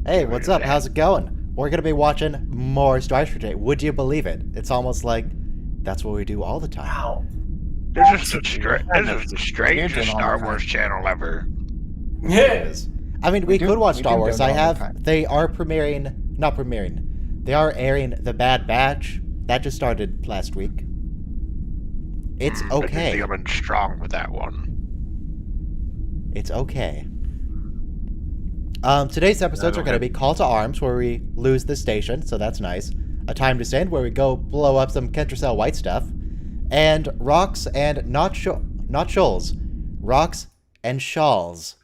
Hey, what's up? How's it going? We're gonna be watching more Star Trek today. Would you believe it? It's almost like that's what we do all the time. Wow. This is the strangest all the Star time. Wars channel ever. It is. I mean, we could watch we Star do Wars. it all I the have. time. They are premiering. Not premiering. They are airing The Bad Batch. That just started last week. It's Been okay. feeling strong with that one. It's okay. Today's episodes are going to be Call to Arms, where we lose the station, so that's nice. A Time to Send, where we go blow up some Kentracell white stuff. And Rocks and not Shoals. Rocks and Shawls.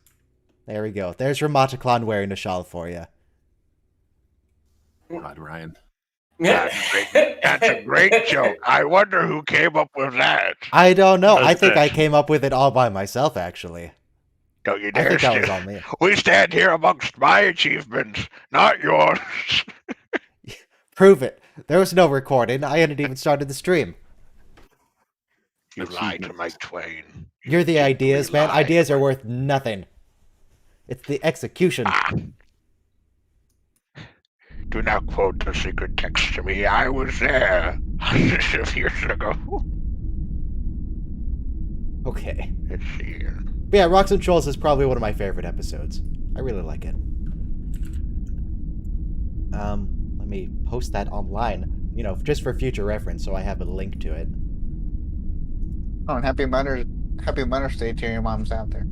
There we go. There's your Mataclan wearing a shawl for you. God, Ryan. That's a great joke. I wonder who came up with that. I don't know. I How's think that? I came up with it all by myself, actually. Don't you I dare think that was steal. all me. We stand here amongst my achievements, not yours. Prove it. There was no recording. I hadn't even started the stream. You lied to Mike Twain. You're the ideas, simply man. lied. Ideas are worth nothing. It's the execution. Do not quote the secret text to me. I was there hundreds of years ago. Okay. Let's see here. But yeah, Rocks and Trolls is probably one of my favorite episodes. I really like it. Let me post that online, just for future reference, so I have a link to it. Oh, and happy Mother's Day to your moms out there.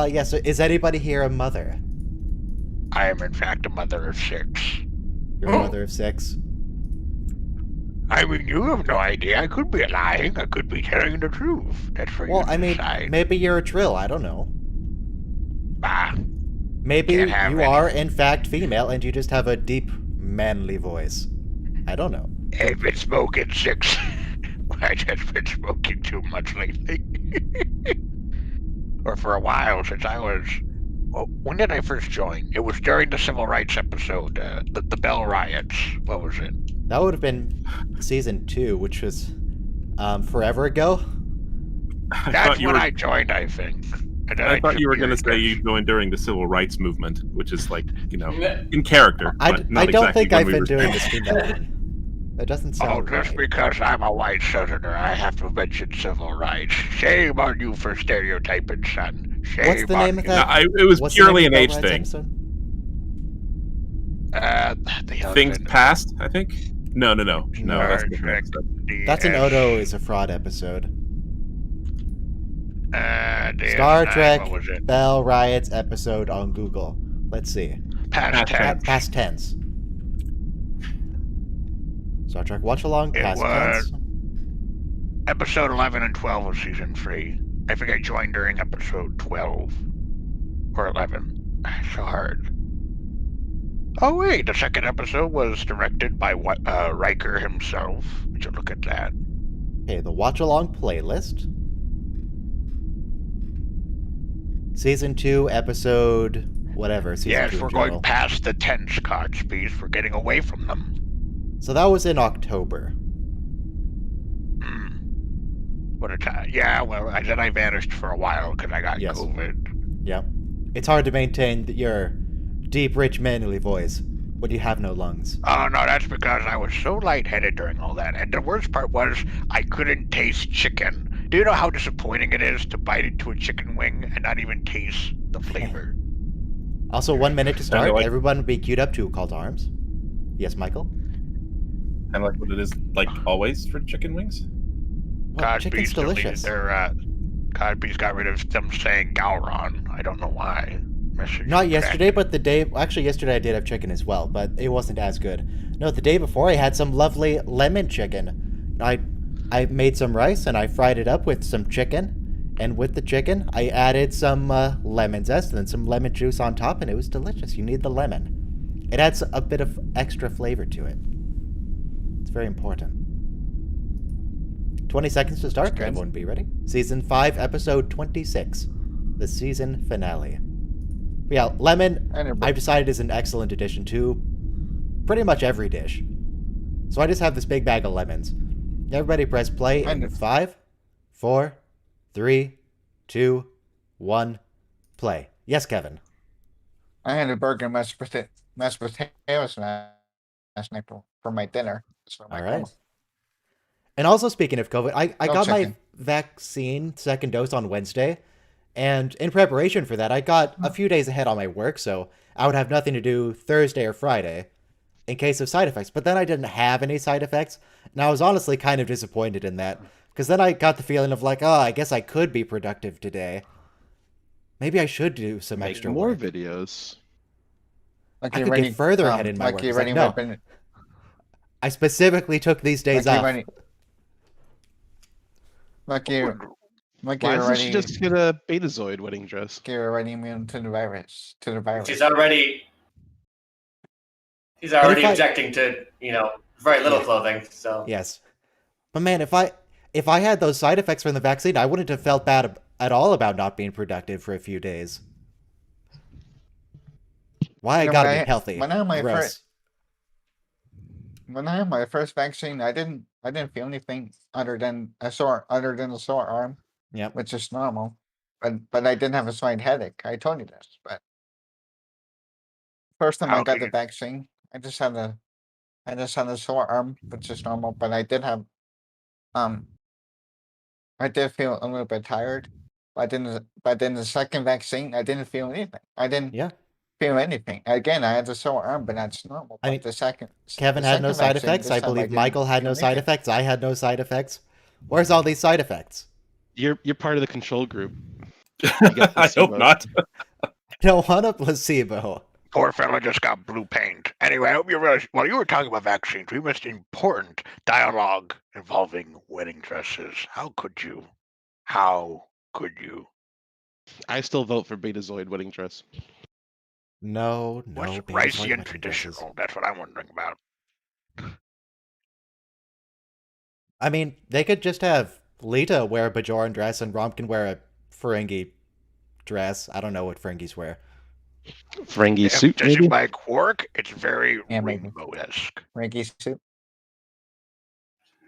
Yeah, so is anybody here a mother? I am in fact a mother of 6. You're a mother of 6? I mean, you have no idea. I could be lying. I could be telling the truth. That's for Well, you to I mean, decide. maybe you're a Trill, I don't know. Bah. Maybe Can't have you any. are, in fact, female, and you just have a deep, manly voice. I don't know. I've been smoking 6. I just been smoking too much lately. Or for a while, since I was... Well, when did I first join? It was during the civil rights episode, the Bell Riots. What was it? That would have been season 2, which was forever ago. That's when I joined, I think. And then I thought you were going to disappeared. say you joined during the civil rights movement, which is like, in character. I but not don't exactly think when I've we been were doing saying- this in that one. That doesn't Oh, sound just right. because I'm a white southerner, I have to mention civil rights. Shame on you for stereotyping, son. Shame What's the on name of you. that? It was What's the name purely of an the age Bell Rights thing. episode? The hell is Things it? past, I think? No, that's Star a different Trek episode. That's an DS. Odo is a fraud episode. DS9, Star Trek What was it? Bell Riots episode on Google. Let's see. Past tense. Past tense. Star Trek Watch Along, It past was- tense. Episode 11 and 12 of season 3. I think I joined during episode 12 or 11. So hard. Oh wait, the second episode was directed by Riker himself. Would you look at that? Okay, the Watch Along playlist. Season 2, episode whatever. Season Yes, 2 in we're general. going past the tense card speeds. We're getting away from them. So that was in October. What a time. Yeah, well, then I vanished for a while because I got Yes. COVID. Yeah. It's hard to maintain your deep, rich, manly voice when you have no lungs. Oh, no, that's because I was so lightheaded during all that. And the worst part was I couldn't taste chicken. Do you know how disappointing it is to bite into a chicken wing and not even taste the flavor? Also, 1 minute to start. like- Everyone be queued up to Call to Arms. Yes, Michael? Kind of like what it is, like always for chicken wings. Well, chicken's delicious. Codbees got rid of them saying Gowron. I don't know why. Not yesterday, but the day... Actually, yesterday I did have chicken as well, but it wasn't as good. No, the day before I had some lovely lemon chicken. I made some rice and I fried it up with some chicken. And with the chicken, I added some lemon zest and then some lemon juice on top, and it was delicious. You need the lemon. It adds a bit of extra flavor to it. It's very important. 20 seconds to start. Good. Everyone be ready. Season 5, episode 26. The season finale. But yeah, lemon, I've decided is an excellent addition to pretty much every dish. So I just have this big bag of lemons. Everybody press play in 5, 4, 3, 2, 1, play. Yes, Kevin. I had a burger mashed potatoes last night for my dinner. So my All grandma. right. And also speaking of COVID, I No got my chicken. vaccine second dose on Wednesday. And in preparation for that, I got a few days ahead on my work, so I would have nothing to do Thursday or Friday in case of side effects. But then I didn't have any side effects, and I was honestly kind of disappointed in that. Because then I got the feeling of like, oh, I guess I could be productive today. Maybe I should do some Make extra more work. videos. Like I you could ready, get further ahead in my like work. you It's ready, like, no, I specifically took these days like you off. ready, like you, like Why you're doesn't she already, just get a Betazoid wedding dress? you're already immune to the virus. She's already if I- objecting to, very little Yeah. clothing. So Yes. But man, if I had those side effects from the vaccine, I wouldn't have felt bad at all about not being productive for a few days. Why I know, gotta when be I- healthy. when I had my Gross. When I had my first vaccine, I didn't feel anything other than a sore arm, Yep. which is normal. But I didn't have a slight headache. I told you this. But first time I How got could the you- vaccine, I just had a sore arm, which is normal. But I did have I did feel a little bit tired. But then the second vaccine, I didn't feel anything. I didn't Yeah. feel anything. Again, I had a sore arm, but that's normal. I But mean, the second Kevin the had no second side vaccine, effects. this I time believe didn't Michael had feel no side anything. effects. I had no side effects. Where's all these side effects? You're part of the control group. I hope placebo. not. Don't want a placebo. Poor fella just got blue paint. Anyway, I hope you realize while you were talking about vaccines, we missed important dialogue involving wedding dresses. How could you? How could you? I still vote for Betazoid wedding dress. No, What's no. babies ricey like and wedding traditional? dresses. That's what I'm wondering about. I mean, they could just have Lita wear a Bajoran dress and Rom can wear a Ferengi dress. I don't know what Ferengis wear. Ferengi If suit, judging maybe? by Quark, it's very Yeah, maybe. rainbow-esque. Reiki suit.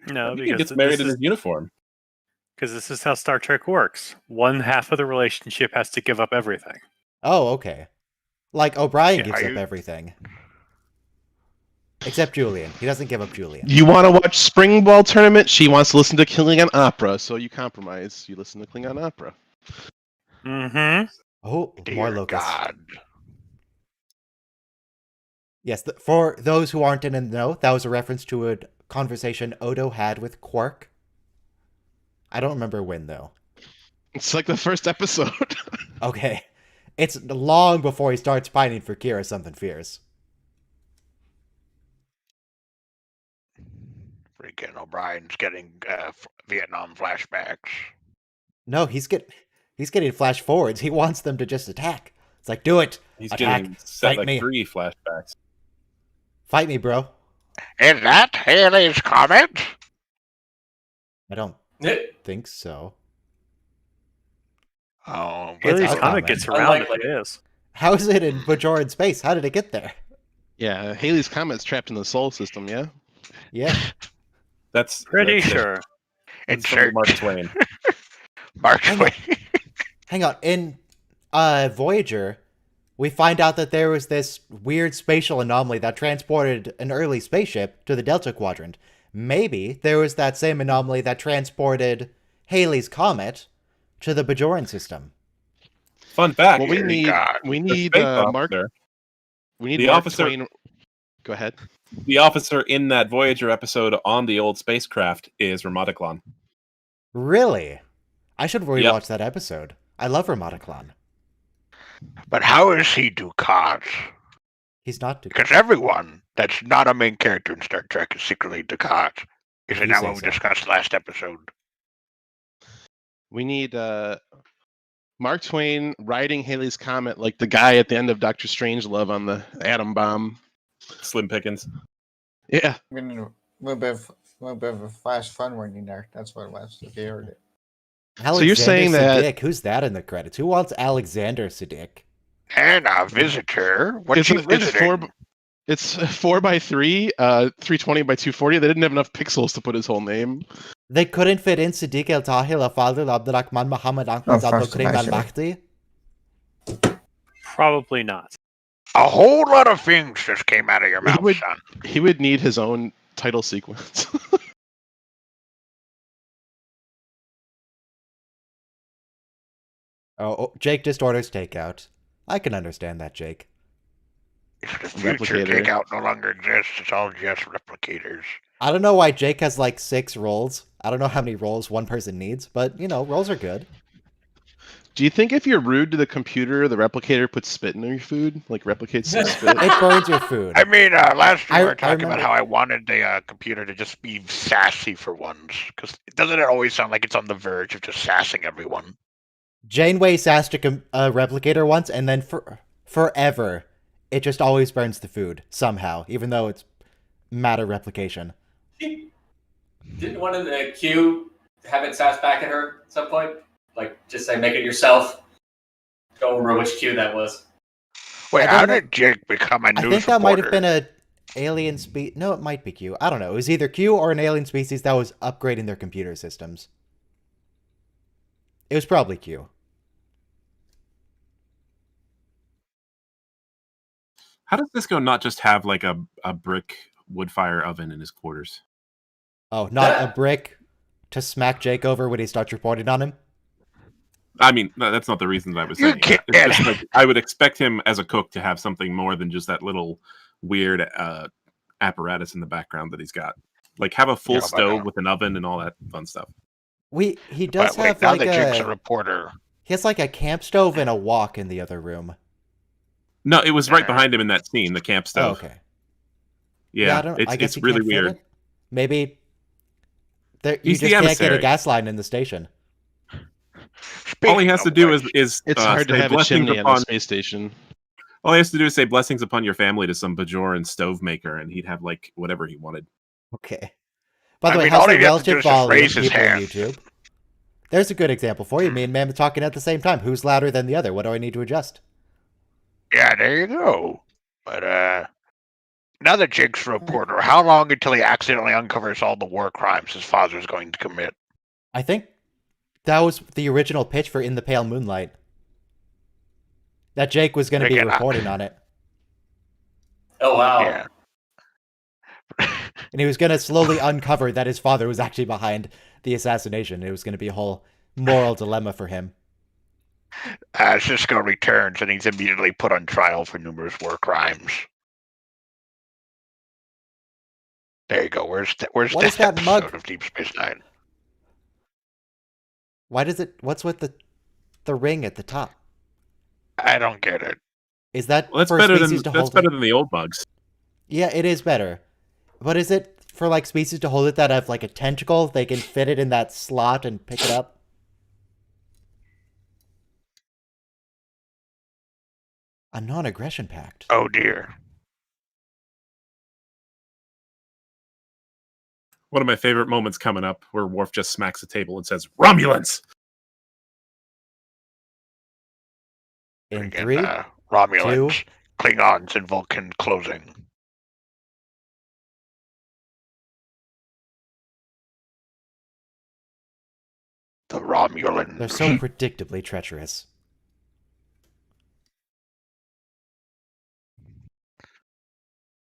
No, I think he because gets married this in is his uniform. because this is how Star Trek works. One half of the relationship has to give up everything. Oh, okay. Like O'Brien Yeah, gives are up you- everything. Except Julian. He doesn't give up Julian. You want to watch Spring Ball Tournament? She wants to listen to Klingon Opera, so you compromise. You listen to Klingon Opera. Mm-hmm. Oh, Dear more locusts. God. Yes, for those who aren't in the know, that was a reference to a conversation Odo had with Quark. I don't remember when, though. It's like the first episode. Okay. It's long before he starts pining for Kira something fierce. Freaking O'Brien's getting Vietnam flashbacks. No, he's getting flash forwards. He wants them to just attack. It's like, do it. He's Attack. getting set Fight like me. 3 flashbacks. Fight me, bro. Is that Haley's comment? I don't think so. Oh, Haley's It's comic common. gets around if Unlikely. it is. How is it in Bajoran space? How did it get there? Yeah, Haley's Comet's trapped in the Sol system, yeah? Yeah. That's Pretty that's, sure. it's from Sir Mark Twain. Mark Hang on. Twain. Hang on. In Voyager, we find out that there was this weird spatial anomaly that transported an early spaceship to the Delta Quadrant. Maybe there was that same anomaly that transported Haley's Comet to the Bajoran system. Fun fact. Well, we Dear need God. we the need space Mark. officer- We need the Mark officer- Twain. Go ahead. The officer in that Voyager episode on the old spacecraft is Ramadaclon. Really? I should rewatch Yep. that episode. I love Ramadaclon. But how is he Ducat? He's not. Because everyone that's not a main character in Star Trek is secretly Ducat. Isn't You that say what we so. discussed last episode? We need Mark Twain riding Haley's Comet like the guy at the end of Doctor Strangelove on the atom bomb. Slim Pickens. Yeah. We need a little bit of a flash fun warning there. That's what it was. If you heard it. Alexander you're saying that- Siddiq. Who's that in the credits? Who wants Alexander Siddiq? And a visitor. What's he It's visiting? It's 4x3, 320 by 240. They didn't have enough pixels to put his whole name. They couldn't fit in Siddiq al Tahil al Fadl Abdurrahman Muhammad Ahmad Oh, Abdul first Karim al actually. Mahdi. Probably not. A whole lot of things just came out of your mouth, would- son. He would need his own title sequence. Oh, Jake just orders takeout. I can understand that, Jake. If the future Replicator. takeout no longer exists, it's all just replicators. I don't know why Jake has like 6 rolls. I don't know how many rolls one person needs, but you know, rolls are good. Do you think if you're rude to the computer, the replicator puts spit in your food? Like replicates the spit? It burns your food. I mean, last year we were talking about remember- how I wanted the computer to just be sassy for once. Because doesn't it always sound like it's on the verge of just sassing everyone? Janeway sassed a replicator once, and then forever, it just always burns the food somehow, even though it's matter replication. Didn't one of the Q have it sass back at her at some point? Like, just say, make it yourself. Don't remember which Q that was. Wait, I how don't know- did Jake become a I news think that might have reporter? been a alien species. No, it might be Q. I don't know. It was either Q or an alien species that was upgrading their computer systems. It was probably Q. How does Cisco not just have like a brick wood fire oven in his quarters? Oh, not a brick to smack Jake over when he starts reporting on him? I mean, no, that's not the reason that I was You saying that. can't- It's just like, I would expect him as a cook to have something more than just that little weird apparatus in the background that he's got. Like have a full Yeah, but, stove with an oven and all that fun stuff. He does But wait, have now like that Jake's a a reporter, he has like a camp stove and a wok in the other room. No, it was right behind him in that scene, the camp Oh, stove. okay. Yeah, I don't. I guess it's he really can't fit weird. it. Maybe you He's just the can't get a emissary. gas line in the station. All he speaking has to of do which, is It's hard to say have a blessings chimney on upon. the space station. All he has to do is say blessings upon your family to some Bajoran stove maker, and he'd have like whatever he wanted. Okay. By the I way, mean, how's all the he'd have to do relative is just volume of raise his people on hand. YouTube? There's a good example for you. Me and Mam talking at the same time. Who's louder than the other? What do I need to adjust? yeah, there you go. But now that Jake's a reporter, how long until he accidentally uncovers all the war crimes his father's going to commit? I think that was the original pitch for In the Pale Moonlight. That Jake was going to be Again, reporting on it. Oh, wow. Yeah. And he was going to slowly uncover that his father was actually behind the assassination. It was going to be a whole moral dilemma for him. Cisco returns and he's immediately put on trial for numerous war crimes. There you go. Where's What that is that episode mug? of Deep Space Nine? Why does it... What's with the ring at the top? I don't get it. Is that Well, that's for better species than to hold it? the old bugs. Yeah, it is better. But is it for like species to hold it that have like a tentacle? They can fit it in that slot and pick it up? A non-aggression pact. Oh dear. One of my favorite moments coming up where Worf just smacks the table and says, "Romulans!" In Again, 3, Romulans, Klingons, and Vulcan closing. The Romulans. they're so predictably treacherous.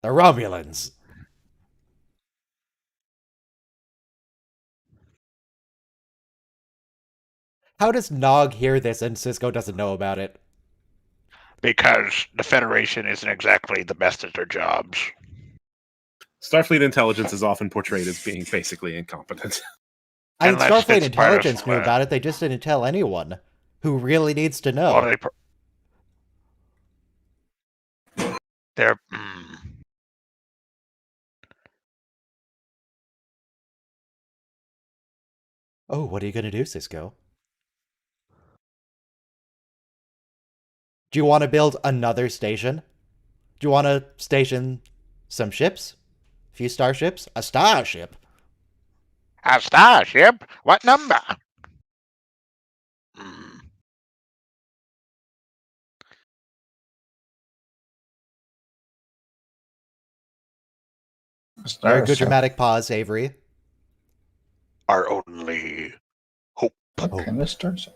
The Romulans. How does Nog hear this and Cisco doesn't know about it? Because the Federation isn't exactly the best at their jobs. Starfleet intelligence is often portrayed as being basically incompetent. I mean, Unless Starfleet it's part of intelligence knew some, about it. They just didn't tell anyone who really needs to know. Well, they're. Oh, what are you going to do, Cisco? Do you want to build another station? Do you want to station some ships? A few starships? A starship? A starship? What number? Very good Starship. dramatic pause, Avery. Our only hope. What kind of starship?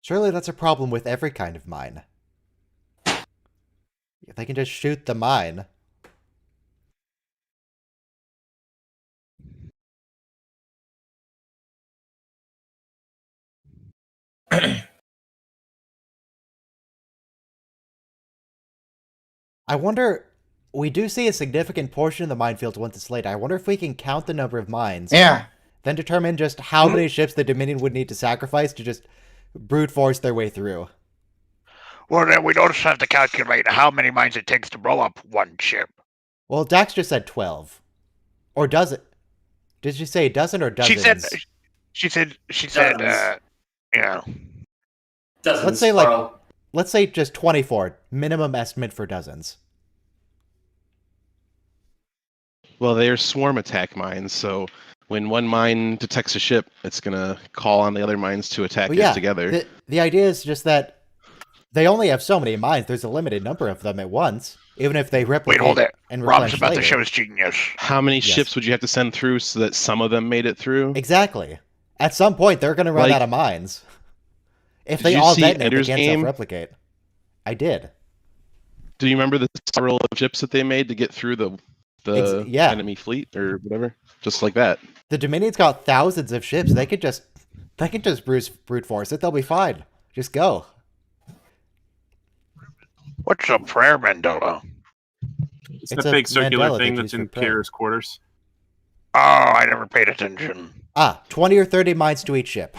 Surely that's a problem with every kind of mine. If they can just shoot the mine. I wonder, we do see a significant portion of the minefield once it's laid. I wonder if we can count the number of mines. Yeah. Then determine just how many ships the Dominion would need to sacrifice to just brute force their way through. Well, then we'd also have to calculate how many mines it takes to blow up one ship. Well, Dax just said 12. Or does it? Did she say a dozen or dozens? She said, you know. Dozens. Let's say, like, Carl. let's say just 24. Minimum estimate for dozens. Well, they're swarm attack mines, so when one mine detects a ship, it's gonna call on the other mines to attack But it yeah, together. the idea is just that they only have so many mines. There's a limited number of them at once. Even if they replicate Wait, hold it. and Rob's replenish about to later. show his genius. How many Yes. ships would you have to send through so that some of them made it through? Exactly. At some point, they're going to run Like, out of mines. If did they you all see detonate, they Ender's can't Game? self-replicate. I did. Do you remember the spiral of ships that they made to get through the yeah. enemy fleet or whatever? Just like that. The Dominion's got thousands of ships. They can just brute force it. They'll be fine. Just go. What's a prayer mandala? It's It's the a big circular mandala thing they that's use in for prayer. Pierre's quarters. Oh, I never paid attention. 20 or 30 mines to each ship.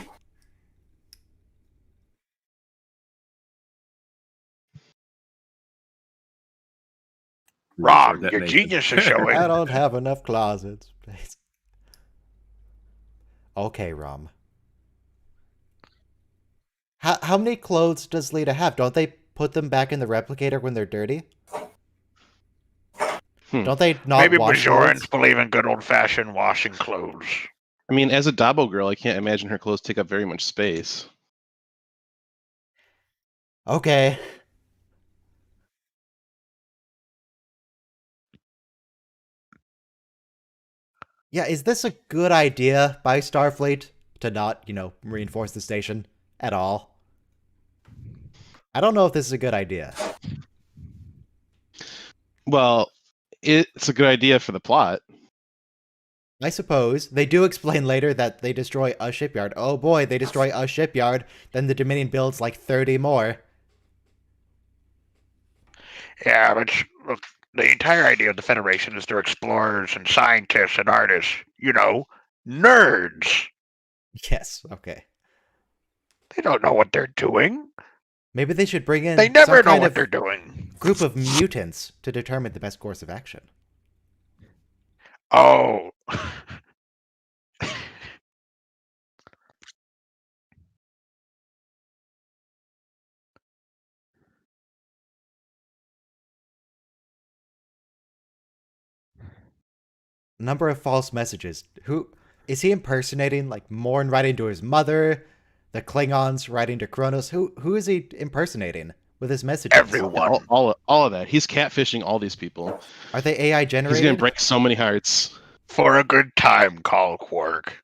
Rob, Or your detonation. genius is showing. I don't have enough closets. Okay, Rom. How many clothes does Lita have? Don't they put them back in the replicator when they're dirty? Don't they not Maybe wash Bajorans clothes? believe in good old-fashioned washing clothes. I mean, as a Dabo girl, I can't imagine her clothes take up very much space. Okay. Yeah, is this a good idea by Starfleet to not, reinforce the station at all? I don't know if this is a good idea. Well, it's a good idea for the plot. I suppose. They do explain later that they destroy a shipyard. Oh boy, they destroy a shipyard, then the Dominion builds like 30 more. Yeah, but look, the entire idea of the Federation is they're explorers and scientists and artists. You know, nerds. Yes, okay. They don't know what they're doing. Maybe they should bring in They never some know kind what of they're doing. group of mutants to determine the best course of action. Oh. Number of false messages. Who is he impersonating? Like Morn writing to his mother, the Klingons writing to Kronos. Who is he impersonating with his messages? Everyone. All of that. He's catfishing all these people. Are they AI generated? He's gonna break so many hearts. For a good time, call Quark.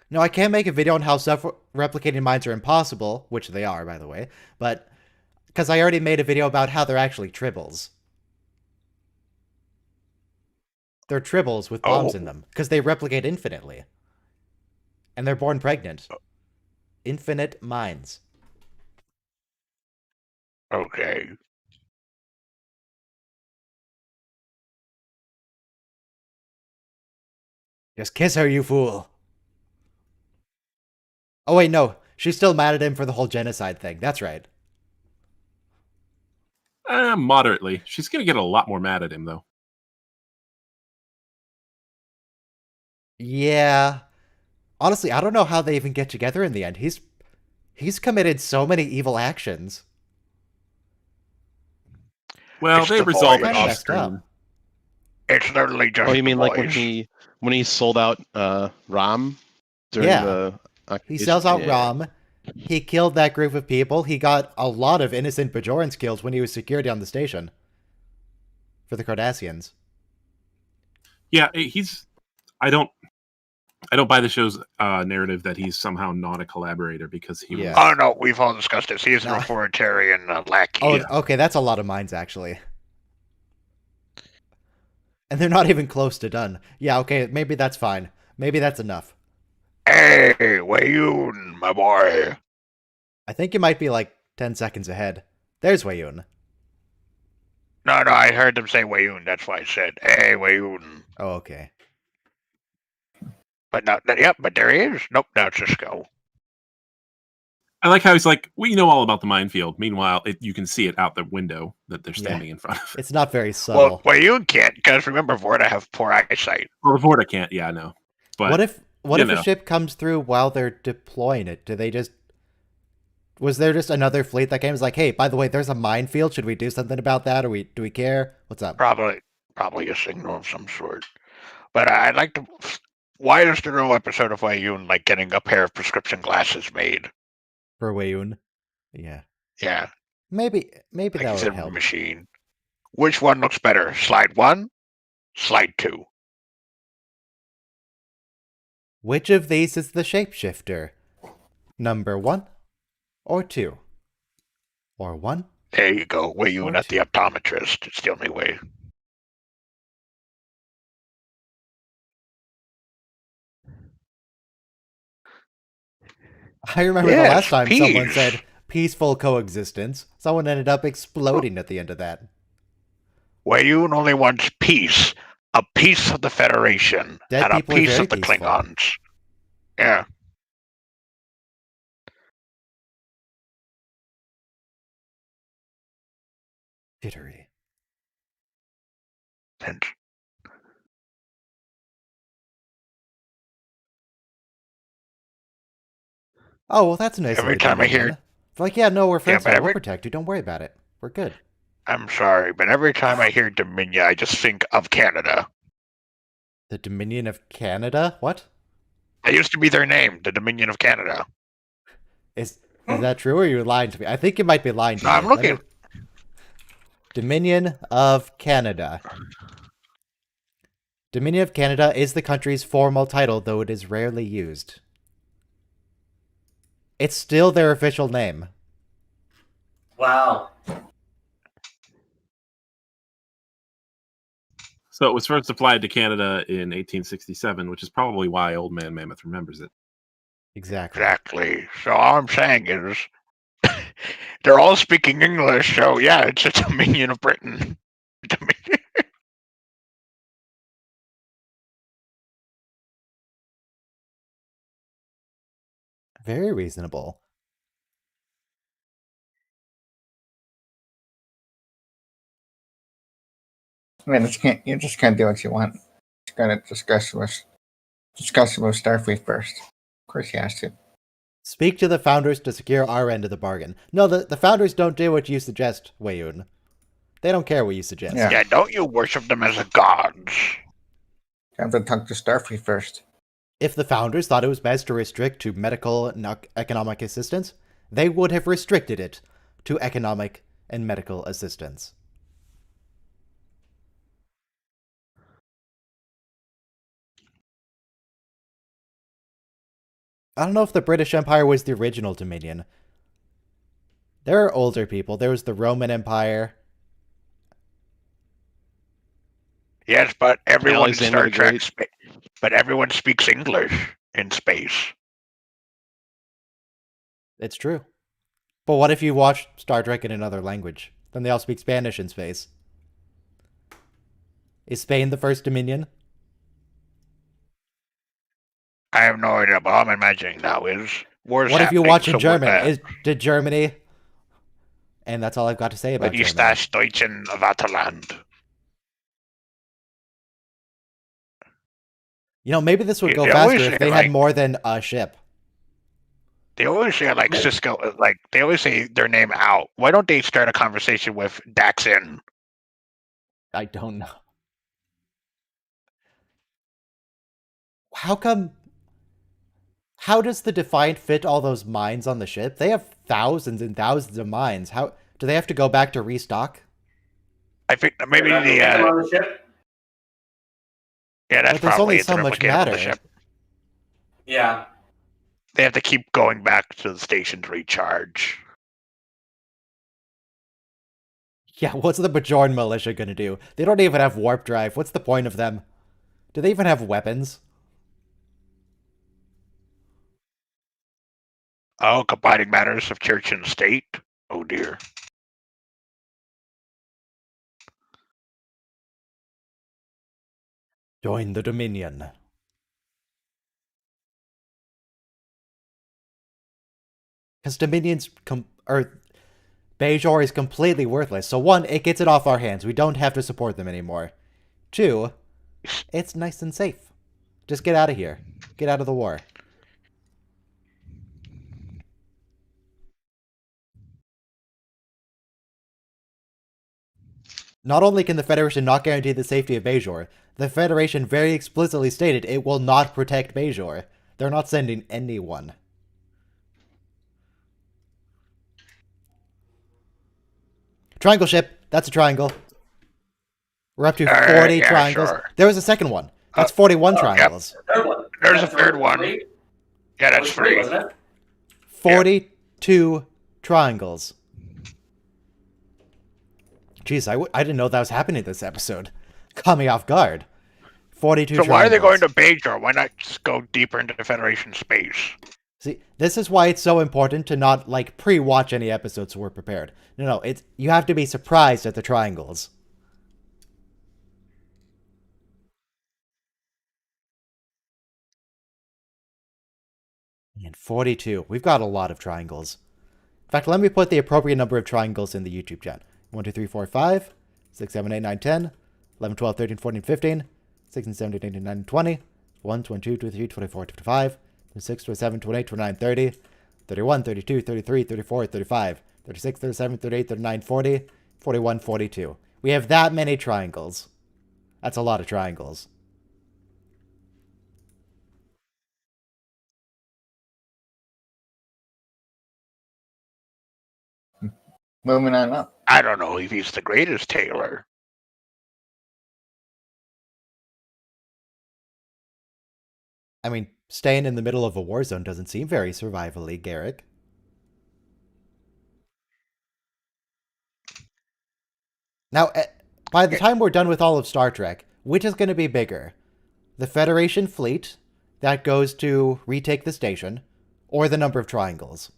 No, I can't make a video on how self-replicating minds are impossible, which they are, by the way, but because I already made a video about how they're actually tribbles. They're tribbles with bombs in them, because they replicate infinitely. And they're born pregnant. Infinite minds. Okay. Just kiss her, you fool. Oh wait, no. She's still mad at him for the whole genocide thing. That's right. Moderately. She's gonna get a lot more mad at him, though. Yeah. Honestly, I don't know how they even get together in the end. He's committed so many evil actions. Well, It's they the resolve voice. it Kinda off messed up. screen. It's literally just Oh, you mean the like voice. when he sold out Rom during Yeah. the He occupation? sells out Yeah. Rom. He killed that group of people. He got a lot of innocent Bajorans killed when he was security on the station. For the Cardassians. Yeah, he's. I don't I don't buy the show's narrative that he's somehow not a collaborator because he Yeah. Oh no, we've all discussed this. He is an Nah. authoritarian lackey. Oh, okay, that's a lot of minds, actually. And they're not even close to done. Yeah, okay, maybe that's fine. Maybe that's enough. Hey, Wayun, my boy. I think you might be like 10 seconds ahead. There's Wayun. No, I heard them say Wayun. That's why I said, hey, Wayun. Oh, okay. But no, yep, but there he is. Nope, now it's Cisco. I like how he's like, we know all about the minefield. Meanwhile, you can see it out the window that they're standing in front of. It's not very subtle. Well, Wayun can't, because remember, Vorta have poor eyesight. Well, the Vorta can't. Yeah, I know. But what if know. a ship comes through while they're deploying it? Do they just... Was there just another fleet that came and was like, hey, by the way, there's a minefield. Should we do something about that? Or do we care? What's up? Probably a signal of some sort. But I'd like to... Why is there no episode of Wayun, like, getting a pair of prescription glasses made? For Wayun? Yeah. Yeah. Maybe Like that he's would a help. machine. Which one looks better? Slide 1? Slide 2? Which of these is the shapeshifter? Number 1 or 2? Or 1? There you go. Wayun Or at the 2. optometrist. It's the only way. I remember the Yes, last time someone peace. said peaceful coexistence. Someone ended up exploding at the end of that. Wayun only wants peace. A piece of the Federation. Dead and a people are piece very of the peaceful. Klingons. Yeah. Jittery. And Oh, well, that's nice. Every of you, time I Dominion. hear- Like, yeah, no, we're friends but now. every- We'll protect you. Don't worry about it. We're good. I'm sorry, but every time I hear Dominion, I just think of Canada. The Dominion of Canada? What? That used to be their name, the Dominion of Canada. Is that true, or are you lying to me? I think you might be lying to No, me. I'm Let me- looking. Dominion of Canada. Dominion of Canada is the country's formal title, though it is rarely used. It's still their official name. Wow. So it was first applied to Canada in 1867, which is probably why Old Man Mammoth remembers it. Exactly. Exactly. So all I'm saying is they're all speaking English, so yeah, it's a Dominion of Britain. Dominion. Very reasonable. I mean, you just can't do what you want. Just gotta discuss with Starfleet first. Of course, he has to. Speak to the founders to secure our end of the bargain. No, the founders don't do what you suggest, Wayun. They don't care what you suggest. Yeah. Yeah, don't you worship them as gods? You have to talk to Starfleet first. If the founders thought it was best to restrict to medical and economic assistance, they would have restricted it to economic and medical assistance. I don't know if the British Empire was the original Dominion. There are older people. There was the Roman Empire. Yes, but everyone in Alexander Star the Trek, Great. but everyone speaks English in space. It's true. But what if you watch Star Trek in another language? Then they all speak Spanish in space. Is Spain the first Dominion? I have no idea, but all I'm imagining now is wars. What if you happening, watch in so German? Did Germany? And that's all I've got to say about What ist Germany. das Deutschen Vaterland? You know, maybe this would go They faster always if say, they had like- more than a ship. They always say like Cisco, like they always say their name out. Why don't they start a conversation with Daxon? I don't know. How come? How does the Defiant fit all those mines on the ship? They have thousands and thousands of mines. How do they have to go back to restock? I think maybe They're not gonna get them the on the ship? yeah, that's But there's probably only it, the so much replicatable matter. ship. Yeah. They have to keep going back to the station to recharge. Yeah, what's the Bajoran militia gonna do? They don't even have warp drive. What's the point of them? Do they even have weapons? Oh, combining matters of church and state. Oh dear. Join the Dominion. Because Dominion's Bajor is completely worthless. So one, it gets it off our hands. We don't have to support them anymore. Two, it's nice and safe. Just get out of here. Get out of the war. Not only can the Federation not guarantee the safety of Bajor, the Federation very explicitly stated it will not protect Bajor. They're not sending anyone. Triangle ship. That's a triangle. We're up to 40 yeah, triangles. sure. There was a second one. That's 41 triangles. Third one. There's a That's third one. three? Yeah, That that's was three, free. wasn't it? 42 triangles. Jeez, I didn't know that was happening this episode. Caught me off guard. 42 So triangles. why are they going to Bajor? Why not just go deeper into Federation space? See, this is why it's so important to not, like, pre-watch any episodes so we're prepared. No, you have to be surprised at the triangles. And 42. We've got a lot of triangles. In fact, let me put the appropriate number of triangles in the YouTube chat. 1, 2, 3, 4, 5, 6, 7, 8, 9, 10, 11, 12, 13, 14, 15, 16, 17, 18, 19, 20, 1, 22, 23, 24, 25, 26, 27, 28, 29, 30, 31, 32, 33, 34, 35, 36, 37, 38, 39, 40, 41, 42. We have that many triangles. That's a lot of triangles. Moving on up. I don't know if he's the greatest tailor. I mean, staying in the middle of a war zone doesn't seem very survivally, Garrick. Now, by the time we're done with all of Star Trek, which is going to be bigger? The Federation fleet that goes to retake the station, or the number of triangles?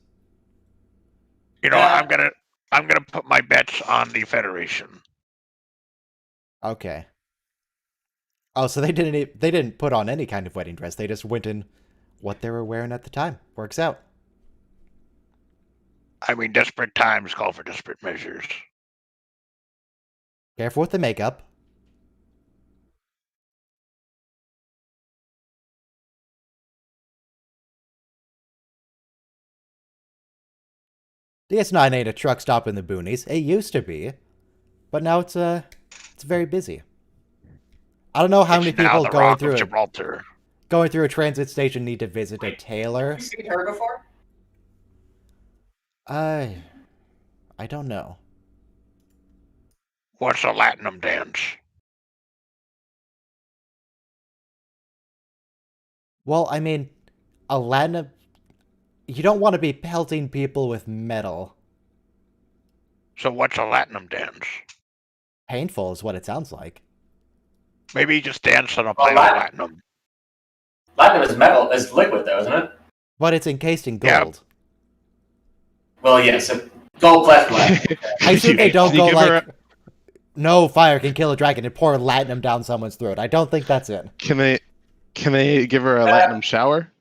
You know, I'm gonna put my bets on the Federation. Okay. Oh, so they didn't put on any kind of wedding dress. They just went in what they were wearing at the time. Works out. I mean, desperate times call for desperate measures. Careful with the makeup. DS9 ain't a truck stop in the boonies. It used to be, but now it's very busy. I don't know how many It's now people the going Rock through of Gibraltar. going through a transit station need to visit a Wait, tailor. Have you seen her before? I don't know. What's a Latinum dance? Well, I mean, a Latin. You don't want to be pelting people with metal. So what's a Latinum dance? Painful is what it sounds like. Maybe just dance on a plate of Latin- Latinum. Platinum is metal, is liquid though, isn't it? But it's encased in Yeah. gold. Well, yeah, so gold plus platinum. I assume they don't Did you go give her like, no fire can kill a dragon and pour latinum down someone's throat. I don't think that's it. Can they give her a latinum shower?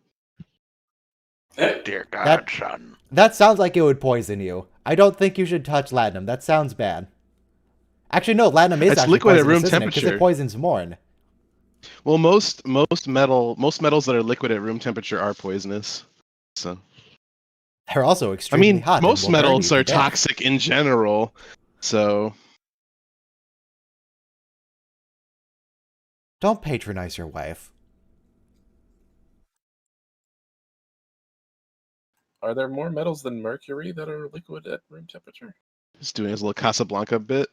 Dear God, That- son. That sounds like it would poison you. I don't think you should touch latinum. That sounds bad. Actually, no, latinum is It's actually liquid at poisonous, room isn't it? 'Cause temperature. it poisons Morn. Well, most metals that are liquid at room temperature are poisonous. So They're also I extremely mean, hot. and most will burn metals you to are death. toxic in general. So Don't patronize your wife. Are there more metals than mercury that are liquid at room temperature? just doing his little Casablanca bit.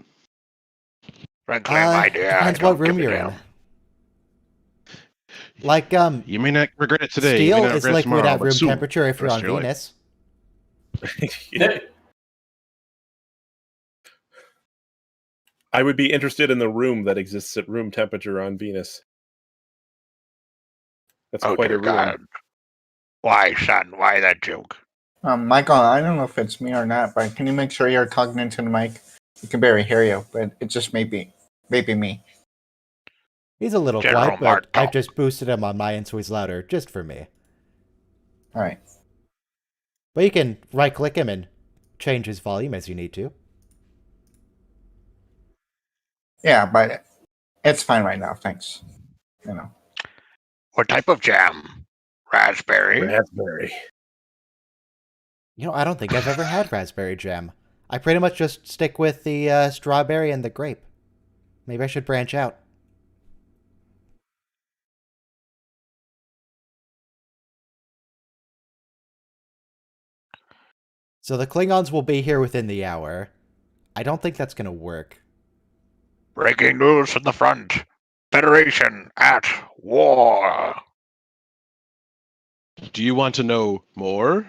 Frankly, my dear, I Depends what don't give room a you're damn. in. Like, You may not regret it today. You may steel not is regret it liquid tomorrow, at but room soon, temperature if the you're rest on of your life. Venus. I would be interested in the room that exists at room temperature on Venus. That's Oh quite dear a room. God. Why, son? Why that joke? Michael, I don't know if it's me or not, but can you make sure you're talking into the mic? We can barely hear you, but it just may be me. He's a little General quiet, but I've Martel. just boosted him on my end so he's louder, just for me. All right. But you can right-click him and change his volume as you need to. Yeah, but it's fine right now. Thanks. You know. What type of jam? Raspberry? Raspberry. You know, I don't think I've ever had raspberry jam. I pretty much just stick with the strawberry and the grape. Maybe I should branch out. So the Klingons will be here within the hour. I don't think that's going to work. Breaking news from the front. Federation at war. Do you want to know more?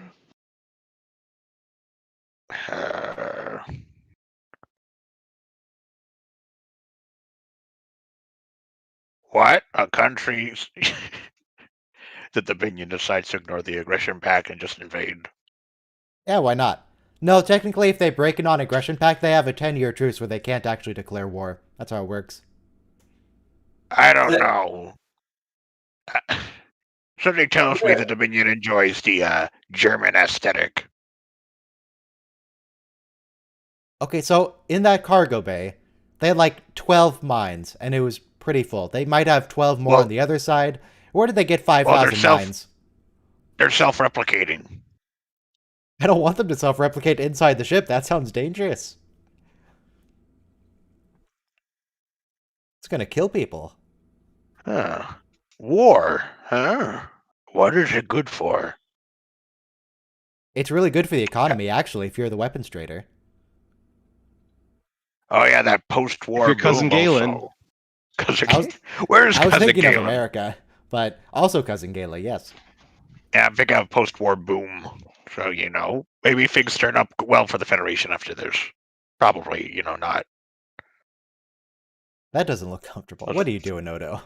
What? A country? Did the Dominion decides to ignore the aggression pact and just invade? Yeah, why not? No, technically, if they break a non-aggression pact, they have a 10-year truce where they can't actually declare war. That's how it works. I don't know. Something tells me the Dominion enjoys the German aesthetic. Okay, so in that cargo bay, they had like 12 mines, and it was pretty full. They might have 12 more on the other side. Where did they get 5,000 mines? They're self-replicating. I don't want them to self-replicate inside the ship. That sounds dangerous. It's gonna kill people. Huh. War, huh? What is it good for? It's really good for the economy, actually, if you're the weapons trader. Oh yeah, that post-war Your cousin boom Galen. also. Cousin I was- Where's I was Cousin thinking Galen? of America, but also Cousin Gala, yes. Yeah, I'm thinking of post-war boom. So, maybe things turn up well for the Federation after this. Probably, not. That doesn't look comfortable. What are you doing, Odo?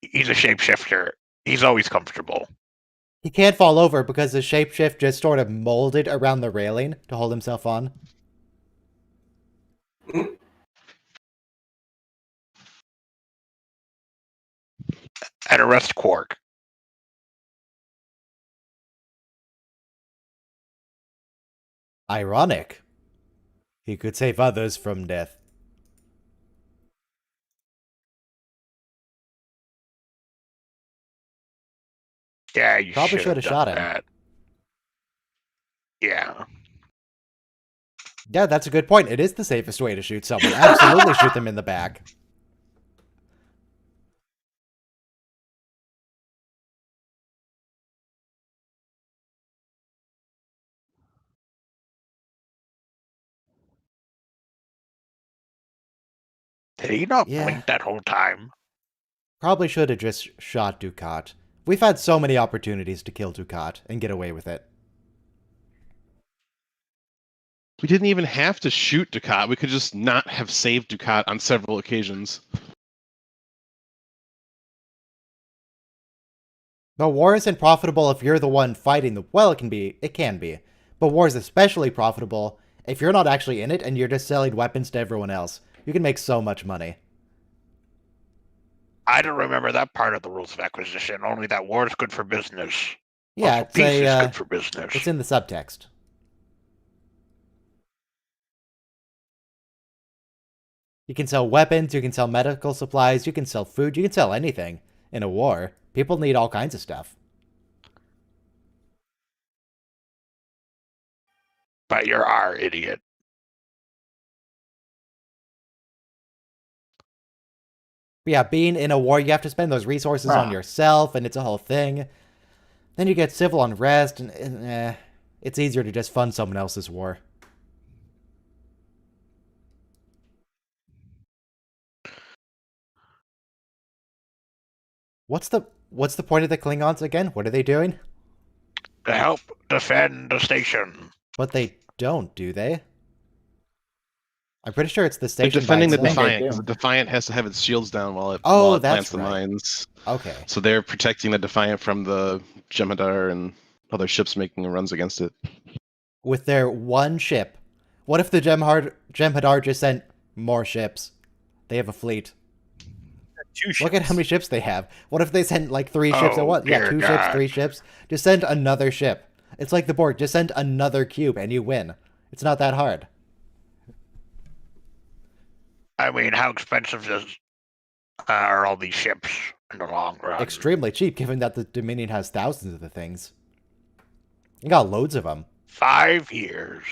He's a shapeshifter. He's always comfortable. He can't fall over because the shapeshift just sort of molded around the railing to hold himself on. And arrest Quark. Ironic. He could save others from death. Yeah, you Probably should have shot done him. that. Yeah. Yeah, that's a good point. It is the safest way to shoot someone. Absolutely shoot them in the back. Did he not Yeah. blink that whole time? Probably should have just shot Ducat. We've had so many opportunities to kill Ducat and get away with it. We didn't even have to shoot Ducat. We could just not have saved Ducat on several occasions. But war isn't profitable if you're the one fighting the... Well, it can be. But war is especially profitable if you're not actually in it and you're just selling weapons to everyone else. You can make so much money. I don't remember that part of the rules of acquisition. Only that war is good for business. Yeah, Also, peace is good for business. it's in the subtext. You can sell weapons, you can sell medical supplies, you can sell food, you can sell anything in a war. People need all kinds of stuff. But you're our idiot. But yeah, being in a war, you have to spend those resources on yourself, and it's a whole thing. Then you get civil unrest, and it's easier to just fund someone else's war. What's the point of the Klingons again? What are they doing? To help defend the station. But they don't, do they? I'm pretty sure it's the They're station. defending the by itself. Defiant do. because the Defiant has to have its shields down while it Oh, plants that's the right. mines. Okay. So they're protecting the Defiant from the Jem'Hadar and other ships making runs against it. With their one ship. What if the Jem'Hadar just sent more ships? They have a fleet. 2 ships. Look at how many ships they have. What if they sent like 3 ships at Oh, once? Yeah, dear 2 ships, God. 3 ships. Just send another ship. It's like the Borg. Just send another cube and you win. It's not that hard. I mean, how expensive are all these ships in the long run? Extremely cheap, given that the Dominion has thousands of the things. You got loads of them. 5 years.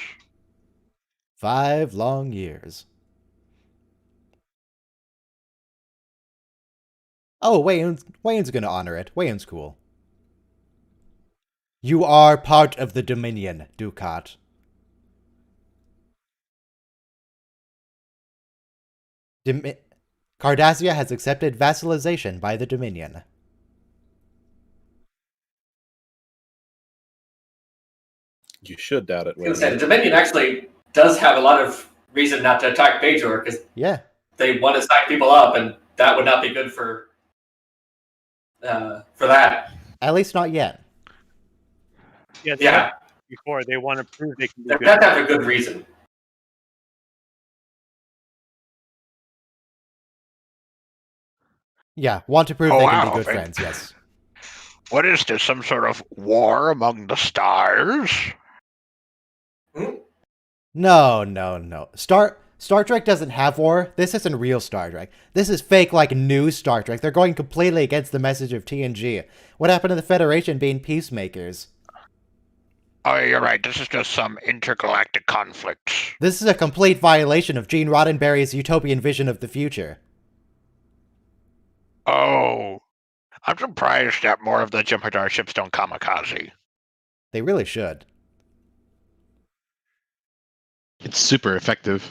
5 long years. Oh, Wayne's gonna honor it. Wayne's cool. You are part of the Dominion, Dukat. Cardassia has accepted vassalization by the Dominion. You should doubt it. I was gonna say, the Dominion actually does have a lot of reason not to attack Bajor because Yeah. they want to sign people up, and that would not be good for that. At least not yet. Yeah, Yeah, before they want to prove they can they do have good. to have a good reason. Yeah, want to prove Oh, they can be wow, good thank- friends, yes. What is this? Some sort of war among the stars? No. Star Trek doesn't have war. This isn't real Star Trek. This is fake, like, new Star Trek. They're going completely against the message of TNG. What happened to the Federation being peacemakers? Oh, you're right. This is just some intergalactic conflicts. This is a complete violation of Gene Roddenberry's utopian vision of the future. Oh, I'm surprised that more of the Jem'Hadar ships don't kamikaze. They really should. It's super effective.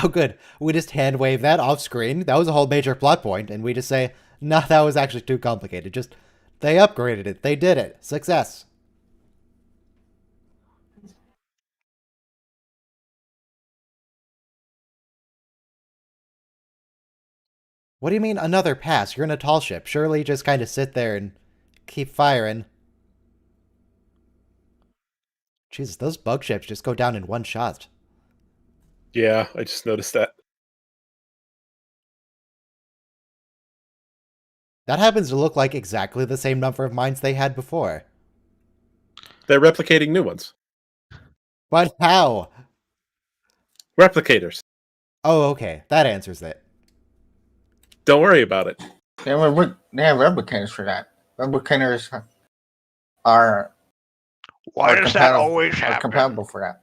Oh, good. We just hand wave that off screen. That was a whole major plot point, and we just say, nah, that was actually too complicated. Just, they upgraded it. They did it. Success. What do you mean, another pass? You're in a tall ship. Surely just kind of sit there and keep firing. Jesus, those bug ships just go down in one shot. Yeah, I just noticed that. That happens to look like exactly the same number of mines they had before. They're replicating new ones. But how? Replicators. Oh, okay. That answers it. Don't worry about it. They have replicators for that. Replicators are Why does that compatible- always are happen? compatible for that.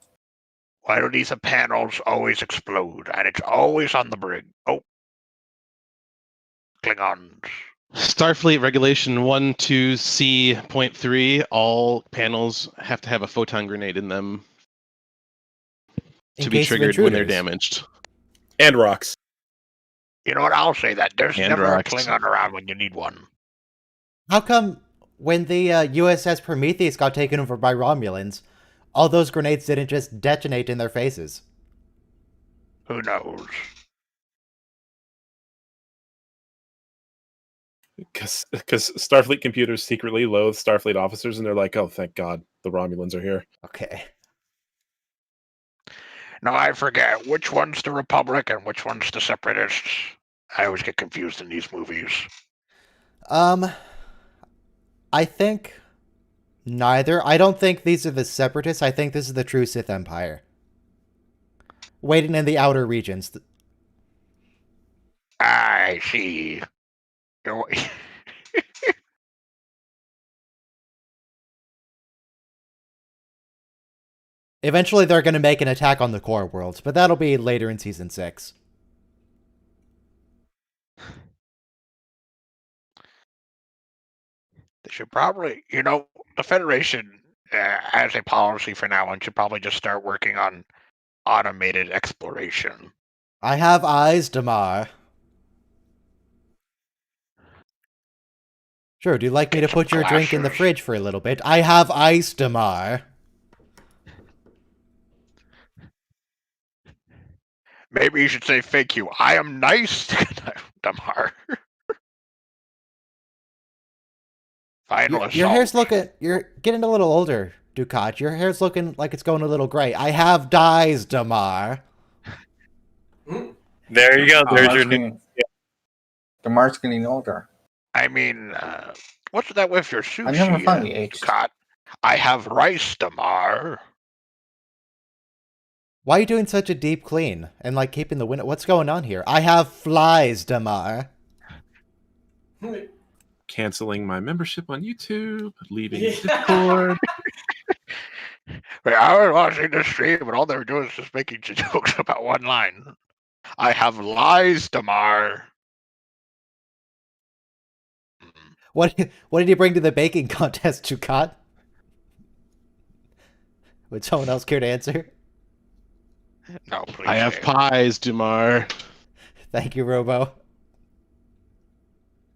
Why do these panels always explode? And it's always on the brig. Oh. Klingons. Starfleet Regulation 12C.3, all panels have to have a photon grenade in them In to be case of triggered when they're intruders. damaged. And rocks. You know what? I'll say that. There's And never rocks. a Klingon around when you need one. How come when the USS Prometheus got taken over by Romulans, all those grenades didn't just detonate in their faces? Who knows? Because Starfleet computers secretly loathe Starfleet officers, and they're like, oh, thank God, the Romulans are here. Okay. No, I forget which one's the Republic and which one's the Separatists. I always get confused in these movies. I think neither. I don't think these are the Separatists. I think this is the true Sith Empire. Waiting in the outer regions. I see. You're- Eventually they're going to make an attack on the core worlds, but that'll be later in Season 6. They should probably, the Federation, as a policy for now on, should probably just start working on automated exploration. I have eyes, Damar. Sure, do you like me to Get some put your drink in the glasses. fridge for a little bit? I have ice, Damar. Maybe you should say thank you. I am nice, Damar. Final assault. Your hair's looking... You're getting a little older, Ducat. Your hair's looking like it's going a little gray. I have dyes, Damar. There you go. There's your new. Damar's getting older. I mean, what's that with your sushi? I never found the age. Ducat? I have rice, Damar. Why are you doing such a deep clean? And like keeping the window... What's going on here? I have flies, Damar. Canceling my membership on YouTube, leaving Discord. Wait, I was watching the stream, and all they were doing is just making jokes about one line. I have lies, Damar. What did you bring to the baking contest, Ducat? Would someone else care to answer? No, please. I have say it. pies, Dumar. Thank you, Robo.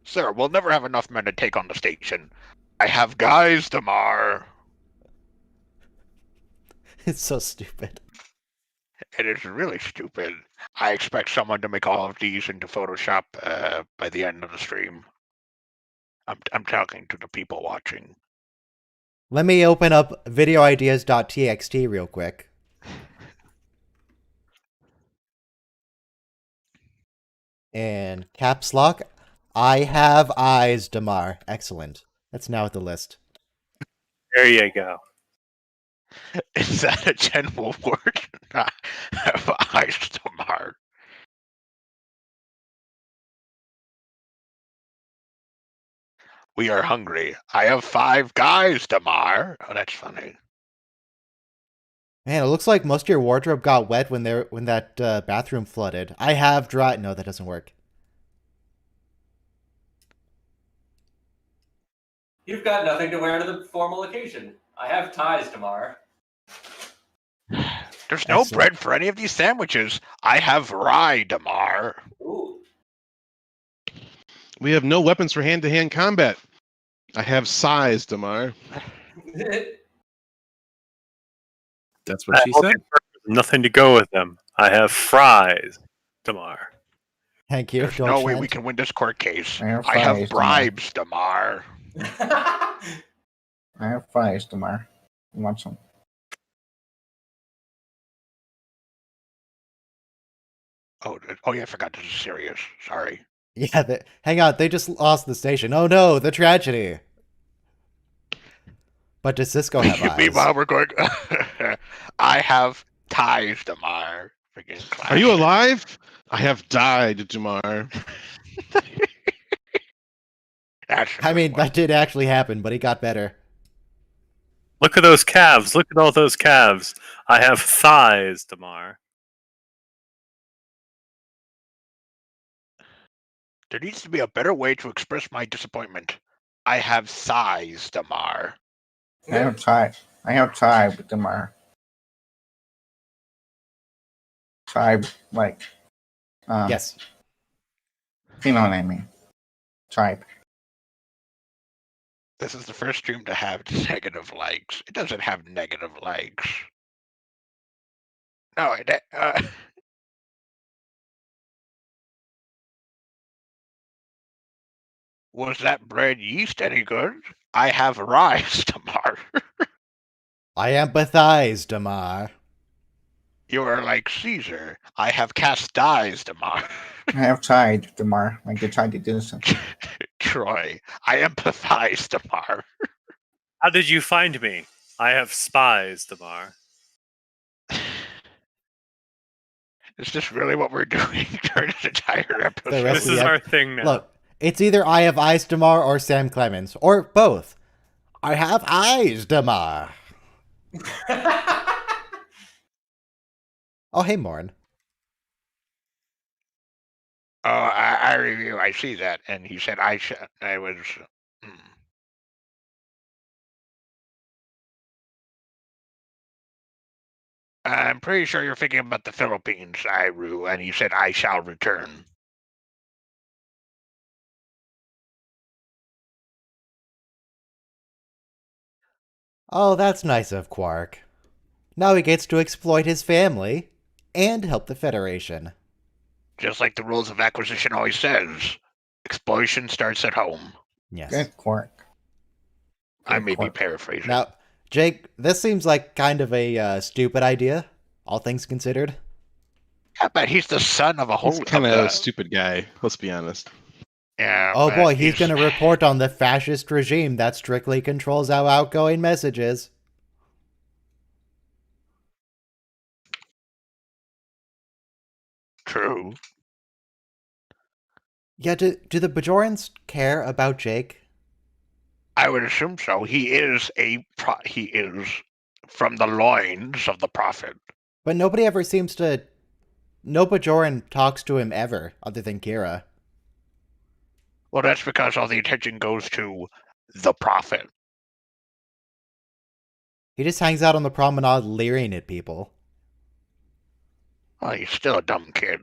Sir, we'll never have enough men to take on the station. I have guys, Damar. It's so stupid. It is really stupid. I expect someone to make all of these into Photoshop by the end of the stream. I'm talking to the people watching. Let me open up videoideas.txt real quick. And caps lock. I have eyes, Damar. Excellent. That's now at the list. There you go. Is that a general word? Have eyes, Damar. We are hungry. I have 5 guys, Damar. Oh, that's funny. Man, it looks like most of your wardrobe got wet when that bathroom flooded. I have dry... No, that doesn't work. You've got nothing to wear to the formal occasion. I have ties, Damar. There's no Excellent. bread for any of these sandwiches. I have rye, Damar. Ooh. We have no weapons for hand-to-hand combat. I have size, Damar. That's what she said. Nothing to go with them. I have fries, Damar. Thank you. There's no way we Dolce. can win this court case. I have I have fries, bribes, Damar. I have fries, Damar. You want some? Oh yeah, I forgot this is serious. Sorry. Yeah, hang on. They just lost the station. Oh no, the tragedy. But does Cisco have eyes? Meanwhile, we're going. I have ties, Damar. Are you alive? I have died, Dumar. I mean, that did actually happen, but he got better. Look at those calves. Look at all those calves. I have thighs, Damar. There needs to be a better way to express my disappointment. I have sighs, Damar. I have tie. I have tie with Damar. Tribe, like, Yes. you know what I mean. Tribe. This is the first stream to have negative likes. It doesn't have negative likes. No, was that bread yeast any good? I have rice, Damar. I empathize, Damar. You are like Caesar. I have cast dies, Damar. I have tried, Damar. Like, you tried to do something. Troy, I empathize, Damar. How did you find me? I have spies, Damar. Is this really what we're doing during this entire episode? The rest This of is the our thing now. Look, it's either I have eyes, Damar, or Sam Clemens, or both. I have eyes, Damar. Oh, hey, Morn. Oh, I review. I see that, and he said I was. I'm pretty sure you're thinking about the Philippines, Iru, and you said I shall return. Oh, that's nice of Quark. Now he gets to exploit his family and help the Federation. Just like the rules of acquisition always says, exploitation starts at home. Yes. Good Quark. I Good may be Quark. paraphrasing. Now, Jake, this seems like kind of a stupid idea, all things considered. Yeah, but he's the son of a He's whole kind of a stupid guy. Let's be honest. Yeah. Oh but boy, he's going to report on the fascist regime that strictly controls our outgoing messages. True. Yeah, do the Bajorans care about Jake? I would assume so. He is from the loins of the prophet. But nobody ever seems to... No Bajoran talks to him ever, other than Kira. Well, that's because all the attention goes to the prophet. He just hangs out on the promenade leering at people. Well, he's still a dumb kid.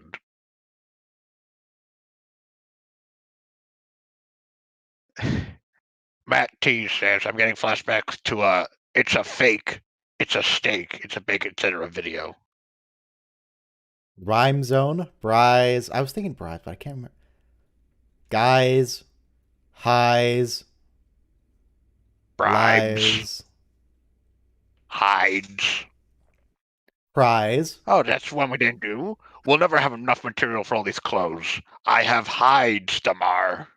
Matt T says, I'm getting flashbacks to it's a fake, it's a steak, it's a bacon etc. video. Rhyme Zone, Bryze. I was thinking Bryze, but I can't remember. Guys, highs, Bribes, lies, hides. prize. Oh, that's one we didn't do. We'll never have enough material for all these clothes. I have hides, Damar.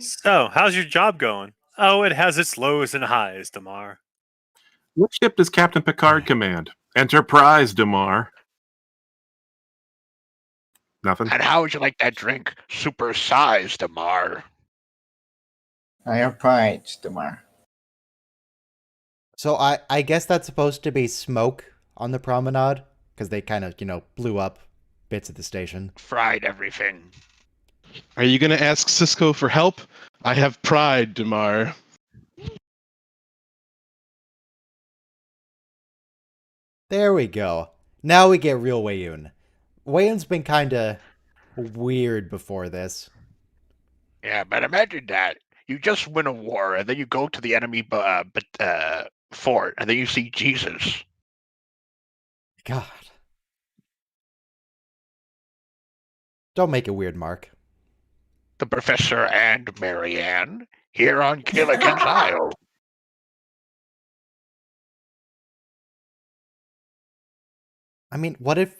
So, how's your job going? Oh, it has its lows and highs, Damar. What ship does Captain Picard command? Enterprise, Damar. Nothing. And how would you like that drink? Super size, Damar. I have pride, Damar. So I guess that's supposed to be smoke on the promenade, because they kind of, blew up bits of the station. Fried everything. Are you going to ask Cisco for help? I have pride, Damar. There we go. Now we get real Wayun. Wayun's been kind of weird before this. Yeah, but imagine that. You just win a war, and then you go to the enemy fort, and then you see Jesus. God. Don't make it weird, Mark. The Professor and Marianne here on Gilligan's Isle. I mean, what if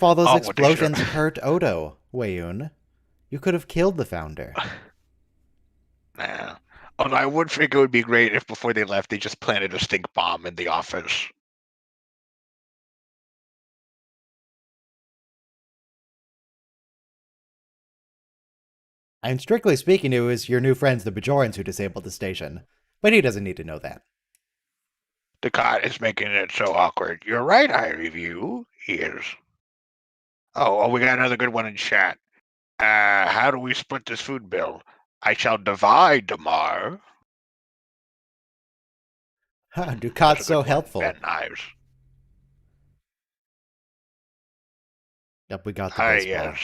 all those Oh, what they explosions should- hurt Odo, Wayun? You could have killed the founder. Nah. Although I would think it would be great if before they left they just planted a stink bomb in the office. And strictly speaking, it was your new friends, the Bajorans, who disabled the station. But he doesn't need to know that. Ducat is making it so awkward. You're right, I review. He is. Oh, we got another good one in chat. How do we split this food bill? I shall divide, Damar. Ducat's That's a so good one. helpful. Ben Knives. Yep, we got the Hi, baseball. yes.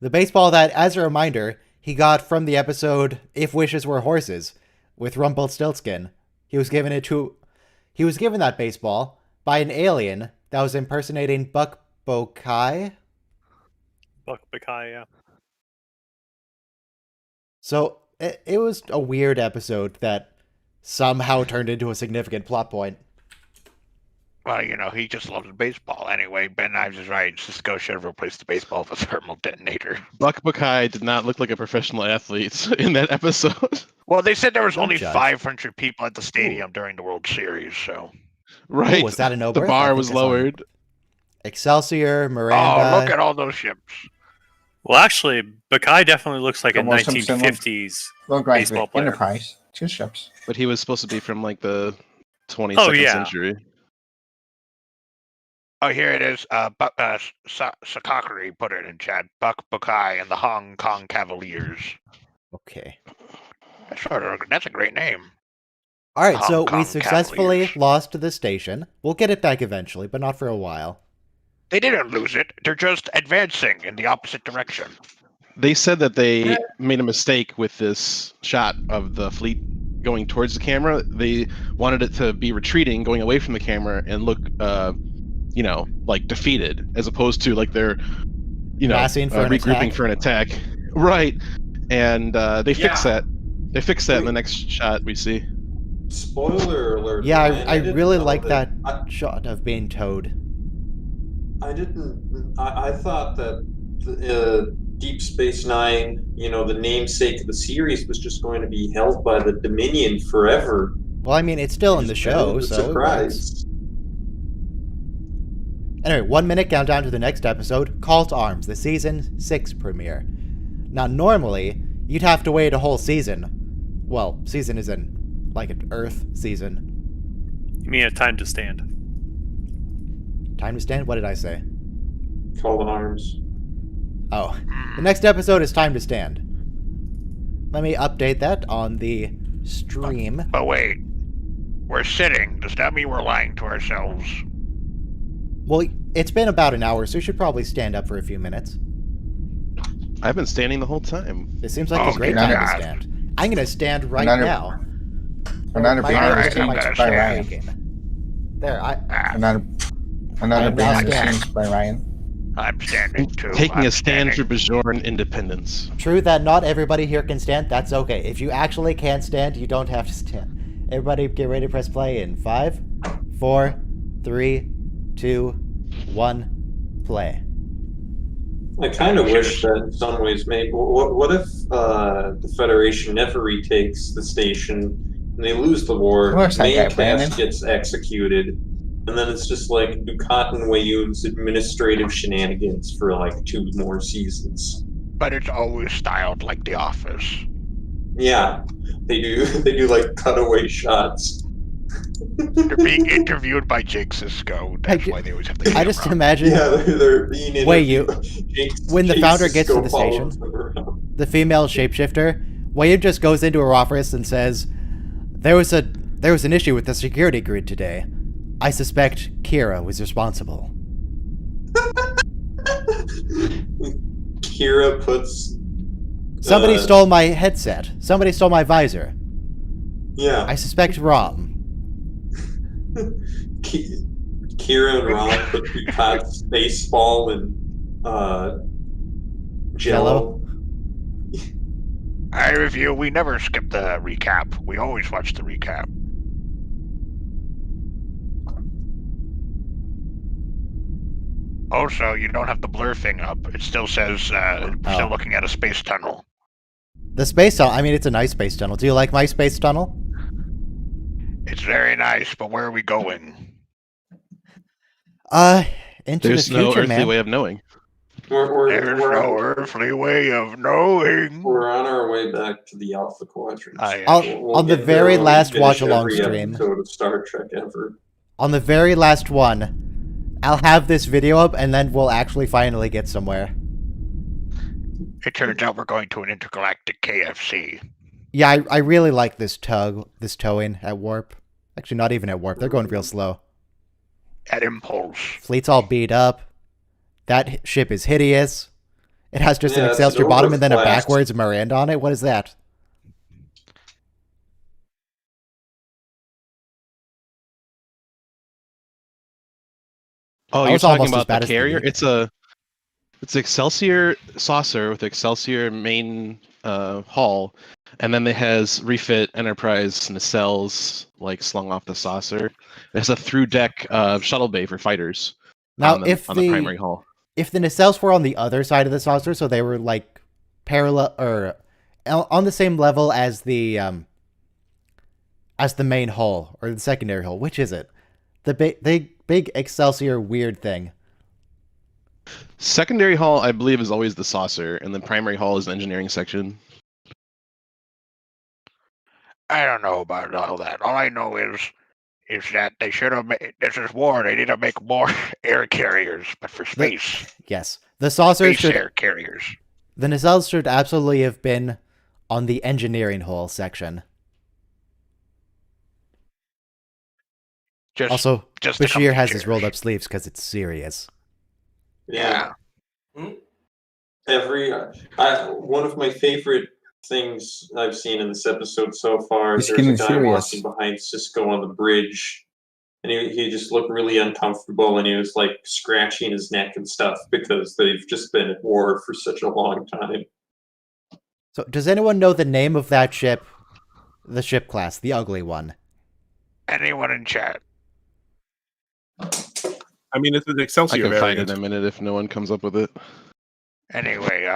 The baseball that, as a reminder, he got from the episode If Wishes Were Horses with Rumpelstiltskin. He was given that baseball by an alien that was impersonating Buck Bokai. Buck Bakai, yeah. So it was a weird episode that somehow turned into a significant plot point. Well, he just loves baseball. Anyway, Ben Knives is right. Cisco should have replaced the baseball with a thermal detonator. Buck Buckeye did not look like a professional athlete in that episode. Well, they said there was Don't only judge. 500 people at the stadium during the World Series, so... Right. Ooh, was that an The over? I bar think was I saw it. lowered. Excelsior, Oh, Miranda. look at all those ships. Well, actually, Bakai definitely looks like a Almost some 1950s. Look right, Baseball the player. Enterprise. 2 ships. But he was supposed to be from like the 22nd Oh, yeah. century. Oh, here it is. Sakakari put it in chat. Buck Bukai and the Hong Kong Cavaliers. Okay. That's a great name. All right, Hong so we Kong successfully Cavaliers. lost the station. We'll get it back eventually, but not for a while. They didn't lose it. They're just advancing in the opposite direction. They said that they made a mistake with this shot of the fleet going towards the camera. They wanted it to be retreating, going away from the camera, and look, like defeated, as opposed to like they're, Massing for an regrouping attack. for an attack. Right, and they fixed Yeah. that. They fixed that in the next shot we see. Spoiler alert. Yeah, Ryan, I didn't really know like that I shot of being towed. I thought that Deep Space Nine, the namesake of the series, was just going to be held by the Dominion forever. Well, I mean, it's still in the show, so it works. surprise. Anyway, 1 minute countdown to the next episode, Call to Arms, the Season 6 premiere. Now, normally, you'd have to wait a whole season. Well, season is in, like, an Earth season. You mean a time to stand? Time to stand? What did I say? Call to arms. Oh, the next episode is Time to Stand. Let me update that on the stream. But wait, we're sitting. Does that mean we're lying to ourselves? Well, it's been about an hour, so you should probably stand up for a few minutes. I've been standing the whole time. It seems like a Oh, great God. time to stand. I'm gonna stand right Another- now. Another My being name is Alright, in my I'm gonna chair stand. shaking. There, I Another I'm being now the standing. scenes by Ryan. I'm standing too. Taking I'm a stand for standing. Bajoran independence. True that not everybody here can stand. That's okay. If you actually can't stand, you don't have to stand. Everybody get ready to press play in 5, 4, 3, 2, 1, play. I kind of wish that in some ways, maybe. What if the Federation never retakes the station and they lose the war? Of course I Main get, Brandon. cast gets executed, and then it's just like Dukat and Wayu's administrative shenanigans for like 2 more seasons. But it's always styled like The Office. Yeah, they do. They do like cutaway shots. They're being interviewed by Jake Sisko. That's ju- why they always have the I just camera. imagine Yeah, they're being Wait, you- Jake's- when the Jake's founder gets to Cisco the follows station? them around. the female shapeshifter, Wayne just goes into her office and says, there was an issue with the security grid today. I suspect Kira was responsible. Kira puts. Somebody stole my headset. Somebody stole my visor. Yeah. I suspect Rom. Kira and Ron put Dukat's baseball and Jello. I review. We never skip the recap. We always watch the recap. Also, you don't have the blur thing up. It still says still looking at a space tunnel. The space tunnel, I mean, it's a nice space tunnel. Do you like my space tunnel? It's very nice, but where are we going? Into There's the no future, earthly man. way of knowing. There's no earthly way of knowing. We're on our way back to the Alpha Quadrant. On the get very there when we last finish watch-along every stream. episode of Star Trek ever. On the very last one, I'll have this video up, and then we'll actually finally get somewhere. It turns out we're going to an intergalactic KFC. Yeah, I really like this towing at warp. Actually, not even at warp. They're going real slow. At Impulse. Fleet's all beat up. That ship is hideous. It has just an Yeah, it's Excelsior bottom and then a overclassed. backwards Miranda on it. What is that? Oh, That you're was talking almost as about bad the as the carrier? Nuke. It's Excelsior saucer with Excelsior main hull, and then it has refit Enterprise nacelles like slung off the saucer. There's a through deck shuttle bay for fighters. Now, on the, if on the primary hull. if the nacelles were on the other side of the saucer, so they were like parallel or on the same level as the main hull or the secondary hull, which is it? The big Excelsior weird thing. Secondary hull, I believe, is always the saucer, and then primary hull is the engineering section. I don't know about all that. All I know is that they should have made, this is war, they need to make more air carriers, but for space. Yes, the saucers Space should. air carriers. The nacelles should absolutely have been on the engineering hull section. Just Also, just the Bashir comfy has his chairs. rolled up sleeves because it's serious. Yeah. Hmm? One of my favorite things I've seen in this episode so far is He's there's a getting guy serious. walking behind Cisco on the bridge, and he just looked really uncomfortable, and he was like scratching his neck and stuff because they've just been at war for such a long time. So, does anyone know the name of that ship? The ship class, the ugly one. Anyone in chat? I mean, it's an I Excelsior can find variant. it in a minute if no one comes up with it. Anyway,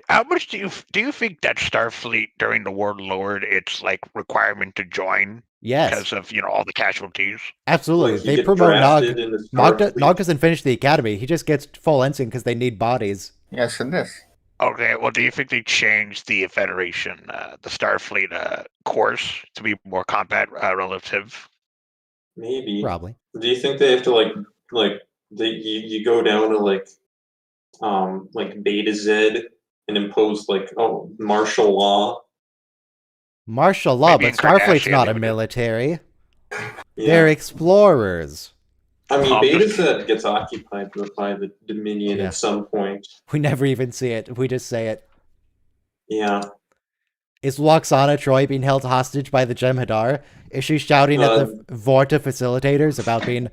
how much do you think that Starfleet during the war lowered its like requirement to join Yes, because of all the casualties? absolutely. Like, you they get promote Nog. drafted into Nog Starfleet. doesn't finish the academy. He just gets full ensign because they need bodies. Yes, it is. Okay, well, do you think they changed the Federation, the Starfleet course to be more combat relative? Maybe. Probably. Do you think they have to you go down to like Beta Z and impose martial law? Martial law, Maybe but in Starfleet's Kardashian not they a would- military. Yeah. They're explorers. I mean, Oh, Beta just- Z gets occupied by the Dominion Yeah. at some point. We never even see it. We just say it. Yeah. Is Loxana Troy being held hostage by the Jem'Hadar? Is she shouting at the Vorta facilitators about being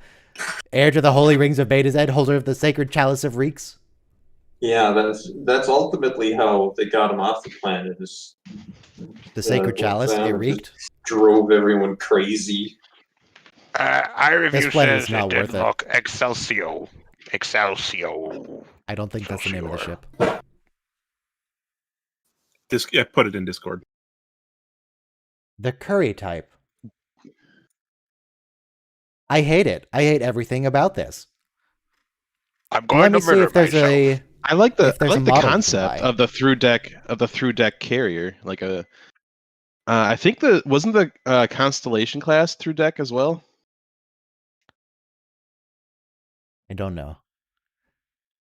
heir to the holy rings of Beta Z, holder of the sacred chalice of Reeks? Yeah, that's ultimately how they got him off the planet. Is The sacred chalice? It Loxana reeked? just drove everyone crazy. iReview This planet is says not it worth didn't it. look Excelsior. Excelsior. I don't think that's the name of the ship. Put it in Discord. The Curry type. I hate it. I hate everything about this. I'm going Let me to see murder if there's myself. a... I like If there's a model to concept buy. of the through deck carrier, like a. I think wasn't the Constellation class through deck as well. I don't know.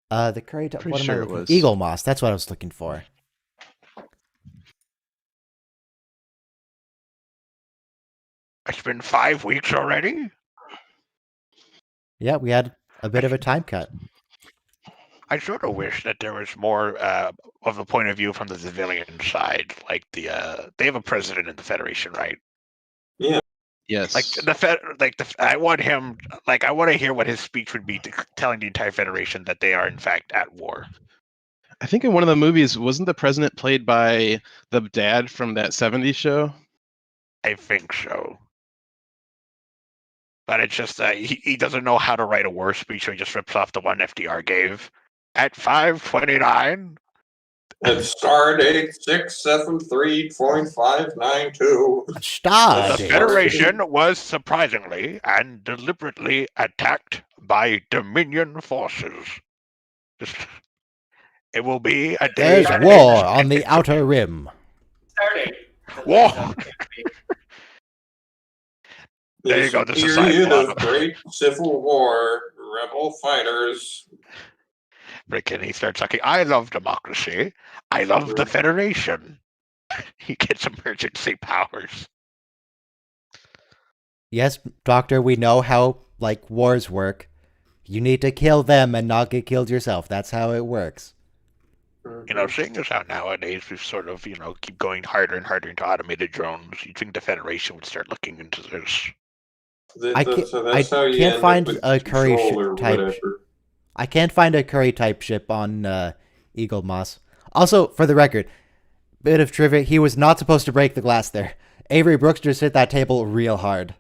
The Curry type... Pretty What sure am I it looking? was. Eagle Moss. That's what I was looking for. It's been 5 weeks already. Yeah, we had a bit of a time cut. I sort of wish that there was more of a point of view from the civilian side. Like they have a president in the Federation, right? Yes. Like I want him. Like I want to hear what his speech would be telling the entire Federation that they are in fact at war. I think in one of the movies, wasn't the president played by the dad from that '70s show? I think so. But it's just that he doesn't know how to write a war speech, so he just rips off the one FDR gave. At 5:29, At start 8673.592. Stop! the Federation was surprisingly and deliberately attacked by Dominion forces. It will be a day. There's war on the Outer Rim. Starting. War. There you go, this is period side of plot. great civil war, rebel fighters. Freaking, he starts talking. I love democracy. I love the Federation. He gets emergency powers. Yes, Doctor, we know how, wars work. You need to kill them and not get killed yourself. That's how it works. Seeing as how nowadays we've sort of, keep going harder and harder into automated drones, you'd think the Federation would start looking into this. I can't find a Curry type. Whatever. I can't find a Curry type ship on Eagle Moss. Also, for the record, bit of trivia: he was not supposed to break the glass there. Avery Brooks just hit that table real hard.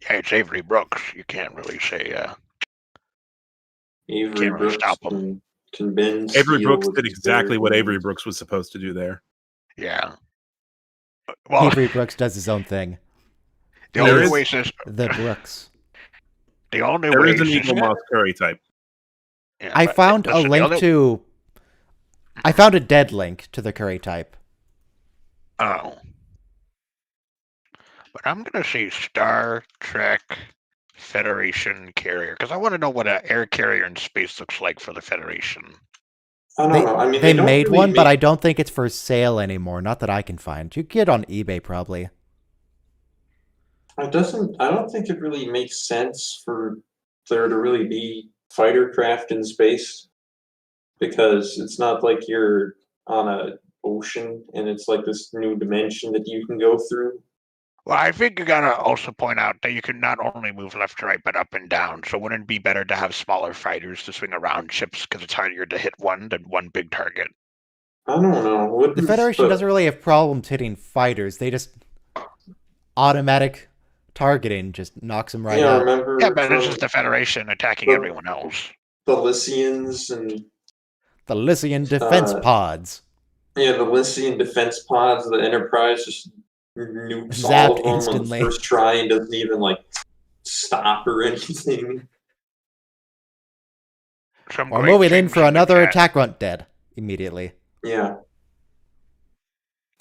Yeah, it's Avery Brooks. You can't really say. Avery Can't really Brooks stop him. can bend Avery steel Brooks with did his exactly bare what hands. Avery Brooks was supposed to do there. Yeah. Well, Avery Brooks does his own thing. the He only is way says the Brooks. the only There way is an says- Eagle Moss Curry type. Yeah, I but found a listen, the link only- to. I found a dead link to the Curry type. Oh. But I'm gonna say Star Trek Federation carrier because I want to know what an air carrier in space looks like for the Federation. I don't know. I mean, They don't made really one, but make- I don't think it's for sale anymore. Not that I can find. You can get it on eBay probably. It doesn't. I don't think it really makes sense for there to really be fighter craft in space because it's not like you're on a ocean and it's like this new dimension that you can go through. Well, I think you gotta also point out that you can not only move left to right, but up and down. So wouldn't it be better to have smaller fighters to swing around ships because it's harder to hit one than one big target? I don't know. The Wouldn't Federation doesn't really have problems hitting fighters. They just automatic targeting just knocks them right yeah, out. remember Yeah, but it's from just the Federation attacking the- everyone else. the Lycians and The Lycian defense pods. yeah, the Lycian defense pods, the Enterprise just nukes Zapped all of them instantly. on the first try and doesn't even like stop or anything. Some We're great moving in things for the another chat. attack run. Dead immediately. Yeah.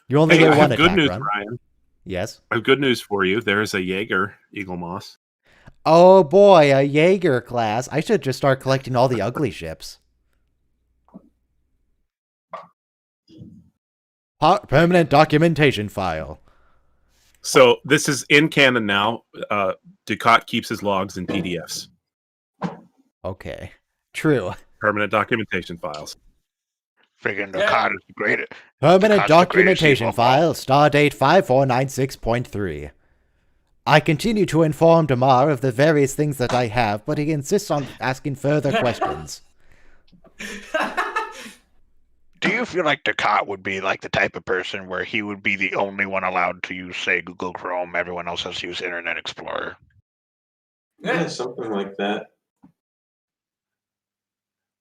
You only Hey, get I one have good attack news, run. Ryan. Yes. I have good news for you. There's a Jaeger Eagle Moss. Oh boy, a Jaeger class. I should just start collecting all the ugly ships. Permanent documentation file. So this is in canon now. Ducat keeps his logs in PDFs, Okay. True. permanent documentation files. Friggin' the Yeah. card is the greatest. Permanent Ducat's the greatest documentation evil of all. file, stardate 5496.3. I continue to inform Damar of the various things that I have, but he insists on asking further questions. Do you feel like Ducat would be like the type of person where he would be the only one allowed to use, say, Google Chrome? Everyone else has to use Internet Explorer. Yeah, something like that.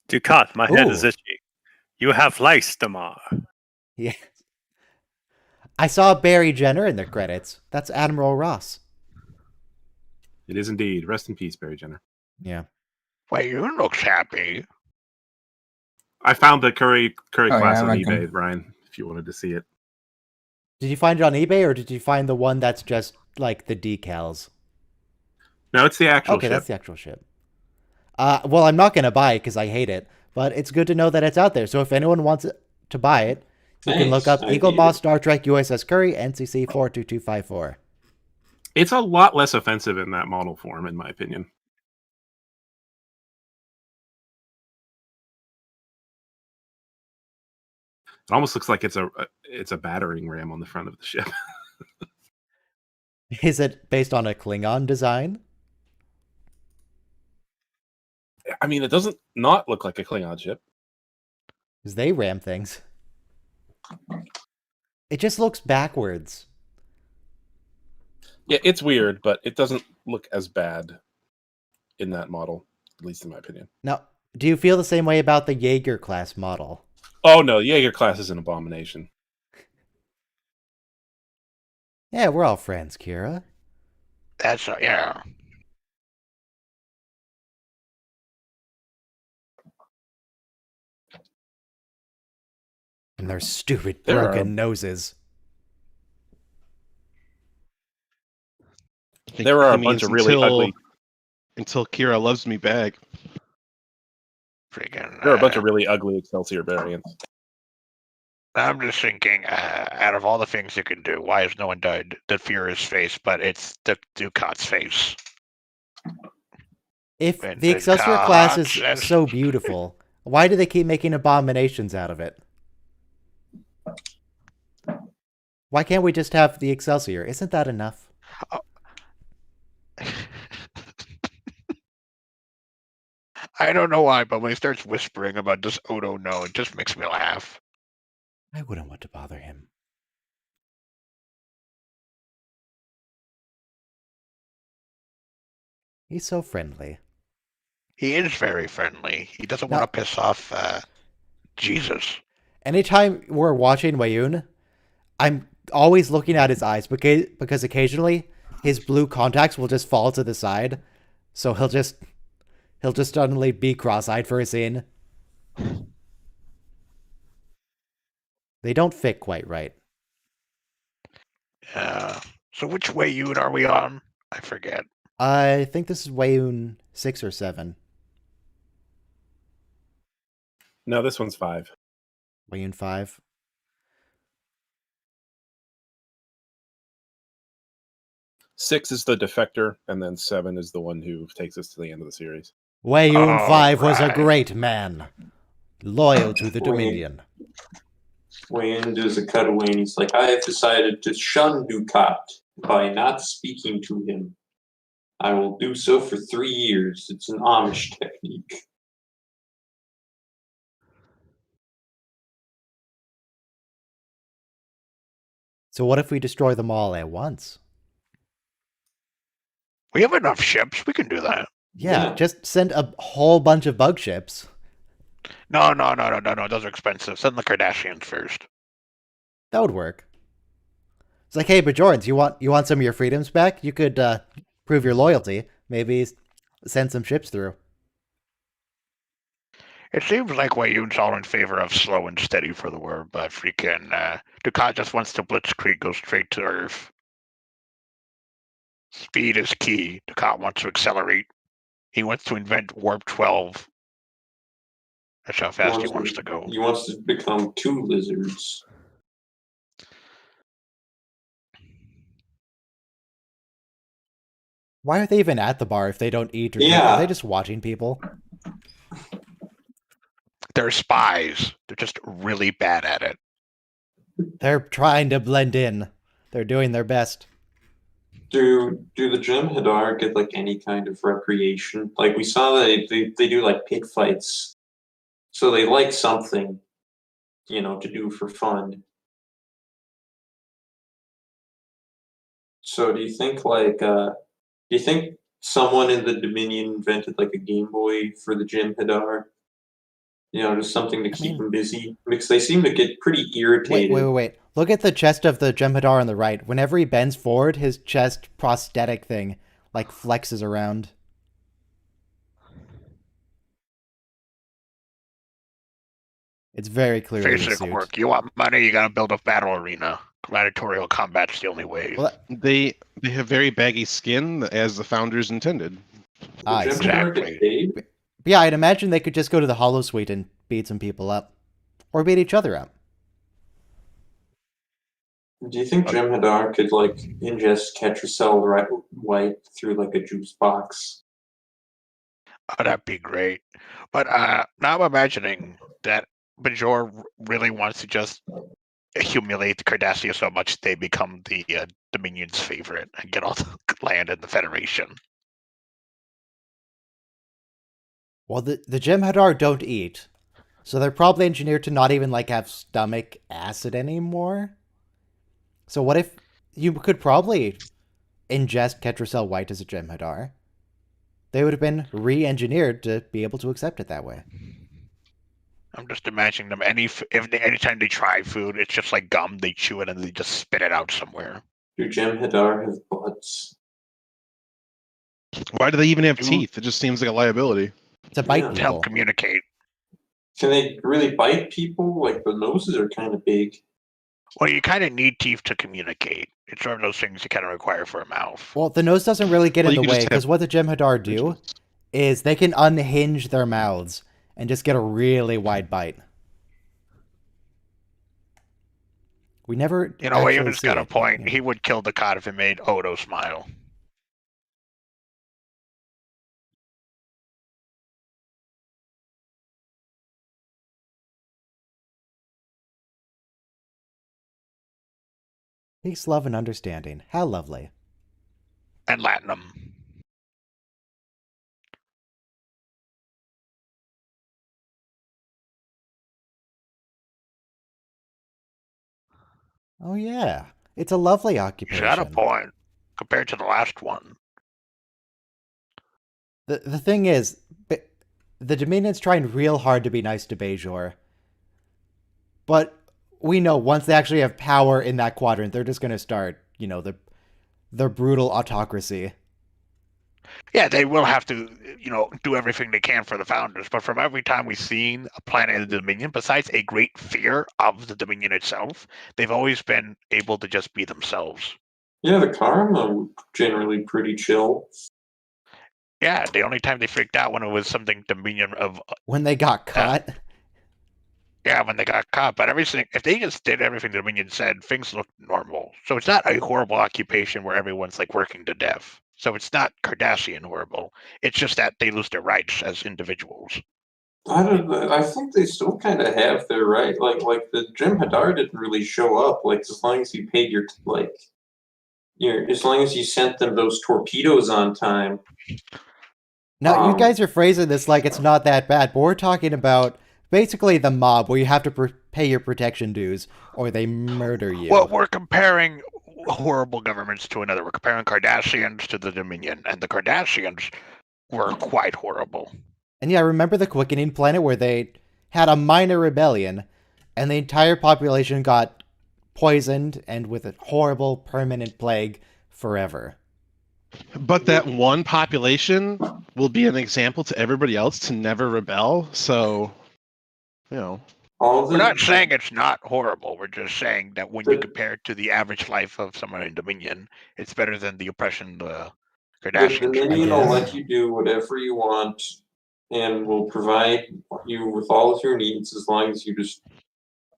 Ducat, my head is Ooh. itchy. You have lice, Damar. Yeah. I saw Barry Jenner in the credits. That's Admiral Ross. It is indeed. Rest in peace, Barry Jenner. Yeah. Wait, you looks happy. I found the Curry Oh, class yeah, on I eBay, can- Ryan, if you wanted to see it. Did you find it on eBay or did you find the one that's just like the decals? No, it's the actual Okay, ship. that's the actual ship. Well, I'm not going to buy it because I hate it, but it's good to know that it's out there. So if anyone wants to buy it, you can look Thanks, up I Eagle need Moss it. Star Trek USS Curry NCC 42254. It's a lot less offensive in that model form, in my opinion. It almost looks like it's a battering ram on the front of the ship. Is it based on a Klingon design? I mean, it doesn't not look like a Klingon ship. Because they ram things. It just looks backwards. Yeah, it's weird, but it doesn't look as bad in that model, at least in my opinion. Now, do you feel the same way about the Jaeger class model? Oh no, Jaeger class is an abomination. Yeah, we're all friends, Kira. That's yeah. And their stupid There are- broken noses. I think There are he a bunch means of really ugly. until Kira loves me back. Friggin'. There are a bunch of really ugly Excelsior variants. I'm just thinking, out of all the things you can do, why has no one done the Führer's face, but it's the Ducat's face? If And the the Excelsior class is concept. so beautiful, why do they keep making abominations out of it? Why can't we just have the Excelsior? Isn't that enough? I don't know why, but when he starts whispering about does Odo know, it just makes me laugh. I wouldn't want to bother him. He's so friendly. He is very friendly. He doesn't Now- want to piss off Jesus. Anytime we're watching Wayun, I'm always looking at his eyes because occasionally his blue contacts will just fall to the side, so he'll just suddenly be cross-eyed for a scene. They don't fit quite right. So which way unit are we on? I forget. I think this is Wayun 6 or 7. No, this one's 5. Wayun 5. 6 is the defector, and then 7 is the one who takes us to the end of the series. Wei Yun Oh, 5 was a right. great man, loyal to the Dominion. Wayne does a cutaway and he's like, I have decided to shun Ducat by not speaking to him. I will do so for 3 years. It's an Amish technique. So what if we destroy them all at once? We have enough ships. We can do that. Yeah, just send a whole bunch of bug ships. No. Those are expensive. Send the Kardashians first. That would work. It's like, hey, Bajorans, you want some of your freedoms back? You could prove your loyalty. Maybe send some ships through. It seems like Wei Yun's all in favor of slow and steady for the war, but freaking Ducat just wants to blitzkrieg go straight to Earth. Speed is key. Ducat wants to accelerate. He wants to invent Warp 12. That's how fast he wants to go. He wants to become 2 lizards. Why are they even at the bar if they don't eat or drink? Yeah. Are they just watching people? They're spies. They're just really bad at it. They're trying to blend in. They're doing their best. Do the Jem'Hadar get like any kind of recreation? Like we saw that they do like pit fights, so they like something, to do for fun. So do you think someone in the Dominion invented like a Game Boy for the Jem'Hadar? Just something to keep them busy because they seem to get pretty irritated. Wait. Look at the chest of the Jem'Hadar on the right. Whenever he bends forward, his chest prosthetic thing like flexes around. It's very clearly the Basic suit. work. You want money, you gotta build a battle arena. Gladiatorial combat's the only way. Well, They have very baggy skin, as the founders intended. I The see. Jem'Hadar get paid? Yeah, I'd imagine they could just go to the Hollow Suite and beat some people up. Or beat each other up. Do you think Jem'Hadar could like ingest Ketracel white through like a juice box? Oh, that'd be great. But now I'm imagining that Bajor really wants to just humiliate the Cardassia so much they become the Dominion's favorite and get all the land in the Federation. Well, the Jem'Hadar don't eat. So they're probably engineered to not even like have stomach acid anymore. So what if you could probably ingest Ketracel white as a Jem'Hadar? They would have been re-engineered to be able to accept it that way. I'm just imagining them anytime they try food, it's just like gum. They chew it and they just spit it out somewhere. Do Jem'Hadar have butts? Why do they even have teeth? It just seems like a liability. To bite Yeah. To people. help communicate. Can they really bite people? Like the noses are kind of big. Well, you kind of need teeth to communicate. It's one of those things you kind of require for a mouth. Well, the nose doesn't really get Well, in you the could way, just have because what the Jem'Hadar do is they can unhinge their mouths and just get a really wide bite. We never actually William's see got a it. point. Yeah. He would kill the cod if it made Odo smile. Peace, love, and understanding. How lovely. And Latinum. Oh yeah, it's a lovely He's occupation. got a point compared to the last one. The thing is, the Dominion's trying real hard to be nice to Bajor. But we know once they actually have power in that quadrant, they're just going to start, the brutal autocracy. Yeah, they will have to, do everything they can for the founders. But from every time we've seen a planet in the Dominion, besides a great fear of the Dominion itself, they've always been able to just be themselves. Yeah, the Karma were generally pretty chill. Yeah, the only time they freaked out when it was something Dominion of When they got caught. Yeah, when they got caught, but everything, if they just did everything the Dominion said, things look normal. So it's not a horrible occupation where everyone's like working to death. So it's not Cardassian horrible. It's just that they lose their rights as individuals. I don't know. I think they still kind of have their right. Like the Jim Hadar didn't really show up. Like as long as you paid as long as you sent them those torpedoes on time. Now, you guys are phrasing this like it's not that bad, but we're talking about basically the mob where you have to pay your protection dues or they murder you. Well, we're comparing horrible governments to another. We're comparing Cardassians to the Dominion, and the Cardassians were quite horrible. And yeah, remember the Quickening Planet where they had a minor rebellion and the entire population got poisoned and with a horrible permanent plague forever. But that one population will be an example to everybody else to never rebel. So, you know. We're not saying it's not horrible. We're just saying that when you compare it to the average life of someone in Dominion, it's better than the oppression the Kardashians. The Dominion will let you do whatever you want and will provide you with all of your needs as long as you just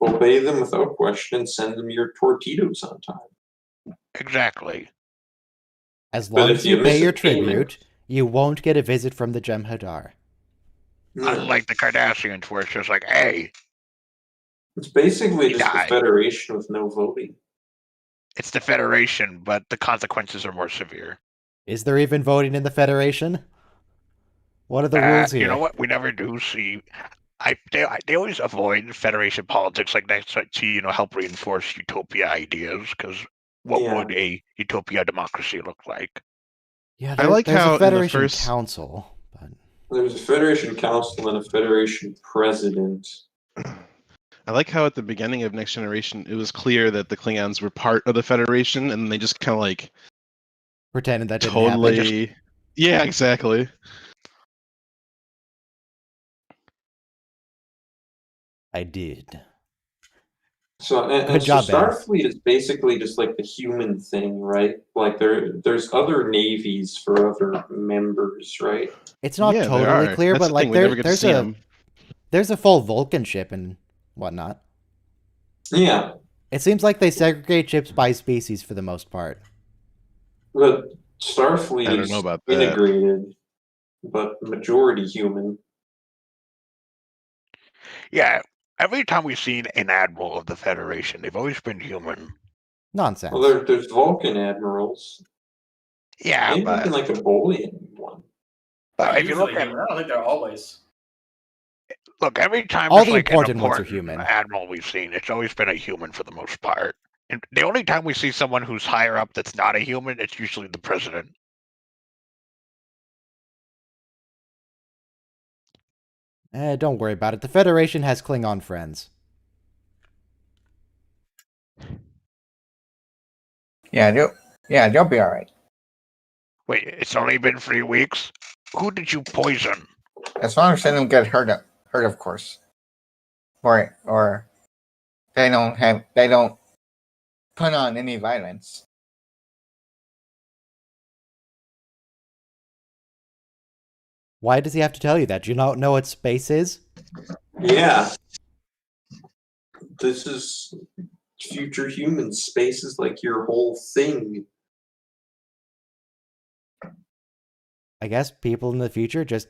obey them without question and send them your torpedoes on time. Exactly. As long as you pay your tribute, you won't get a visit from the Jem'Hadar. Unlike the Kardashians, where it's just like, hey. It's basically just the Federation with no voting. It's the Federation, but the consequences are more severe. Is there even voting in the Federation? What are the rules here? You know what? We never do see. They always avoid Federation politics like that to help reinforce utopia ideas, because what would a utopia democracy look like? Yeah, I like how a Federation Council. But... There's a Federation Council and a Federation President. I like how at the beginning of Next Generation, it was clear that the Klingons were part of the Federation, and they just kind of like pretended that didn't totally. Happen. Yeah, exactly. I did. So, Good job, Starfleet is basically just like the human thing, right? Like there's other navies for other members, right? It's not totally clear, but like there's a full Vulcan ship and whatnot. Yeah. It seems like they segregate ships by species for the most part. But Starfleet is integrated, but majority human. Yeah. Every time we've seen an admiral of the Federation, they've always been human. Nonsense. Well, there's Vulcan admirals. Yeah, maybe even like a Bolian one. If you look at, I don't think they're always. Look, every time all there's the like important an ones are human. admiral we've seen, it's always been a human for the most part. And the only time we see someone who's higher up that's not a human, it's usually the president. Don't worry about it. The Federation has Klingon friends. Yeah, they'll be all right. Wait, it's only been 3 weeks? Who did you poison? As long as they don't get hurt, of course. Or they don't put on any violence. Why does he have to tell you that? Do you not know what space is? Yeah. This is future human. Space is like your whole thing. I guess people in the future just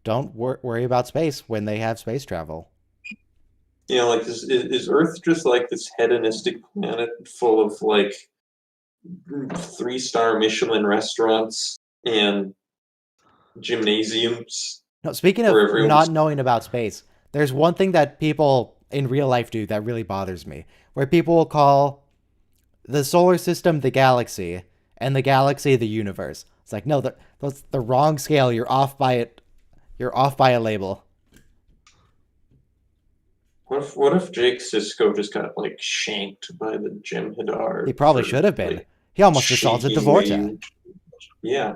don't worry about space when they have space travel. You know, like is Earth just like this hedonistic planet full of like 3-star Michelin restaurants and gymnasiums? No, speaking of not knowing about space, there's one thing that people in real life do that really bothers me, where people will call the solar system the galaxy and the galaxy the universe. It's like, no, that's the wrong scale. You're off by it. You're off by a label. What if Jake Sisko just got like shanked by the Jem'Hadar? He probably should have been. He almost assaulted the Vorta. Yeah.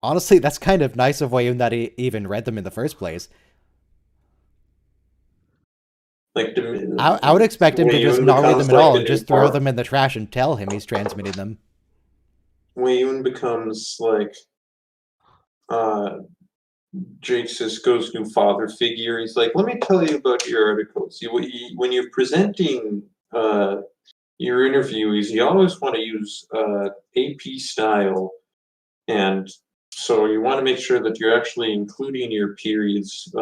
Honestly, that's kind of nice of him that he even read them in the first place. Like, I would expect him to just not read them at all and just throw them in the trash and tell him he's transmitting them. Wayun becomes like Jake Sisko's new father figure. He's like, let me tell you about your articles. When you're presenting your interviewees, you always want to use AP style, and so you want to make sure that you're actually including your periods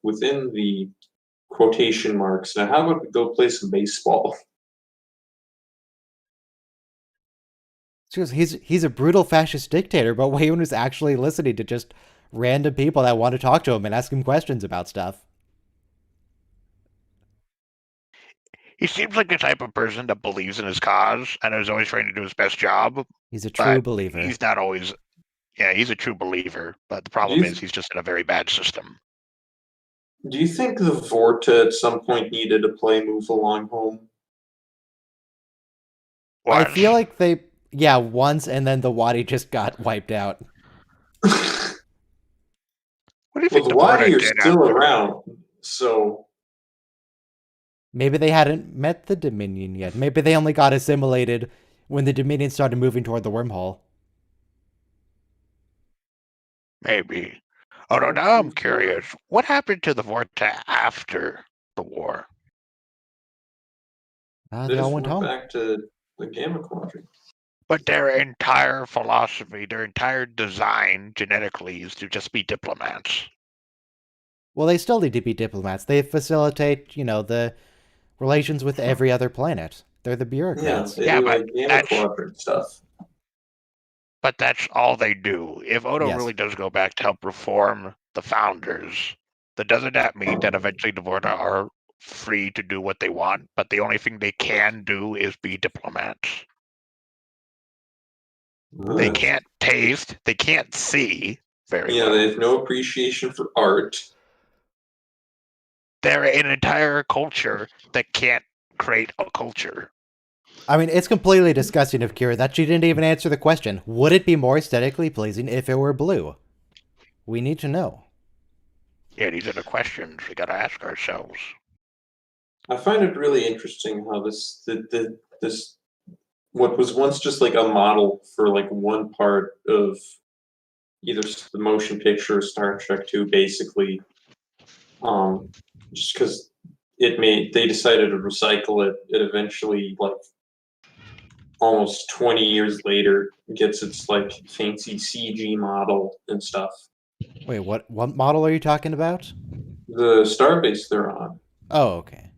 within the quotation marks. Now, how about we go play some baseball? He's a brutal fascist dictator, but Wayne was actually listening to just random people that want to talk to him and ask him questions about stuff. He seems like the type of person that believes in his cause and is always trying to do his best job. He's a true But believer. He's not always. Yeah, he's a true believer. But the problem is he's just in a very bad system. Do you think the Vorta at some point needed to play Move Along Home? I feel like once, and then the Wadi just got wiped out. What do you think the the Wadi Vorta are did still after? around, so Maybe they hadn't met the Dominion yet. Maybe they only got assimilated when the Dominion started moving toward the wormhole. Maybe. Oh no, now I'm curious. What happened to the Vorta after the war? They all went home. back to the Gamma Quadrant. But their entire philosophy, their entire design genetically is to just be diplomats. Well, they still need to be diplomats. They facilitate, the relations with every other planet. They're the bureaucrats. Yeah, they do like Gamma Quadrant stuff. But that's all they do. If Odo Yes. really does go back to help reform the founders, then doesn't that mean that eventually the Vorta are free to do what they want, but the only thing they can do is be diplomats? They can't taste, they can't see very well. They have no appreciation for art. They're an entire culture that can't create a culture. I mean, it's completely disgusting of Kira that she didn't even answer the question. Would it be more aesthetically pleasing if it were blue? We need to know. Yeah, these are the questions we gotta ask ourselves. I find it really interesting how this what was once just like a model for like one part of either the motion picture or Star Trek 2, basically, just because they decided to recycle it. It eventually, like almost 20 years later, gets its like fancy CG model and stuff. Wait, what model are you talking about? The starbase they're on. Oh, okay.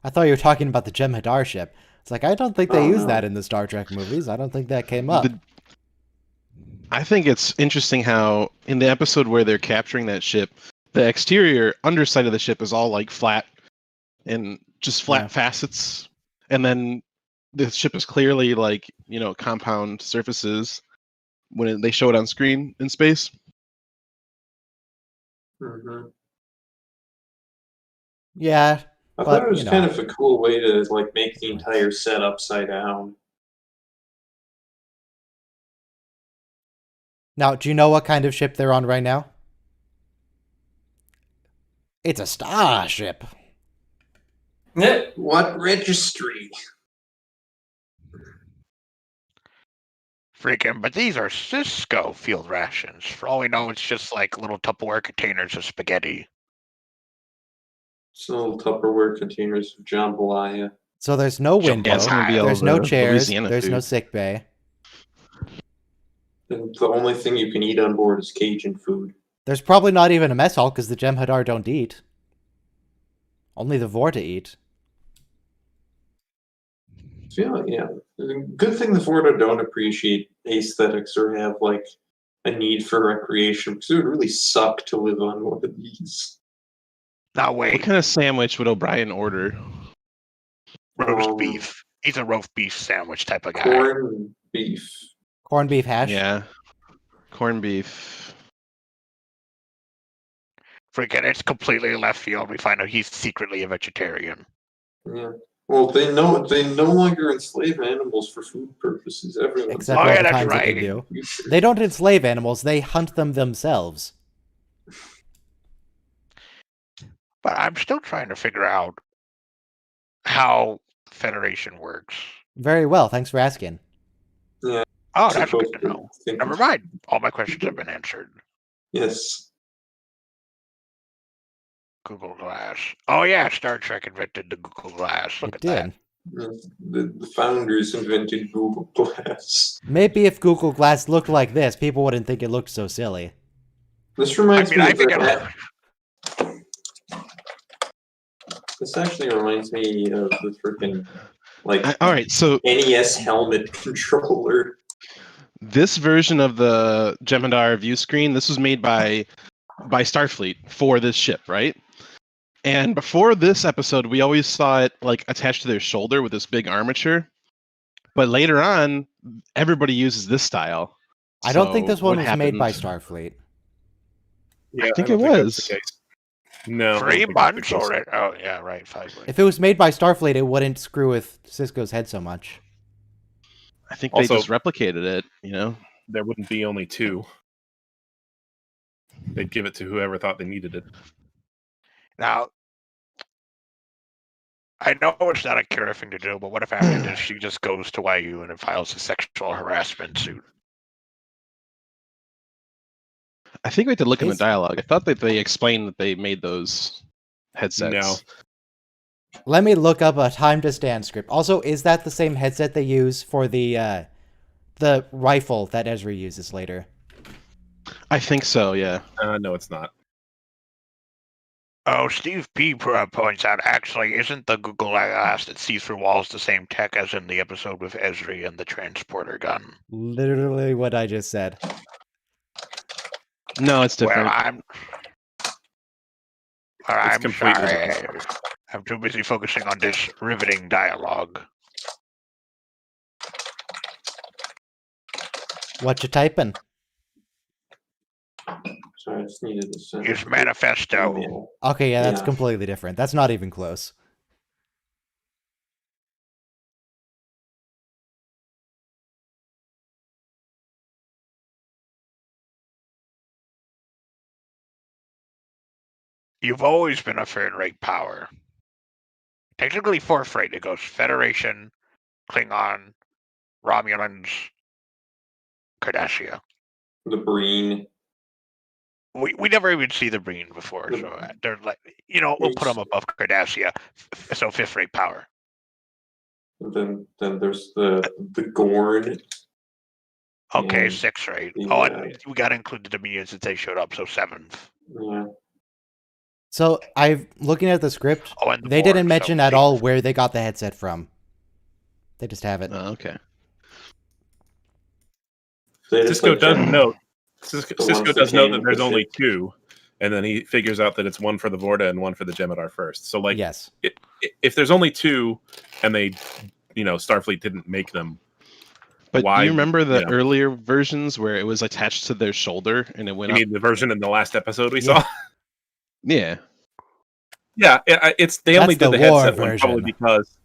I thought you were talking about the Jem'Hadar ship. It's like, I don't think they use that in the Star Trek movies. I don't think that came up. I think it's interesting how in the episode where they're capturing that ship, the exterior underside of the ship is all like flat and just flat facets. And then the ship is clearly like, compound surfaces when they show it on screen in space. Mm-hmm. Yeah. I thought it was kind of a cool way to like make the entire set upside down. Now, do you know what kind of ship they're on right now? It's a starship. What registry? Freaking, but these are Cisco field rations. For all we know, it's just like little Tupperware containers of spaghetti. It's little Tupperware containers of jambalaya. So there's no window, there's no chairs, there's no sick bay. And the only thing you can eat on board is Cajun food. There's probably not even a mess hall because the Jem'Hadar don't eat. Only the Vorta eat. Yeah. Good thing the Vorta don't appreciate aesthetics or have like a need for recreation, because it would really suck to live on one of these. Now wait. What kind of sandwich would O'Brien order? Roast beef. He's a roast beef sandwich type of guy. Corned beef. Corned beef hash? Yeah. Corned beef. Freaking, it's completely left field. We find out he's secretly a vegetarian. Yeah. Well, they no longer enslave animals for food purposes. Everyone. Except all the times they do. They don't enslave animals, they hunt them themselves. But I'm still trying to figure out how Federation works. Very well, thanks for asking. Yeah. Oh, that's good supposed to know. think- Never mind. All my questions have been answered. Yes. Google Glass. Oh yeah, Star Trek invented the Google Glass. Look It at did. that. The founders invented Google Glass. Maybe if Google Glass looked like this, people wouldn't think it looked so silly. This reminds I mean, me I of think This actually reminds me of the freaking like All right, so NES helmet controller. this version of the Jem'Hadar view screen, this was made by Starfleet for this ship, right? And before this episode, we always saw it like attached to their shoulder with this big armature. But later on, everybody uses this style. I don't think So this one what was made by happened- Starfleet. Yeah, think don't it that's was. the case. No, I don't 3 think that's the months case. already. Oh yeah, right. 5 months. If it was made by Starfleet, it wouldn't screw with Cisco's head so much. I think they Also- just replicated it, you know? There wouldn't be only 2. They'd give it to whoever thought they needed it. Now, I know it's not a killer thing to do, but what if after this she just goes to YU and files a sexual harassment suit? I think we had to look in the Is- dialogue. I thought that they explained that they made those headsets. No. Let me look up a time to stand script. Also, is that the same headset they use for the rifle that Ezra uses later? I think so, yeah. No, it's not. Oh, Steve P. points out, actually, isn't the Google Glass that sees through walls the same tech as in the episode with Ezri and the transporter gun? Literally what I just said. No, it's different. Well, I'm completely sorry. different. I'm too busy focusing on this riveting dialogue. What you typing? Sorry, I just needed to send His manifesto. email. Okay, yeah, that's Yeah. completely different. That's not even close. You've always been a third-rate power. Technically fourth-rate. It goes Federation, Klingon, Romulans, Cardassia. The Breen. We never even see the Breen before, so they're like, we'll put them above Cardassia. So fifth-rate power. And then there's the Gorn. Okay, And sixth-rate. the, Oh, and we got to include the Dominions since they showed up, so seventh. Yeah. So I'm looking at the script. Oh, and the They didn't Borg, mention so at all eighth. where they got the headset from. They just have it. Oh, okay. They just, Cisco like, does gen- note. the Cisco ones that does know came that with there's the only ship. 2, and then he figures out that it's one for the Vorta and one for the Jem'Hadar first. So, like, Yes. if there's only 2, and they, Starfleet didn't make them, But why? do you remember the yeah. earlier versions where it was attached to their shoulder and it went You up? mean the version in the last episode we Yeah. saw? Yeah. Yeah, it's they only That's did the the war headset one probably version. because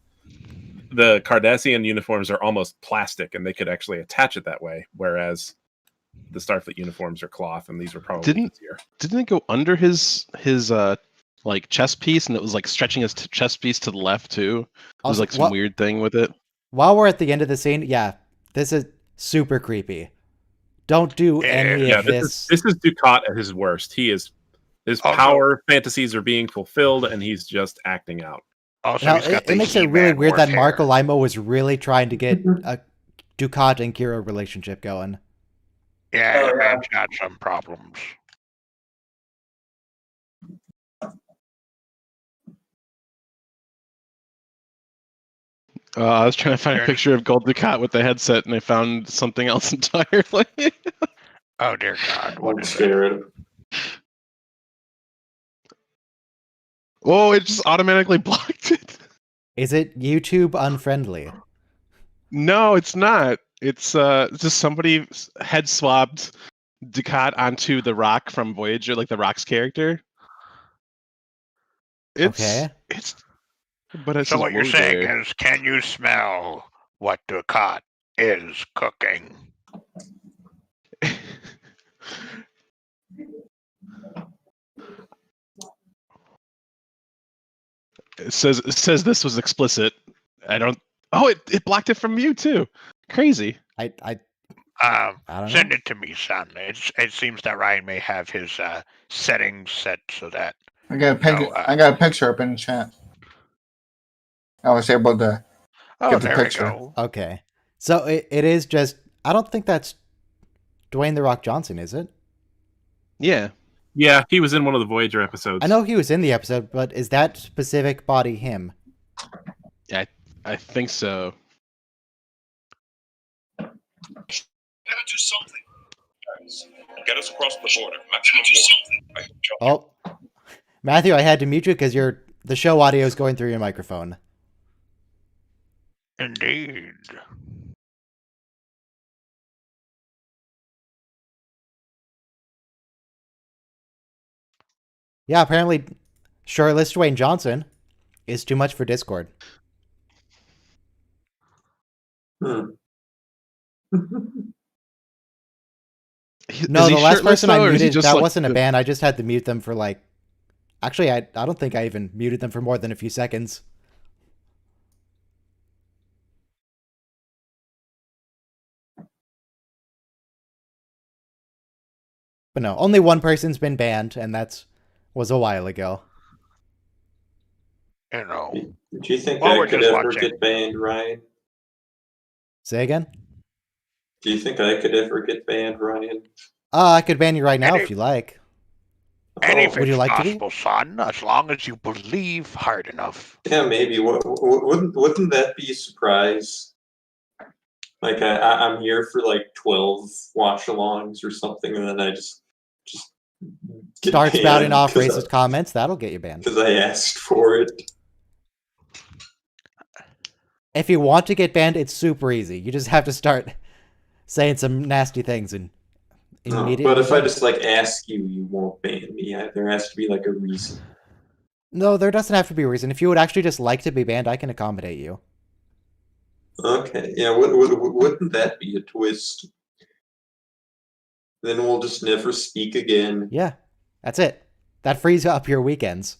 the Cardassian uniforms are almost plastic and they could actually attach it that way, whereas the Starfleet uniforms are cloth, and these were probably easier. Didn't it go under his like chest piece and it was like stretching his chest piece to the left too? It was Also, like some weird thing with it. While we're at the end of the scene, yeah, this is super creepy. Don't do any Yeah, of this this. is Ducat at his worst. His Also- power fantasies are being fulfilled, and he's just acting out. Also, Now, he's got it makes it He-Man really weird that warfare. Marco Limo was really trying to get a Ducat and Kira relationship going. Yeah, Oh, that yeah. man's got some problems. I was trying to find a Sure. picture of Gold Ducat with the headset and I found something else entirely. Oh dear God, what I'm is it? scared. Oh, it just automatically blocked it. Is it YouTube unfriendly? No, it's not. It's just somebody head swapped Ducat onto the Rock from Voyager, like the Rock's character. Okay. But it's So just what you're Wozer. saying is, can you smell what Ducat is cooking? It says this was explicit. I don't. Oh, it blocked it from you too. Crazy. I I don't Send know. it to me, son. It seems that Ryan may have his settings set so that I got a picture up in the chat. I was able to get the there picture. we go. Okay. So it is just, I don't think that's Dwayne The Rock Johnson, is it? Yeah. Yeah, he was in one of the Voyager episodes. I know he was in the episode, but is that specific body him? I think so. Never do something. Guys, get us across the border. Maximum warning. Oh, Matthew, I had to mute you because the show audio is going through your microphone. Indeed. Yeah, apparently, shortlist Dwayne Johnson is too much for Discord. Hmm. No, Is he the last shirtless, person I though, or is he muted, just that like wasn't a the- ban. I just had to mute them for like... Actually, I don't think I even muted them for more than a few seconds. But no, only one person's been banned, and was a while ago. You know. Do you think Well, I we're could just ever watching. get banned, Ryan? Say again? Do you think I could ever get banned, Ryan? I could ban you right now if you like. Anything's would you like to be? possible, son, as long as you believe hard enough. Yeah, maybe. Wouldn't that be a surprise? Like I'm here for like 12 watch-alongs or something, and then I just get Start banned spouting off 'cause racist comments, that'll get you banned. because I asked for it. If you want to get banned, it's super easy. You just have to start saying some nasty things and No, immediately... but if I just like ask you, you won't ban me. There has to be like a reason. No, there doesn't have to be a reason. If you would actually just like to be banned, I can accommodate you. Okay, yeah. Wouldn't that be a twist? Then we'll just never speak again. Yeah, that's it. That frees up your weekends.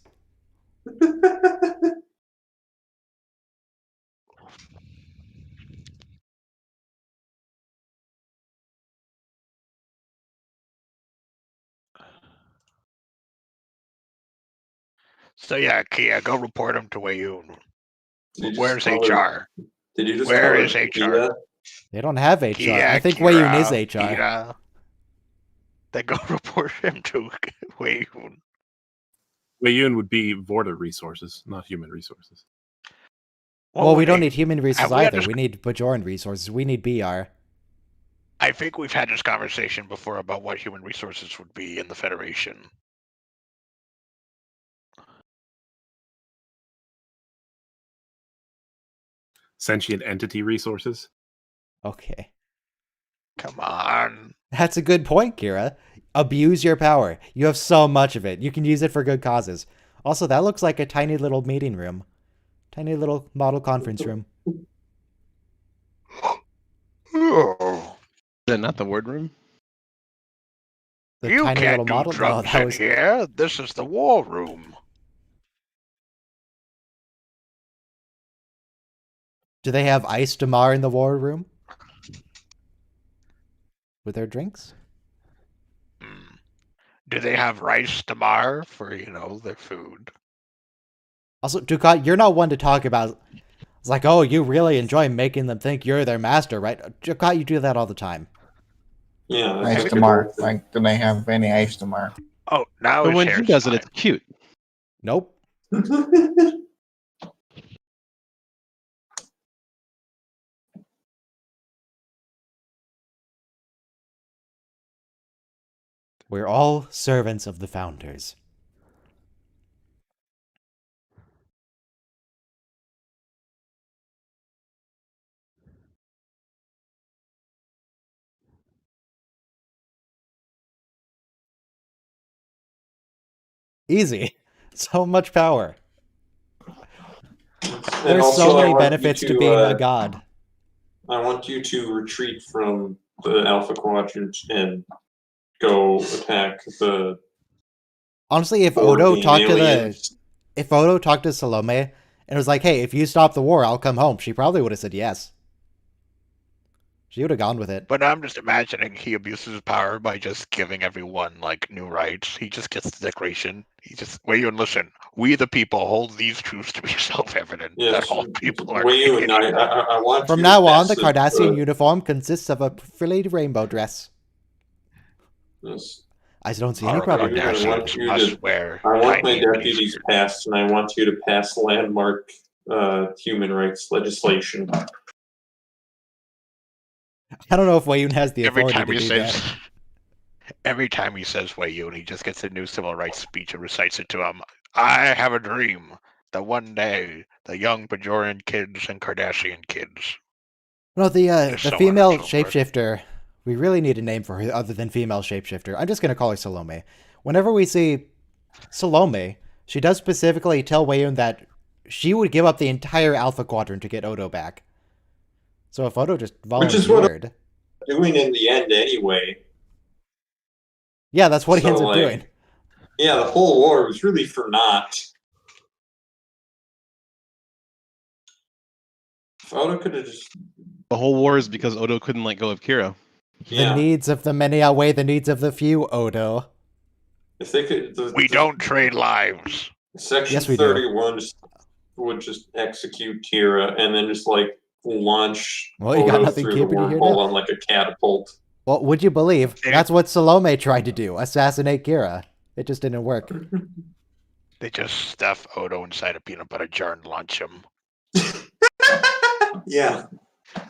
So yeah, Kia, go report him to Wayun. Did you just Where's call her- HR? Did you just Where call her is HR? Kia? They don't have HR. Kia, I think Kira, Wayun is HR. Kira. Then go report him to Wayun. Wayun would be border resources, not human resources. Well, we don't hey, need human resources have we had either. this- We need Bajoran resources. We need BR. I think we've had this conversation before about what human resources would be in the Federation. Sentient entity resources. Okay. Come on. That's a good point, Kira. Abuse your power. You have so much of it. You can use it for good causes. Also, that looks like a tiny little meeting room. Tiny little model conference room. Oh, Is that not the word room? The you tiny can't little do model. No, drugs that in was. here. This is the war room. Do they have ice Damar in the war room? With their drinks? Hmm. Do they have rice tamar for, their food? Also, Ducat, you're not one to talk about. It's like, oh, you really enjoy making them think you're their master, right? Ducat, you do that all the time. Yeah, Ice that's tomorrow. a good Like, do they have any ice tomorrow? Oh, now But his when he hair's does it, fine. it's cute. Nope. one. We're all servants of the founders. Easy. So much power. And There's also, so I many want you benefits to being a god. I want you to retreat from the Alpha Quadrant and go attack the Honestly, if Or Odo the talked to aliens. if Odo talked to Salome and was like, "Hey, if you stop the war, I'll come home," she probably would have said yes. She would have gone with it. But I'm just imagining he abuses his power by just giving everyone like new rights. He just gets the declaration. He just Wayun, listen. We the people hold these truths to be self-evident that all people are. Wayun, I want From you now to on, the pass Cardassian uniform consists of a frilled rainbow dress. Yes. I don't see any Our problem. I want you to. wear I want my tiny deputies miniskirts. passed, and I want you to pass landmark human rights legislation. I don't know if Wayun has the Every authority time to he do says, that. every time he says Wayun, he just gets a new civil rights speech and recites it to him. I have a dream that one day the young Bajorian kids and Cardassian kids. No, the Just so on female and so forth. shapeshifter. We really need a name for her other than female shapeshifter. I'm just gonna call her Salome. Whenever we see Salome, she does specifically tell Wayun that she would give up the entire Alpha Quadrant to get Odo back. So if Odo just Which is what volunteered, doing in the end anyway. yeah, that's what he So, ends up like, doing. Yeah, the whole war was really for naught. If Odo could have just. The whole war is because Odo couldn't let go of Kira. Yeah. The needs of the many outweigh the needs of the few, Odo. If they could. We don't trade lives. Section Yes, we do. 31 would just execute Kira and then just, like, launch Well, you got Odo nothing through the keeping you here wormhole now? on, like, a catapult. Well, would you believe They- that's what Salome tried to do? Assassinate Kira. It just didn't work. They just stuff Odo inside a peanut butter jar and launch him. Yeah.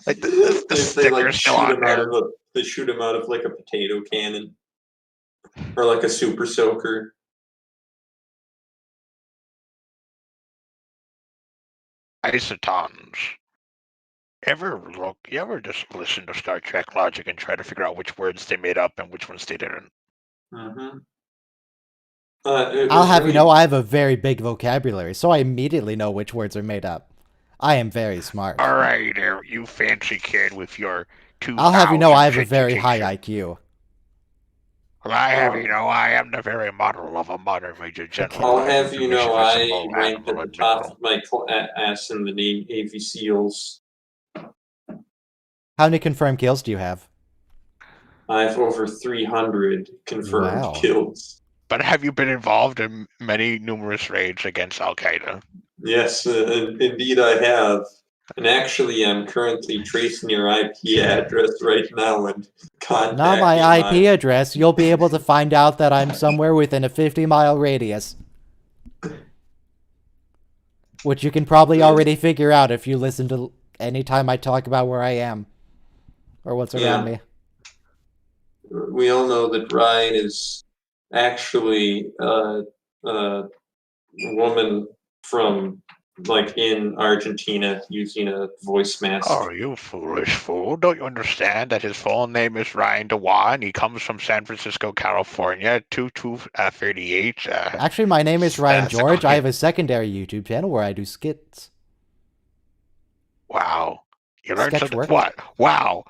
Like the They, sticker's like, still shoot on him out there. of they shoot him out of, like, a potato cannon. Or, like, a super soaker. Isotons. You ever just listen to Star Trek logic and try to figure out which words they made up and which ones they didn't? Mm-hmm. I'll have you know I have a very big vocabulary, so I immediately know which words are made up. I am very smart. All right, there, you fancy kid with your 2,000 I'll have you know I have a very education. high IQ. Well, I have you know I am the very model of a modern major general. I'll have you know I Visible ranked at animal the in top general. of my class in the Navy SEALs. How many confirmed kills do you have? I have over 300 confirmed Wow. kills. But have you been involved in many numerous raids against Al Qaeda? Yes, indeed I have. And actually, I'm currently tracing your IP address right now and contacting Now my IP address, you'll be able to find out that I'm somewhere within a 50-mile radius. Which you can probably already figure out if you listen to any time I talk about where I am. Or what's around me. We all know that Ryan is actually a woman from, like, in Argentina using a voice mask. Oh, you foolish fool. Don't you understand that his full name is Ryan Dewan? He comes from San Francisco, California, 2238. Actually, my name is Ryan George. I have a secondary YouTube channel where I do skits. Wow. You learned Sketch something? work. What? Wow.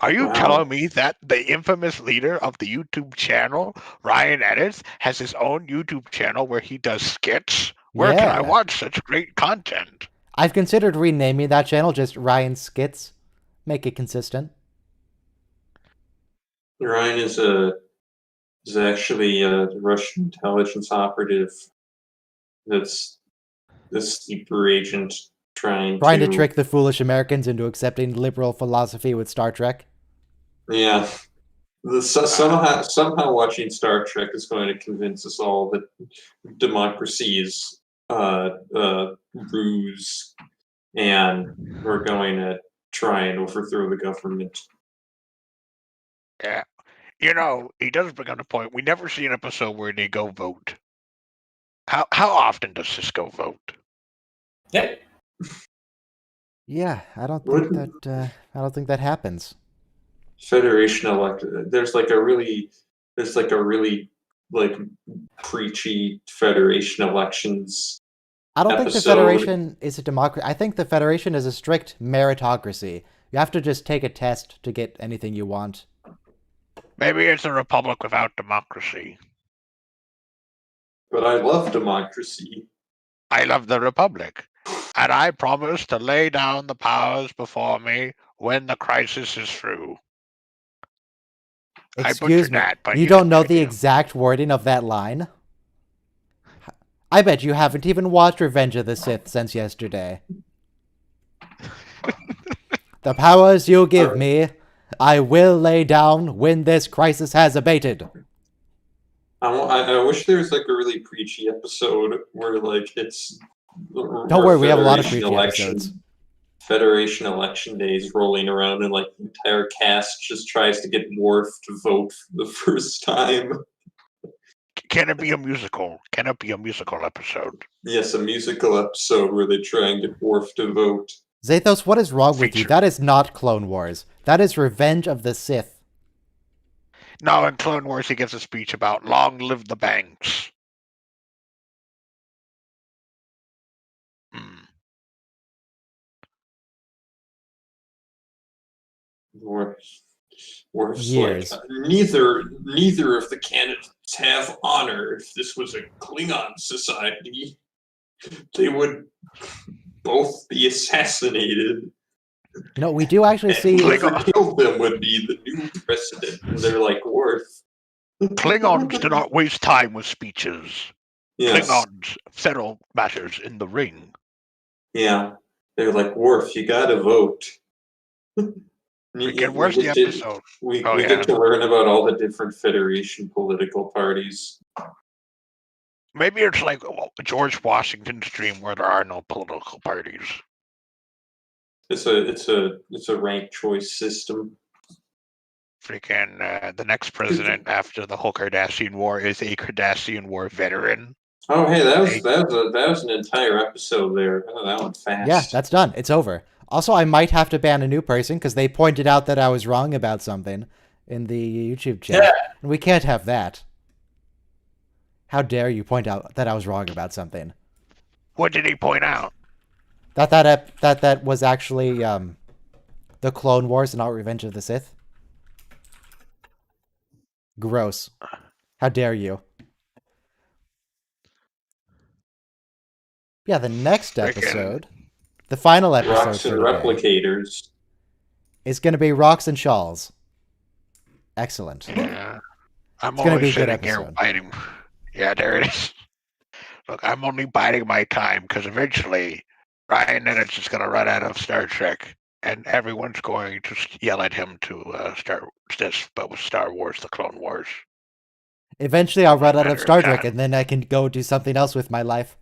Are you Wow. telling me that the infamous leader of the YouTube channel, Ryan Edits, has his own YouTube channel where he does skits? Where can I Yeah. watch such great content? I've considered renaming that channel just Ryan Skits. Make it consistent. Ryan is actually a Russian intelligence operative. That's the sleeper agent trying to trick the foolish Americans into accepting liberal philosophy with Star Trek. Yeah. Somehow watching Star Trek is going to convince us all that democracy is ruse, and we're going to try and overthrow the government. Yeah. You know, he does bring up a point. We never see an episode where they go vote. How often does Cisco vote? Yeah. Yeah, I don't think that happens. Federation elected. There's like a really like preachy Federation elections. I don't think the episode. Federation is a democracy. I think the Federation is a strict meritocracy. You have to just take a test to get anything you want. Maybe it's a republic without democracy. But I love democracy. I love the republic. And I promise to lay down the powers before me when the crisis is through. I Excuse butchered me. that, but You you don't get know the the idea. exact wording of that line? I bet you haven't even watched Revenge of the Sith since yesterday. The powers you give me, I will lay down when this crisis has abated. I wish there was like a really preachy episode where like it's Don't worry, we have a lot of preachy episodes. Federation election days rolling around and like the entire cast just tries to get Worf to vote for the first time. Can it be a musical? Can it be a musical episode? Yes, a musical episode where they try and get Worf to vote. Zathos, what is wrong with you? Feature. That is not Clone Wars. That is Revenge of the Sith. No, in Clone Wars, he gives a speech about long live the banks. Hmm. Worf's Years. like, neither of the candidates have honor. If this was a Klingon society, they would both be assassinated. No, we do actually see... Whoever killed them would be the new president. And they're like, Worf. Klingons do not waste time with speeches. Yes. Klingons settle matters in the ring. Yeah. They're like, Worf, you gotta vote. Where's the episode? We get to learn about all the different Federation political parties. Maybe it's like George Washington's dream where there are no political parties. It's a ranked choice system. Freaking the next president after the whole Cardassian War is a Cardassian War veteran. Oh, hey, that was an entire episode there. Oh, that went fast. Yeah, that's done. It's over. Also, I might have to ban a new person because they pointed out that I was wrong about something in the YouTube chat. Yeah. And we can't have that. How dare you point out that I was wrong about something? What did he point out? That was actually the Clone Wars and not Revenge of the Sith. Gross. How dare you? Yeah, the next episode, the final episode Rocks and for today, Replicators is going to be Rocks and Shawls. Excellent. Yeah. I'm It's gonna be a good sitting here episode. biting. Yeah, there it is. Look, I'm only biding my time because eventually Ryan Edits is going to run out of Star Trek, and everyone's going to yell at him to start this, but with Star Wars: The Clone Wars. Eventually, I'll run out of Matter of Star Trek, time. and then I can go do something else with my life.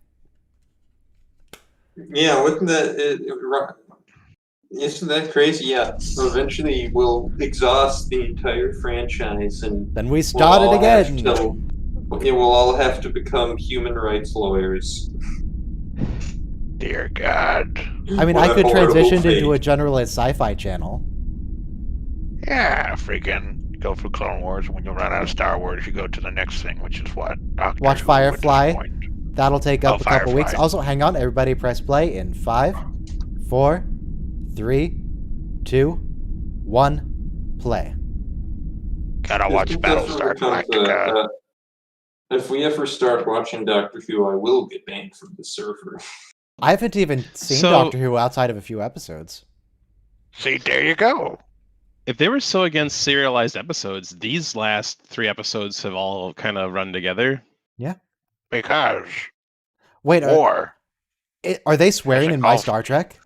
Yeah, wouldn't isn't that crazy? Yeah. So eventually we'll exhaust the entire franchise and Then we start it again. We'll all have to become human rights lawyers. Dear God. I mean, What I a could horrible transition fate. into a generalist sci-fi channel. Yeah, freaking go for Clone Wars. When you run out of Star Wars, you go to the next thing, which is what? Doctor Watch Who, Firefly. at this point. That'll take up a couple Firefly. weeks. Also, hang on, everybody press play in 5, 4, 3, 2, 1, play. Gotta watch Battlestar Galactica. If we ever start watching Doctor Who, I will get banned from the server. I haven't even seen So- Doctor Who outside of a few episodes. See, there you go. If they were so against serialized episodes, these last 3 episodes have all kind of run together. Because Wait, war. are they swearing in my Golf. Star Trek?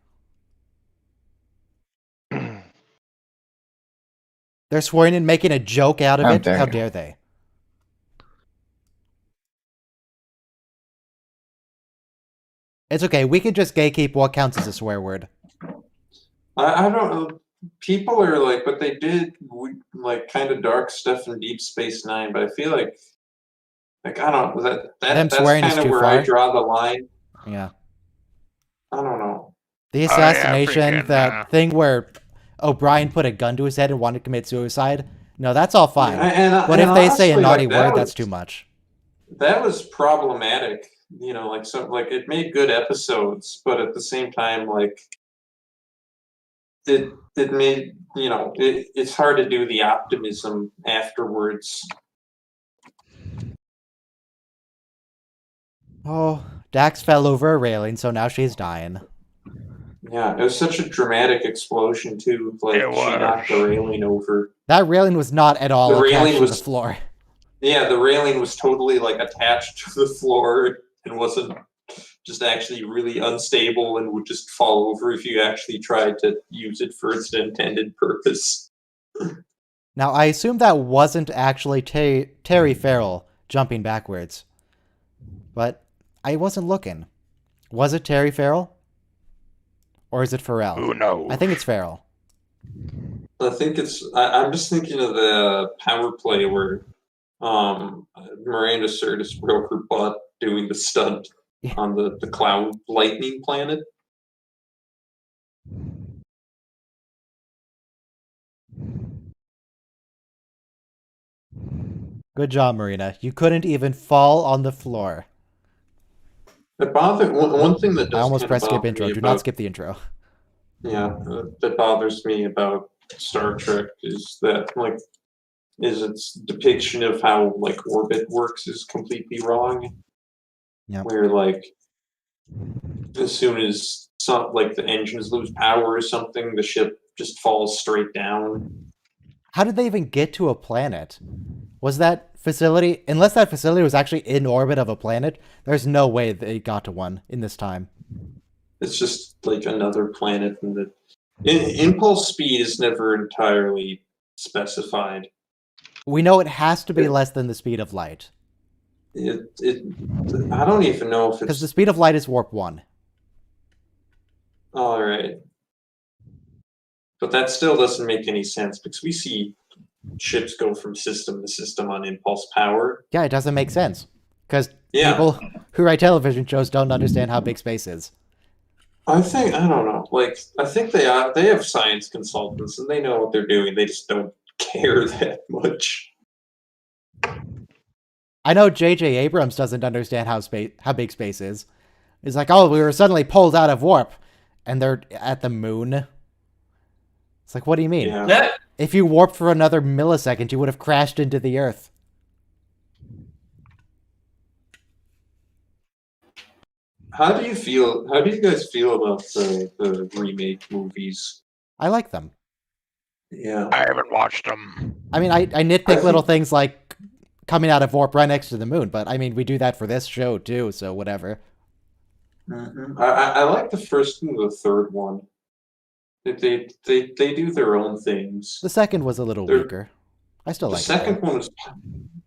They're swearing in making a joke out of How it? dare How you. dare they? It's okay, we can just gatekeep what counts as a swear word. I don't know. People are like, but they did like kind of dark stuff in Deep Space Nine, but I feel like I don't know Them that's swearing is kind of too where far? I draw the line. Yeah. I don't know. The yeah, assassination, freaking, that thing where O'Brien put a gun to his head and wanted to commit suicide. No, that's all fine. But if they say a honestly, naughty like, that word, that's was- too much. That was problematic, you know, like it made good episodes, but at the same time, like it made, you know, it's hard to do the optimism afterwards. Oh, Dax fell over a railing, so now she's dying. Yeah, it was such a dramatic explosion too. Like It she knocked the was. railing over. That railing was not at all The attached railing to the was- floor. Yeah, the railing was totally like attached to the floor and wasn't just actually really unstable and would just fall over if you actually tried to use it for its intended purpose. Now, I assume that wasn't actually Terry Farrell jumping backwards. But I wasn't looking. Was it Terry Farrell? Or is it Farrell? Who knows? I think it's Farrell. I think it's. I'm just thinking of the power play where Miranda Sirtis broke her butt doing the stunt Yeah. on the cloud lightning planet. Good job, Marina. You couldn't even fall on the floor. It bothered one thing that does I almost kinda pressed skip bother intro. me Do about- not skip the intro. Yeah, that bothers me about Star Trek is that is its depiction of how orbit works is completely wrong. Yep. Where as soon as the engines lose power or something, the ship just falls straight down. How did they even get to a planet? Was that facility, unless that facility was actually in orbit of a planet, there's no way they got to one in this time. It's just like another planet, and the impulse speed is never entirely specified. We know it has to be less than the speed of light. I don't even know if Because it's the speed of light is warp 1. all right, but that still doesn't make any sense because we see ships go from system to system on impulse power. Yeah, it doesn't make sense. Because Yeah. people who write television shows don't understand how big space is. I don't know. I think they have science consultants and they know what they're doing. They just don't care that much. I know J.J. Abrams doesn't understand how big space is. He's like, oh, we were suddenly pulled out of warp, and they're at the moon. It's like, what do you mean? Yeah. If you warped for another millisecond, you would have crashed into the Earth. How do you guys feel about the remake movies? I like them. Yeah. I haven't watched them. I mean, I nitpick little things like coming out of warp right next to the moon, but I mean, we do that for this show too, so whatever. Mm-hmm. I like the first and the third one. They do their own things. The second was a little weaker. I still like The second it. one was,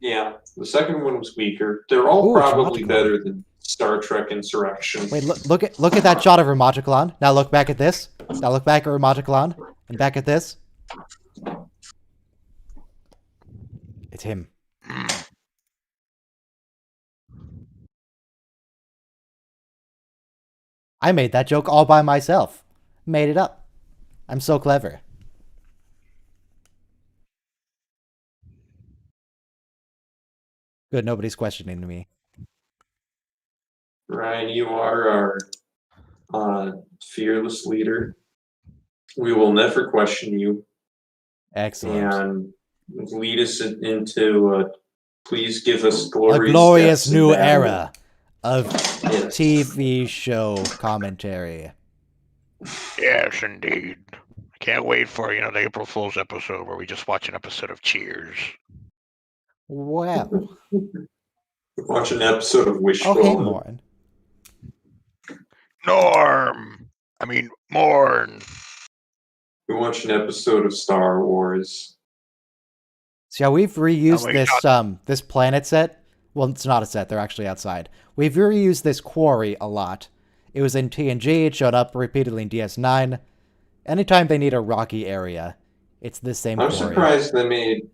the second one was weaker. They're all probably Dramaticon. better than Star Trek Insurrection. Wait, look at that shot of Ramajaclan. Now look back at this. Now look back at Ramajaclan. And back at this. It's him. I made that joke all by myself. Made it up. I'm so clever. Good, nobody's questioning me. Ryan, you are our fearless leader. We will never question you. Excellent. And lead us into please give us A glorious glorious deaths in new battle. era of Yes. TV show commentary. Yes, indeed. I can't wait for the April Fool's episode where we just watch an episode of Cheers. Wow. Watch an episode of Wishbone. Oh, hey, Morin. Morn. We watch an episode of Star Wars. So yeah, we've reused we this this planet set. Well, it's not a set; they're actually outside. We've reused this quarry a lot. It was in TNG. It showed up repeatedly in DS9. Anytime they need a rocky area, it's the same I'm quarry. surprised they made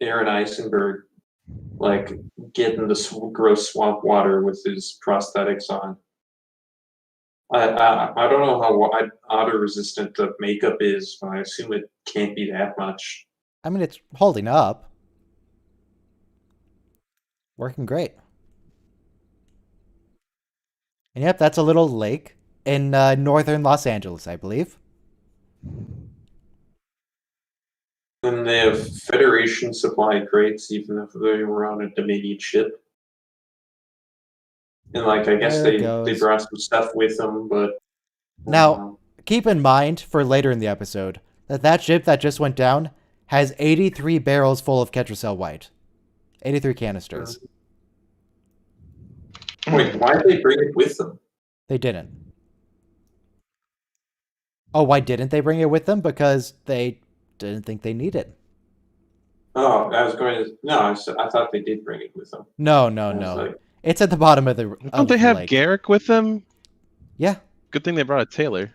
Aaron Eisenberg get in the gross swamp water with his prosthetics on. I don't know how auto resistant the makeup is, but I assume it can't be that much. I mean, it's holding up. Working great. And yep, that's a little lake in northern Los Angeles, I believe. And they have Federation supplied crates, even if they were on a Dominion ship. And like, I guess There it they goes. brought some stuff with them, but Now, keep in mind for later in the episode that ship that just went down has 83 barrels full of Ketracel White. 83 canisters. wait, why did they bring it with them? They didn't. Oh, why didn't they bring it with them? Because they didn't think they need it. Oh, I was going to. No, I thought they did bring it with them. No. Like, It's at the bottom of the. Don't they have lake. Garrick with them? Yeah. Good thing they brought a tailor.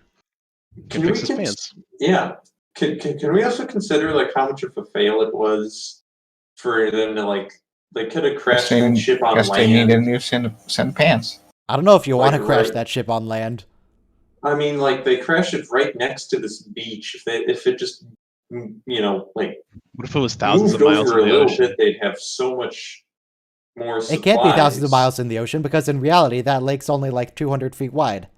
Can fix his pants. Yeah. Can we also consider like how much of a fail it was for them to like they could have crashed the ship on Guess land. they need a new set of pants. I don't know if you want to Like, crash right. that ship on land. I mean, like they crashed it right next to this beach. If it just like What if it was thousands of moved miles over in a the little ocean? bit, they'd have so much more supplies. It can't be thousands of miles in the ocean because in reality that lake's only like 200 feet wide.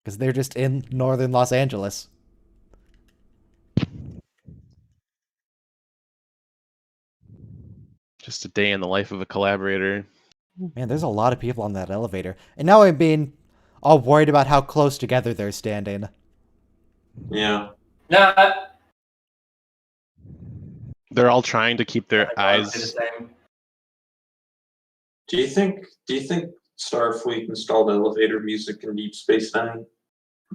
Because they're just in northern Los Angeles. Just a day in the life of a collaborator. Man, there's a lot of people on that elevator. And now I'm being all worried about how close together they're standing. Yeah. Nah, They're all trying to keep their eyes. The eyes. same. Do you think Starfleet installed elevator music in Deep Space Nine?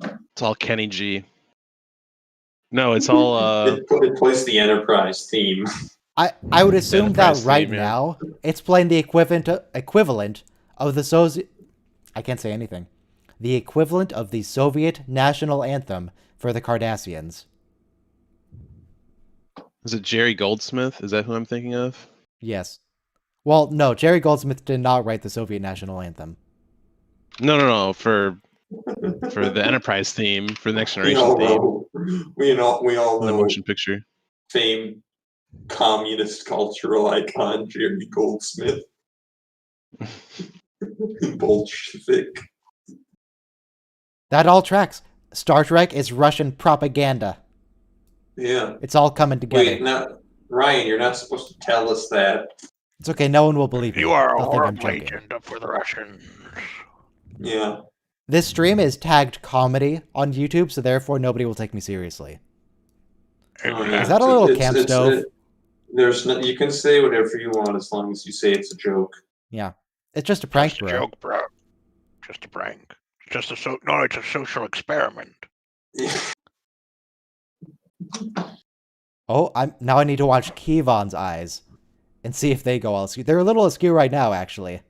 It's all Kenny G. No, it's all It plays the Enterprise theme. I would assume that Enterprise right theme, yeah. now it's playing the equivalent of the I can't say anything. The equivalent of the Soviet national anthem for the Cardassians. Is it Jerry Goldsmith? Is that who I'm thinking of? Yes. Well, no, Jerry Goldsmith did not write the Soviet national anthem. No. For the Enterprise theme, for the Next We Generation all theme, know. We all the know. motion picture. Famed communist cultural icon Jerry Goldsmith. Bolshevik. That all tracks. Star Trek is Russian propaganda. Yeah. It's all coming together. Wait, now, Ryan, you're not supposed to tell us that. It's okay, no one will believe me. You are a They'll think I'm horrible joking. agent for the Russians. Yeah. This stream is tagged comedy on YouTube, so therefore nobody will take me seriously. Oh, yeah. Is that a little camp stove? There's no, you can say whatever you want as long as you say it's a joke. Yeah. It's just a prank, Just a bro. joke, bro. Just a prank. It's just it's a social experiment. Oh, now I need to watch Kevon's eyes and see if they go all askew. They're a little askew right now, actually.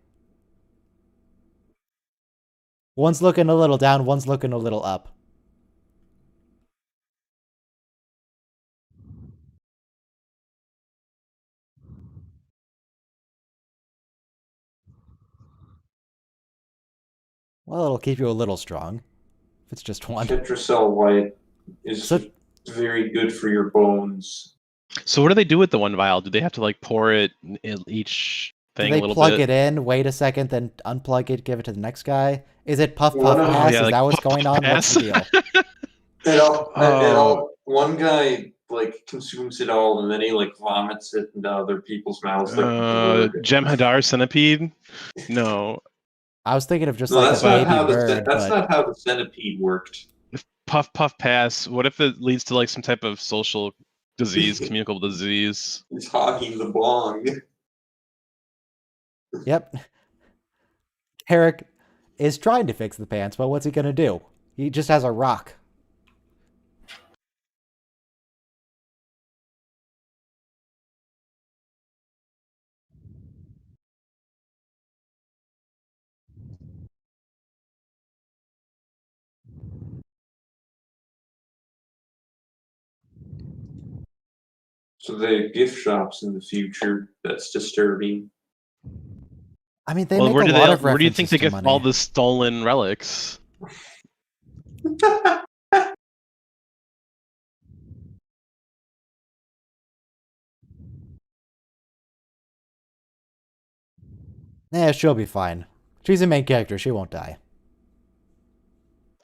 One's looking a little down, one's looking a little up. Well, it'll keep you a little strong. If it's just one. Ketracel White is very good for your bones. So what do they do with the one vial? Do they have to like pour it in each thing Do a they little plug bit? it in, wait a second, then unplug it, give it to the next guy? Is it puff Well, puff no. pass? Yeah, Is like that what's puff, going puff, on? What's the deal? One guy like consumes it all and then he like vomits it into other people's mouths. Like, Jem'Hadar centipede? No. I was thinking of just no, like that's a not baby how bird, that's but not how the centipede worked. Puff puff pass. What if it leads to like some type of social disease, communicable disease? He's hogging the bong. yep. Eric is trying to fix the pants, but what's he gonna do? He just has a rock. So they have gift shops in the future. That's disturbing. I mean, they Well, make where a do lot they? of Where do you think references they to get money. all the stolen relics? She'll be fine. She's a main character. She won't die.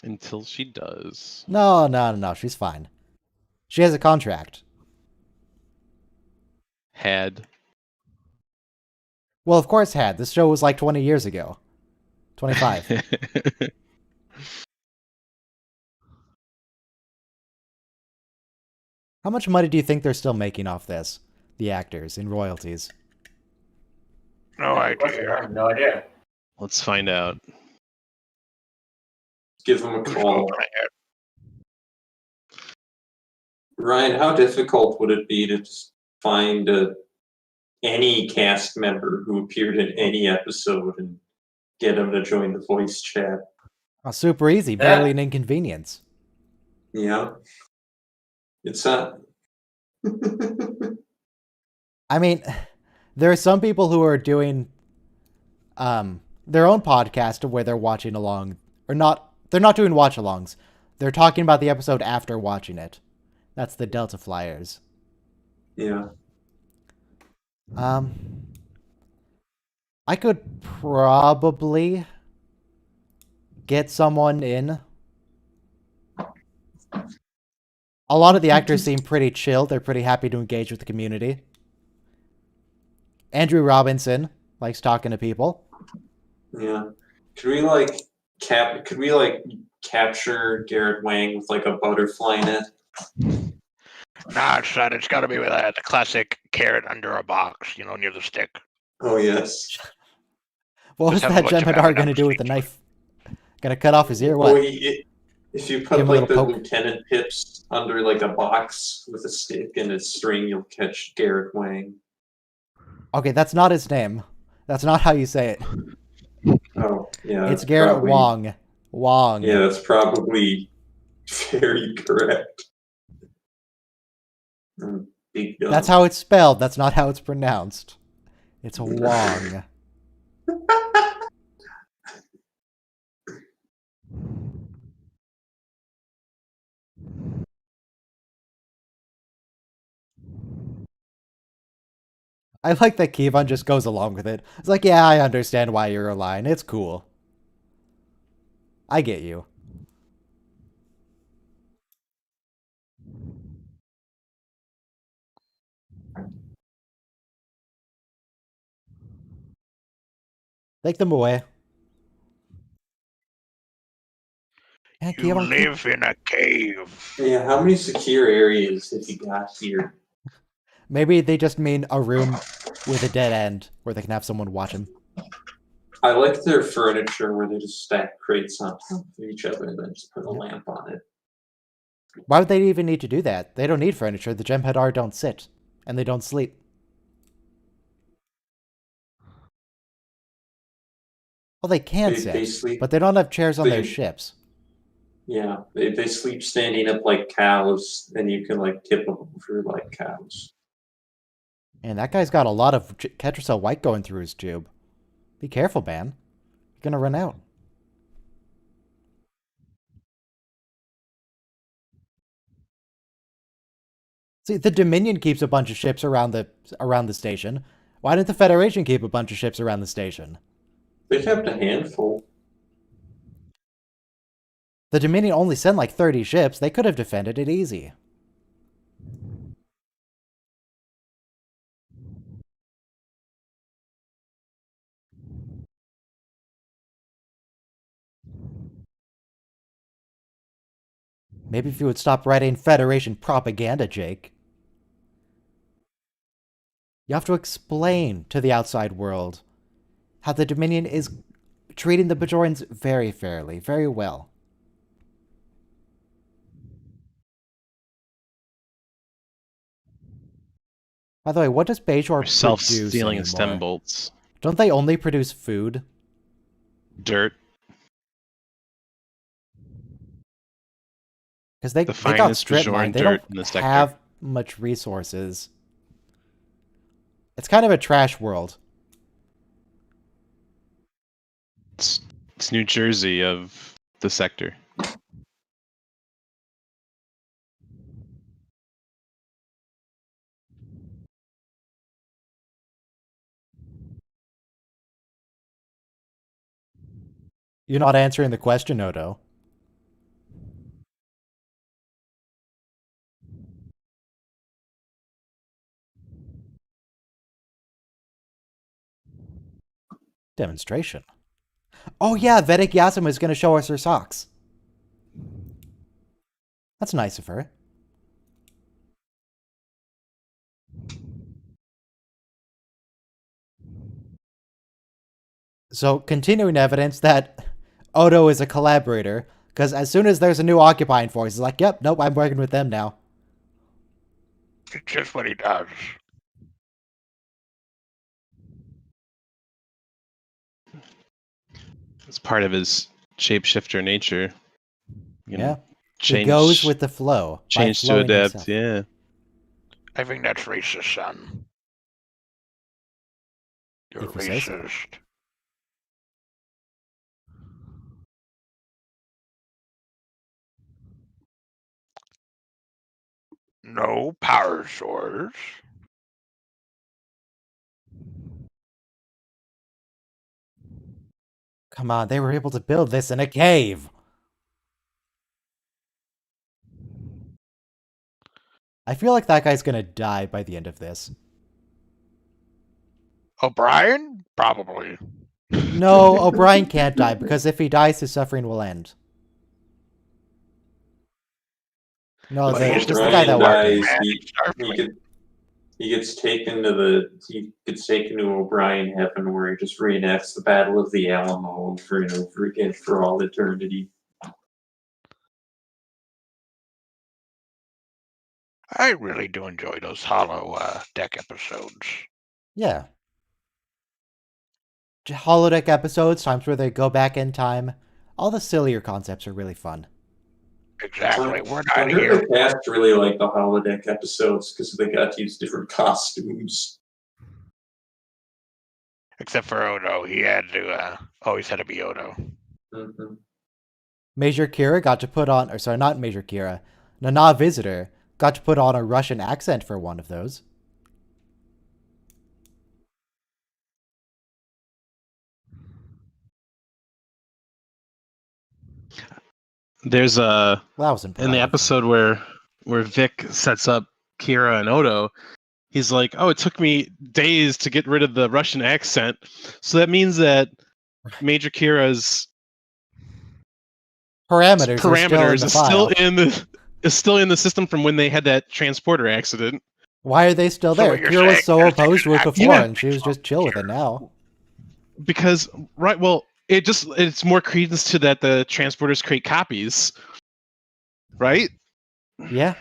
Until she does. No. She's fine. She has a contract. Had. Well, of course, had this show was like 20 years ago, 25. How much money do you think they're still making off this? The actors in royalties. No I idea. have no idea. Let's find out. Give them a Who's call. opening it? Ryan, how difficult would it be to just find any cast member who appeared in any episode and get them to join the voice chat? Oh, super easy, barely an inconvenience. Yeah. It's not. I mean, there are some people who are doing their own podcast where they're watching along, or not. They're not doing watch-alongs. They're talking about the episode after watching it. That's the Delta Flyers. Yeah. I could probably get someone in. A lot of the actors seem pretty chill. They're pretty happy to engage with the community. Andrew Robinson likes talking to people. Yeah. Could we capture Garrett Wang with like a butterfly net? Nah, son, it's got to be with the classic carrot under a box, near the stick. Oh yes. What was Just have a that bunch of Jem'Hadar Allen going to do with the knife? Gonna cut off his ear? Oh, What? if you Give put him a like little the poke. lieutenant pips under like a box with a stick and a string, you'll catch Garrett Wang. Okay, that's not his name. That's not how you say it. Oh yeah. It's Garrett probably, Wong. Wong. Yeah, that's probably very correct. Big gun. That's how it's spelled. That's not how it's pronounced. It's Wong. I like that Kevon just goes along with it. It's like, yeah, I understand why you're a line. It's cool. I get you. Take them away. Yeah, You Kevon, live in a cave. Yeah, how many secure areas have you got here? maybe they just mean a room with a dead end where they can have someone watch him. I like their furniture where they just stack crates on top of each other and then just put a lamp on it. Why would they even need to do that? They don't need furniture. The Jem'Hadar don't sit. And they don't sleep. Well, they can They sit, sleep. but they don't have chairs on their They- ships. Yeah, they sleep standing up like cows, and you can like tip them over like cows. And that guy's got a lot of Ketracel White going through his tube. Be careful, man. You're gonna run out. See, the Dominion keeps a bunch of ships around the station. Why didn't the Federation keep a bunch of ships around the station? They kept a handful. The Dominion only sent like 30 ships. They could have defended it easy. Maybe if you would stop writing Federation propaganda, Jake. You have to explain to the outside world how the Dominion is treating the Bajorans very fairly, very well. By the way, what does Bajor produce Self-stealing anymore? stem bolts. Don't they only produce food? Dirt. Because they got finest strip Bajoran mined. They dirt don't in the sector. have much resources. It's kind of a trash world. It's New Jersey of the sector. You're not answering the question, Odo. Demonstration. Oh yeah, Vedic Yasuma is going to show us her socks. That's nice of her. So, continuing evidence that Odo is a collaborator, because as soon as there's a new occupying force, he's like, yep, nope, I'm working with them now. It's just what he does. It's part of his shapeshifter nature. You know, Yeah. change, He goes with the flow. change to adapt. Yeah. I think that's racist, son. You're If you say so. racist. No power source. Come on, they were able to build this in a cave. I feel like that guy's gonna die by the end of this. O'Brien? Probably. No, O'Brien can't die, because if he dies, his suffering will end. No, Well, just the O'Brien guy that walked dies, in. he gets taken to O'Brien heaven, where he just reenacts the Battle of the Alamo over and over again for all eternity. I really do enjoy those hollow deck episodes. Yeah. Holodeck episodes, times where they go back in time. All the sillier concepts are really fun. Exactly. We're I not heard here. the cast really like the holodeck episodes because they got to use different costumes. Except for Odo. He had to always had to be Odo. Mm-hmm. Major Kira got to put on, or sorry, not Major Kira, Nana Visitor got to put on a Russian accent for one of those. There's a in the episode where Vic sets up Kira and Odo. He's like, "Oh, it took me days to get rid of the Russian accent." So that means that Major Kira's parameters is still in the system from when they had that transporter accident. Why are they still So there? what you're Kira was saying so is they opposed could to it have- before, Yeah. and she was just chill with it now. Because it's more credence to that the transporters create copies, right? Yeah.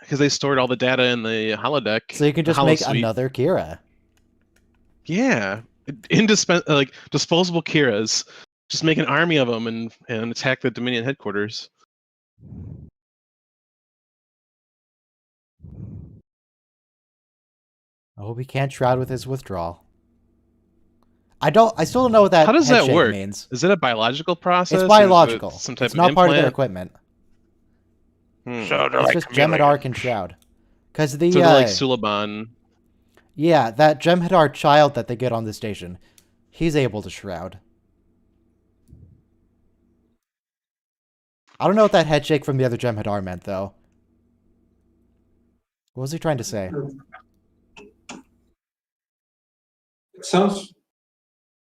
Because they stored all the data in the holodeck. So you can the just make holosuite. another Kira. Yeah, disposable Kiras. Just make an army of them and attack the Dominion headquarters. Oh, we can't shroud with his withdrawal. I still don't know what that How does head that shake work? means. Is it a biological process? It's or is it biological. some type It's of not part of their implant? equipment. So they're It's like just Jem'Hadar can chameleons. shroud. Because the So they're like Suliban. yeah, that Jem'Hadar child that they get on the station, he's able to shroud. I don't know what that head shake from the other Jem'Hadar meant, though. What was he trying to say? It sounds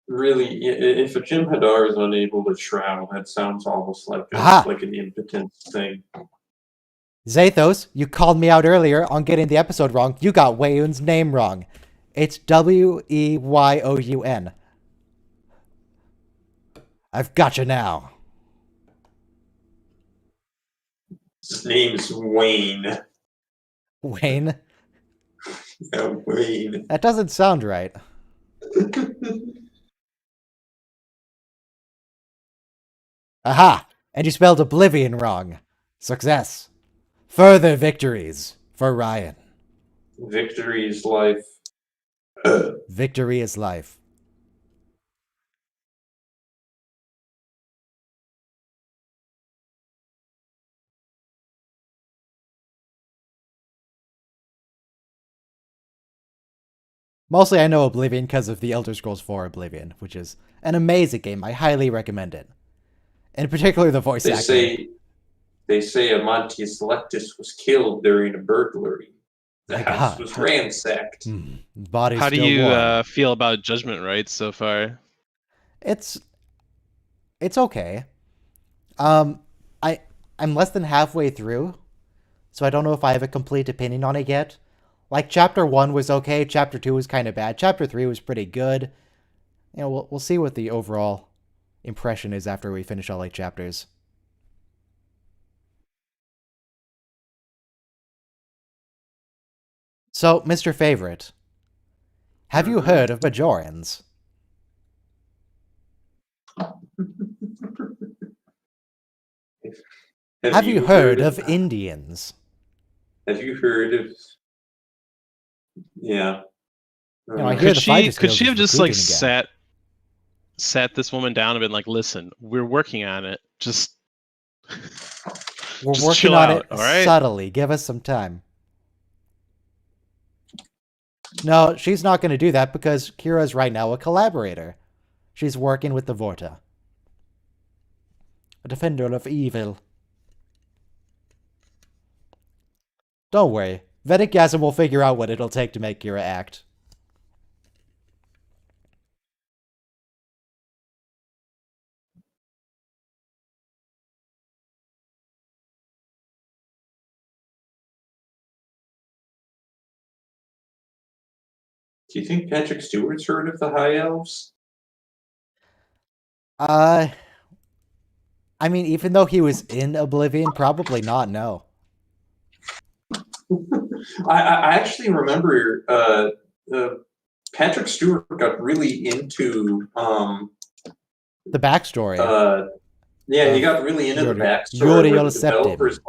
really. If a Jem'Hadar is unable to shroud, that sounds almost like Aha! like an impotence thing. Zathos, you called me out earlier on getting the episode wrong. You got Weyoun's name wrong. It's Weyoun. I've got you now. His name's Wayne. Wayne? Yeah, Wayne. That doesn't sound right. Aha! And you spelled oblivion wrong. Success. Further victories for Ryan. Victory is life. Victory is life. Mostly I know Oblivion because of the Elder Scrolls 4 Oblivion, which is an amazing game. I highly recommend it. In particular, the voice acting. They say Amontius Lectus was killed during a burglary. The My house God. was ransacked. Body's How do still you warm. feel about Judgment Rights so far? It's okay. I'm less than halfway through, so I don't know if I have a complete opinion on it yet. Like, chapter 1 was okay, chapter 2 was kind of bad, chapter 3 was pretty good. You know, we'll see what the overall impression is after we finish all 8 chapters. So, Mr. Favorite, have you heard of Bajorans? Have you heard of Indians? Have you heard of? Yeah. You know, I hear the fighter Could skills she is have just like recruiting again. sat this woman down and been like, "Listen, we're working on it. Just We're just working chill on out, it all right?" subtly. Give us some time. No, she's not going to do that because Kira's right now a collaborator. She's working with the Vorta. A defender of evil. Don't worry. Venicgasm will figure out what it'll take to make Kira act. Do you think Patrick Stewart's heard of the High Elves? I mean, even though he was in Oblivion, probably not, no. I actually remember Patrick Stewart got really into The backstory. Yeah, he got really into the backstory Yuri where the Septim. developers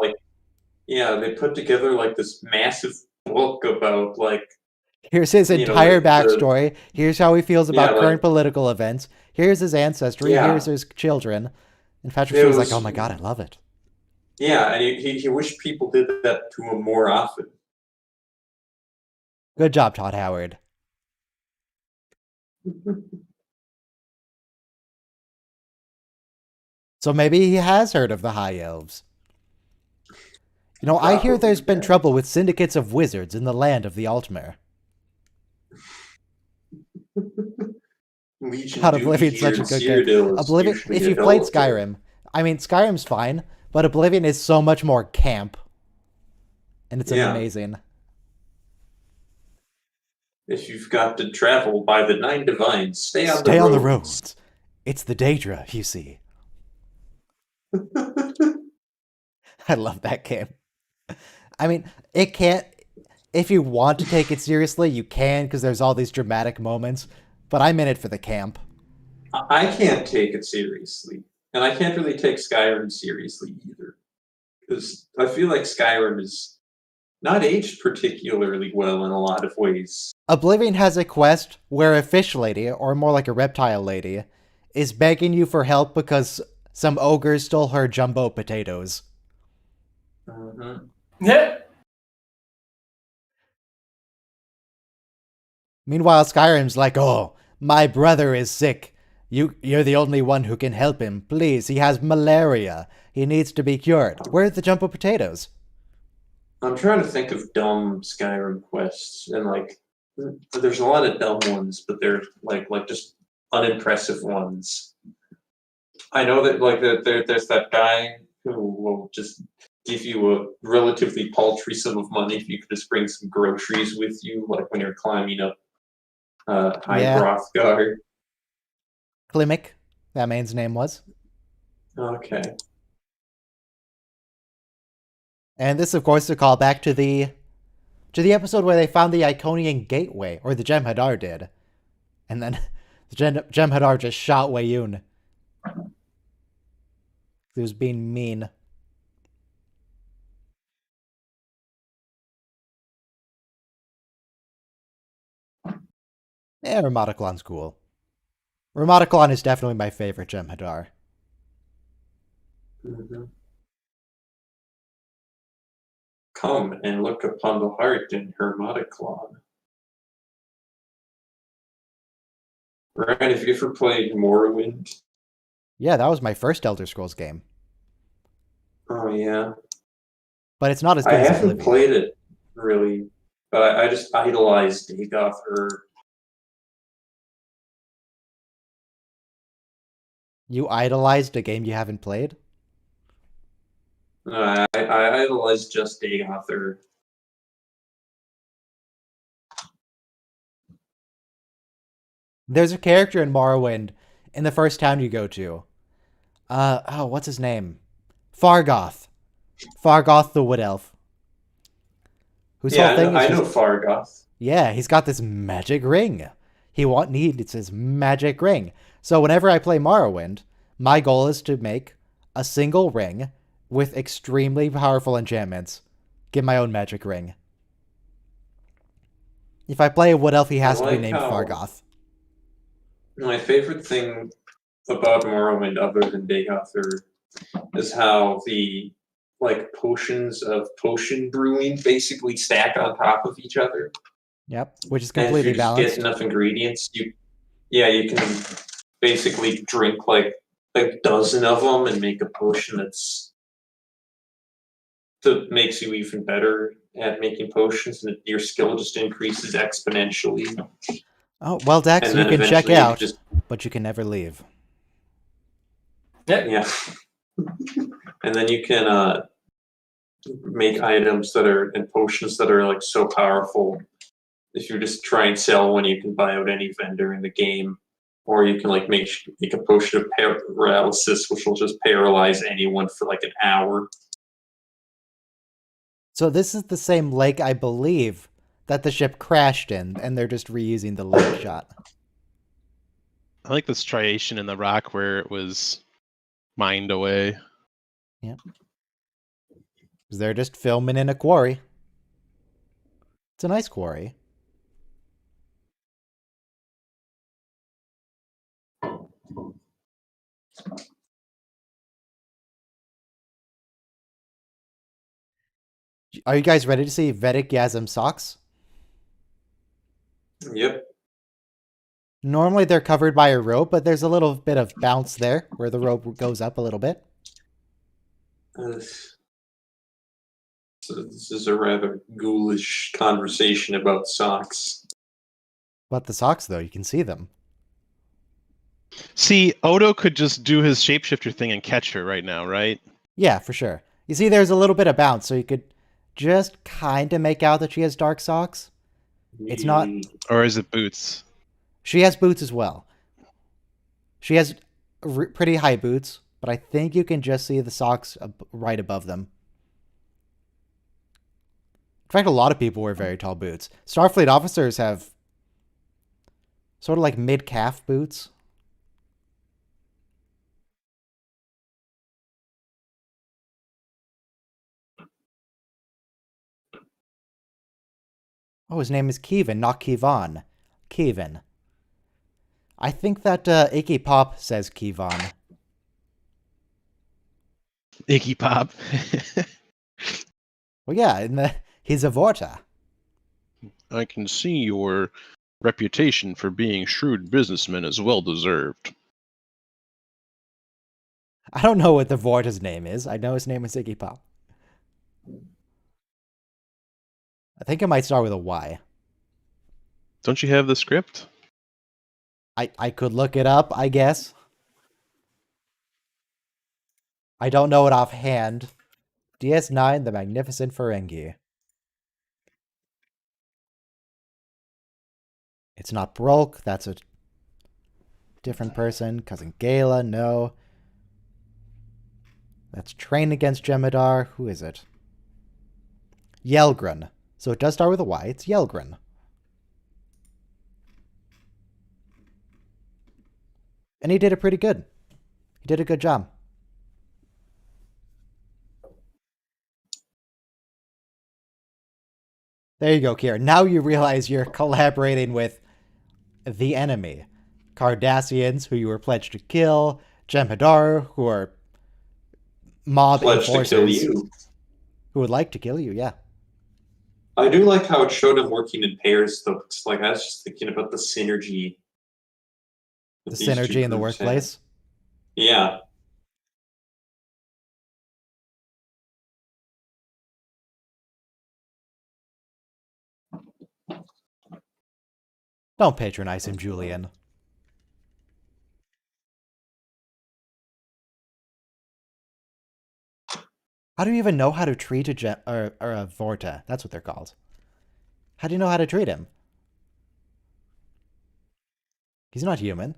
they put together like this massive book about like Here's his entire backstory. Here's how he feels about current political events. Here's his ancestry. Yeah. Here's his children. And Patrick Stewart's like, oh my god, I love it. Yeah, and he wished people did that to him more often. Good job, Todd Howard. So maybe he has heard of the High Elves. You know, I hear there's been trouble with syndicates of wizards in the land of the Altmer. God, Oblivion's such a good game. Oblivion, if you've played Skyrim, I mean, Skyrim's fine, but Oblivion is so much more camp. And it's amazing. If you've got to travel by the 9 divines, stay on the roads. It's the Daedra, you see. I love that game. I mean, it can't... If you want to take it seriously, you can, because there's all these dramatic moments. But I'm in it for the camp. I can't take it seriously. And I can't really take Skyrim seriously either. Because I feel like Skyrim is not aged particularly well in a lot of ways. Oblivion has a quest where a fish lady, or more like a reptile lady, is begging you for help because some ogre stole her jumbo potatoes. Yeah. Meanwhile, Skyrim's like, oh, my brother is sick. You're the only one who can help him. Please, he has malaria. He needs to be cured. Where are the jumbo potatoes? I'm trying to think of dumb Skyrim quests, and like, there's a lot of dumb ones, but they're like just unimpressive ones. I know that there's that guy who will just give you a relatively paltry sum of money if you could just bring some groceries with you, like when you're climbing up High Hrothgar. Klimic, that man's name was. Okay. And this, of course, is a callback to the episode where they found the Iconian Gateway, or the Jem'Hadar did. And then the Jem'Hadar just shot Wayun. He was being mean. Yeah, Ramataclon's cool. Ramataclon is definitely my favorite Jem'Hadar. Come and look upon the heart in Hermataclon. Ryan, have you ever played Morrowind? Yeah, that was my first Elder Scrolls game. Oh, yeah. But it's not as good as Oblivion. I haven't played it, really. But I just idolize Dagoth You idolized a game you haven't played? I idolize just Dagoth There's a character in Morrowind in the first town you go to. What's his name? Fargoth. Fargoth the Wood Elf. Whose whole thing is I know just, Fargoth. yeah, he's got this magic ring. It's his magic ring. So whenever I play Morrowind, my goal is to make a single ring with extremely powerful enchantments. Get my own magic ring. If I play a Wood Elf, he has to be named Fargoth. My favorite thing about Morrowind, other than Dagoth, is how the potions of potion brewing basically stack on top of each other. Yep, which is completely and if you balanced. Just get enough ingredients, you can basically drink like a dozen of them and make a potion that makes you even better at making potions, and your skill just increases exponentially. Oh, well, Dex, And you then can check eventually you out, just- but you can never leave. Yeah. And then you can make items and potions that are so powerful. If you just try and sell one, you can buy out any vendor in the game, or you can make a potion of paralysis, which will just paralyze anyone for an hour. So this is the same lake, I believe, that the ship crashed in, and they're just reusing the lake shot. I like the striation in the rock where it was mined away. Yeah. Because they're just filming in a quarry. It's a nice quarry. Are you guys ready to see Vedic Yasm socks? Yep. Normally they're covered by a rope, but there's a little bit of bounce there where the rope goes up a little bit. So this is a rather ghoulish conversation about socks. But the socks, though, you can see them. See, Odo could just do his shapeshifter thing and catch her right now, right? Yeah, for sure. You see there's a little bit of bounce, so you could just kind of make out that she has dark socks. It's not... Or is it boots? She has boots as well. She has pretty high boots, but I think you can just see the socks right above them. In fact, a lot of people wear very tall boots. Starfleet officers have sort of like mid-calf boots. Oh, his name is Kevin, not Kevon. Kevin. I think that Icky Pop says Kevon. Icky Pop. Well, yeah, he's a Vorta. I can see your reputation for being shrewd businessman is well deserved. I don't know what the Vorta's name is. I know his name is Iggy Pop. I think it might start with a Y. Don't you have the script? I could look it up, I guess. I don't know it offhand. DS9, the Magnificent Ferengi. It's not Brolk, that's a different person. Cousin Gala, no. That's Train Against Jem'Hadar. Who is it? Yelgren. So it does start with a Y. It's Yelgren. And he did it pretty good. He did a good job. There you go, Kier. Now you realize you're collaborating with the enemy. Cardassians, who you were pledged to kill. Jem'Hadar, who are mob Pledged to enforcers. kill you. Who would like to kill you, yeah. I do like how it showed him working in pairs, though. It's I was just thinking about the synergy. The synergy in the workplace. Yeah. Don't patronize him, Julian. How do you even know how to treat a Vorta? That's what they're called. How do you know how to treat him? He's not human.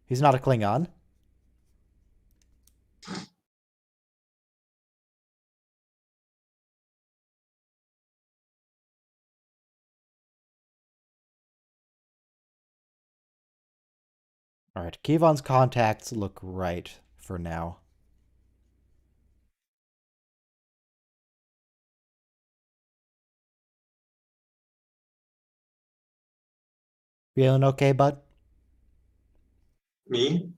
He's not a Klingon. Alright, Kevon's contacts look right for now. Feeling okay, bud? Me?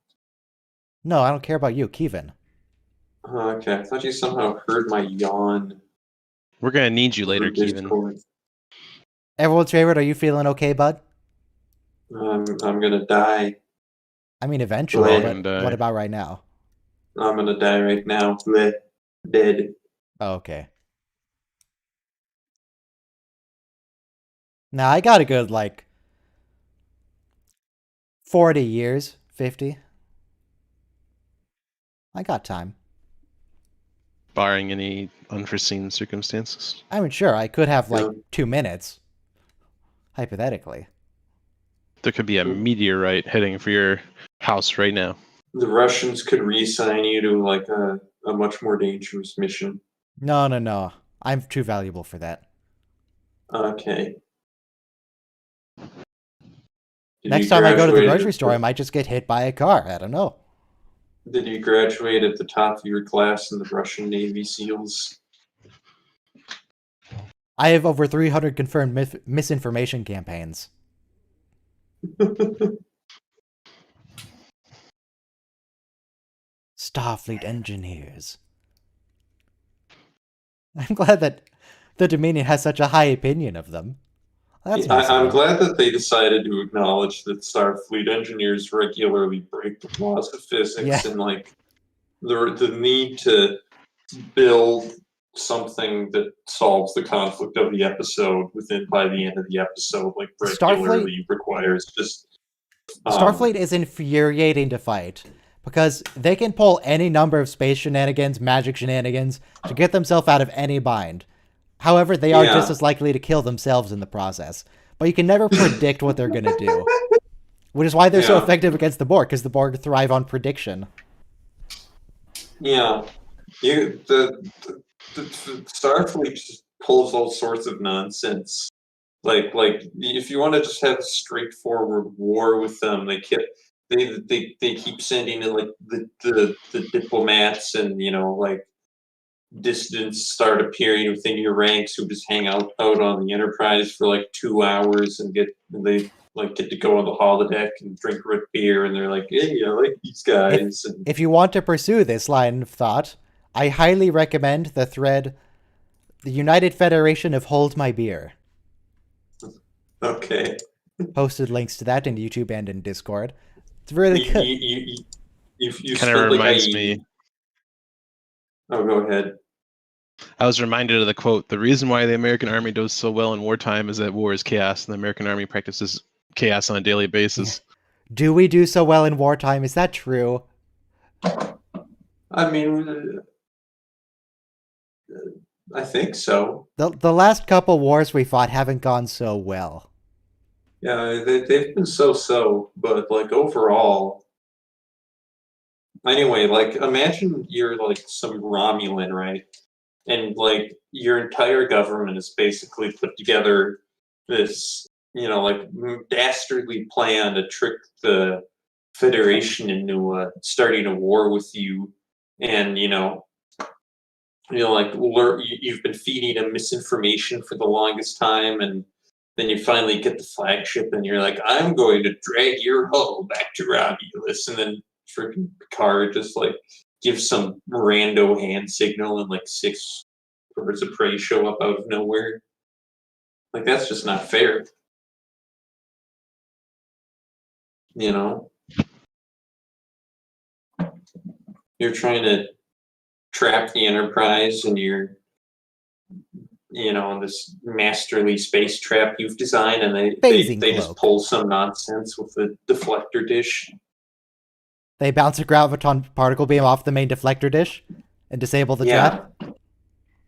No, I don't care about you, Kevin. Okay, I thought you somehow heard my yawn. We're gonna need you later, through Kevin. Discord. Everyone's favorite, are you feeling okay, bud? I'm gonna die. I mean, eventually, Bleh. but what about right now? I'm gonna die right now. Bleh. Dead. Oh, okay. Now, I got a good, 40 years, 50. I got time. Barring any unforeseen circumstances. I mean, sure, I could have, Yeah. 2 minutes. Hypothetically. There could be a meteorite heading for your house right now. The Russians could reassign you to a much more dangerous mission. No. I'm too valuable for that. Okay. Did Next you time I go to the graduate grocery at store, I might just get hit by a car. I don't know. Did you graduate at the top of your class in the Russian Navy SEALs? I have over 300 confirmed misinformation campaigns. Starfleet engineers. I'm glad that the Dominion has such a high opinion of them. That's nice. I'm glad that they decided to acknowledge that Starfleet engineers regularly break the laws of physics and the need to build something that solves the conflict of the episode by the end of the episode, regularly requires just. Starfleet is infuriating to fight because they can pull any number of space shenanigans, magic shenanigans to get themselves out of any bind. However, they are just as likely to kill themselves in the process. But you can never predict what they're going to do. Which is why they're so effective against the Borg, because the Borg thrive on prediction. Yeah. The Starfleet just pulls all sorts of nonsense. Like if you want to just have a straightforward war with them, they keep sending in the diplomats and dissidents start appearing within your ranks who just hang out on the Enterprise for 2 hours and get to go on the holodeck and drink root beer, and they're like, hey, I like these guys. If you want to pursue this line of thought, I highly recommend the thread, the United Federation of Hold My Beer. Okay. Posted links to that in YouTube and in Discord. It's really good. You kind of reminds me. Oh, go ahead. I was reminded of the quote, the reason why the American Army does so well in wartime is that war is chaos, and the American Army practices chaos on a daily basis. Do we do so well in wartime? Is that true? I mean, I think so. The last couple wars we fought haven't gone so well. Yeah, they've been so-so, but overall. Anyway, imagine you're some Romulan, right? And your entire government is basically put together this, dastardly plan to trick the Federation into starting a war with you, and you've been feeding them misinformation for the longest time, and then you finally get the flagship, and you're like, I'm going to drag your hull back to Romulus, and then freaking Picard just gives some rando hand signal, and 6 birds of prey show up out of nowhere. That's just not fair. You're trying to trap the Enterprise, and you're this masterly space trap you've designed, and they Phasing just cloak. pull some nonsense with the deflector dish. They bounce a graviton particle beam off the main deflector dish and disable the trap.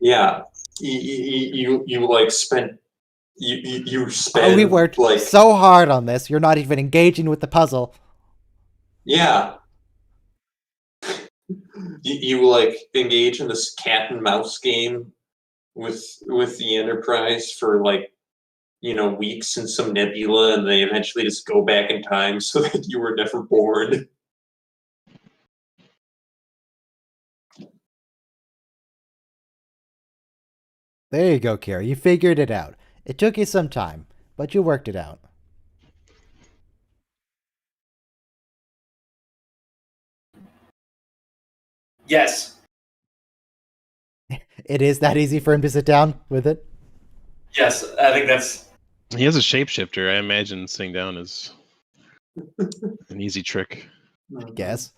Yeah, you like spent you spend. Oh, we worked like so hard on this. You're not even engaging with the puzzle. yeah. You like engage in this cat and mouse game with the Enterprise for like weeks in some nebula, and they eventually just go back in time so that you were never born. There you go, Kira. You figured it out. It took you some time, but you worked it out. Yes. It is that easy for him to sit down with it? Yes, I think that's... He has a shapeshifter. I imagine sitting down is an easy trick. I guess.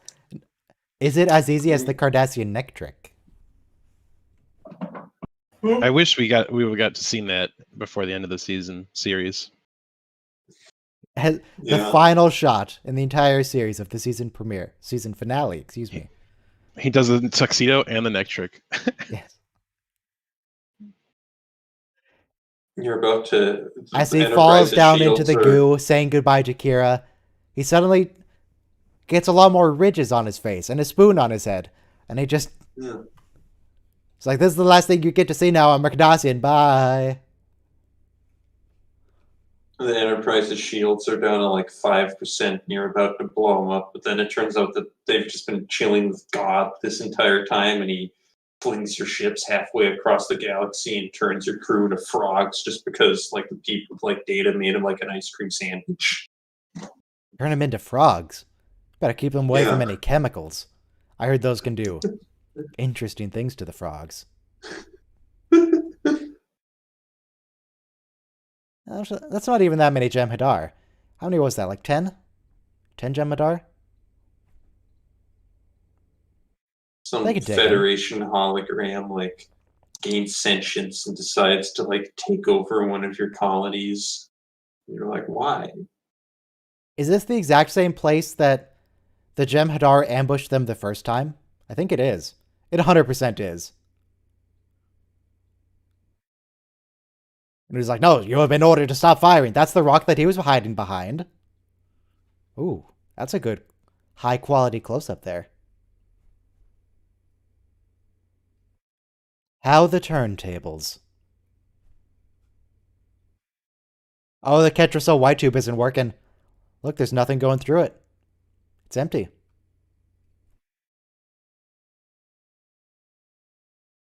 Is it as easy as the Cardassian neck trick? I wish we would got to see that before the end of the series. The final shot in the entire series of the season finale, excuse me. He does the tuxedo and the neck trick. Yes. You're about to... As he falls down into the goo, saying goodbye to Kira, he suddenly gets a lot more ridges on his face and a spoon on his head. And he just... Yeah. It's like, this is the last thing you get to see now. I'm a Cardassian. Bye. The Enterprise's shields are down to like 5%, and you're about to blow them up. But then it turns out that they've just been chilling with God this entire time, and he flings your ships halfway across the galaxy and turns your crew into frogs just because like the people with like Data made him like an ice cream sandwich. Turn them into frogs. Better keep them away from any chemicals. I heard those can do interesting things to the frogs. That's not even that many Jem'Hadar. How many was that? Like 10? 10 Jem'Hadar? Some Federation hologram like gains sentience and decides to like take over one of your colonies. You're like, why? Is this the exact same place that the Jem'Hadar ambushed them the first time? I think it is. It 100% is. And he's like, no, you have been ordered to stop firing. That's the rock that he was hiding behind. Ooh, that's a good high-quality close-up there. How the turntables. Oh, the Ketracel white tube isn't working. Look, there's nothing going through it. It's empty.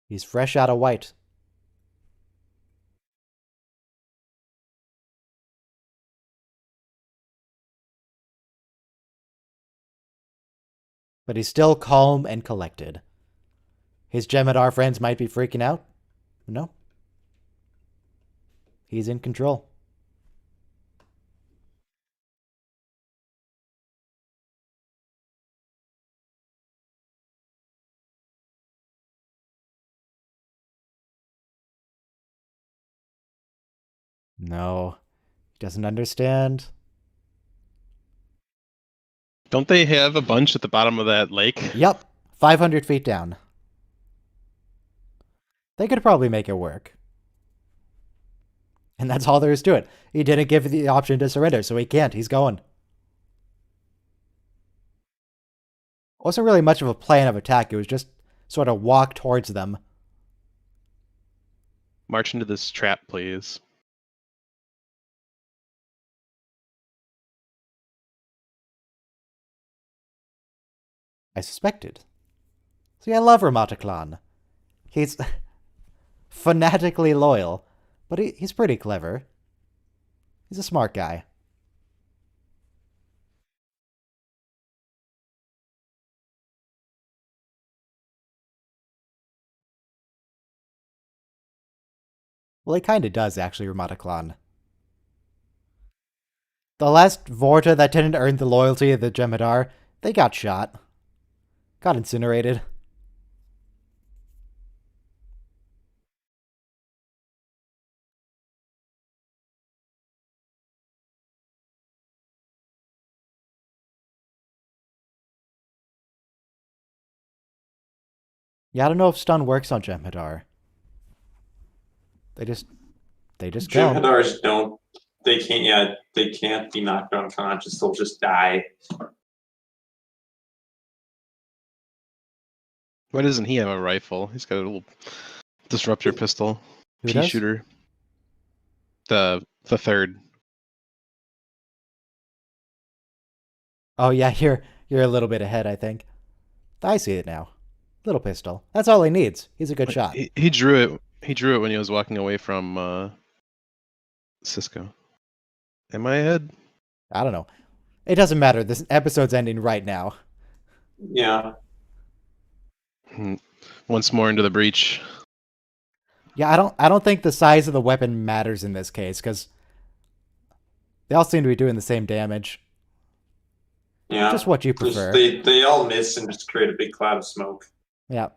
He's fresh out of white. But he's still calm and collected. His Jem'Hadar friends might be freaking out. No. He's in control. No. He doesn't understand. Don't they have a bunch at the bottom of that lake? Yep. 500 feet down. They could probably make it work. And that's all there is to it. He didn't give the option to surrender, so he can't. He's going. Wasn't really much of a plan of attack. It was just sort of walk towards them. March into this trap, please. I suspected. See, I love Ramataclan. He's fanatically loyal, but he's pretty clever. He's a smart guy. Well, he kind of does, actually, Ramataclan. The last Vorta that didn't earn the loyalty of the Jem'Hadar, they got shot. Got incinerated. Yeah, I don't know if stun works on Jem'Hadar. They just don't. Jem'Hadars don't. They can't. Yeah, they can't be knocked unconscious. They'll just die. Why doesn't he have a rifle? He's got a little disruptor pistol. Who Pea does? shooter. The third. Oh yeah, you're a little bit ahead, I think. I see it now. Little pistol. That's all he needs. He's a good shot. He drew it. He drew it when he was walking away from Cisco. Am I ahead? I don't know. It doesn't matter. This episode's ending right now. Yeah. Once more into the breach. Yeah, I don't think the size of the weapon matters in this case, because they all seem to be doing the same damage. Yeah. Just what you prefer. They all miss and just create a big cloud of smoke. Yeah.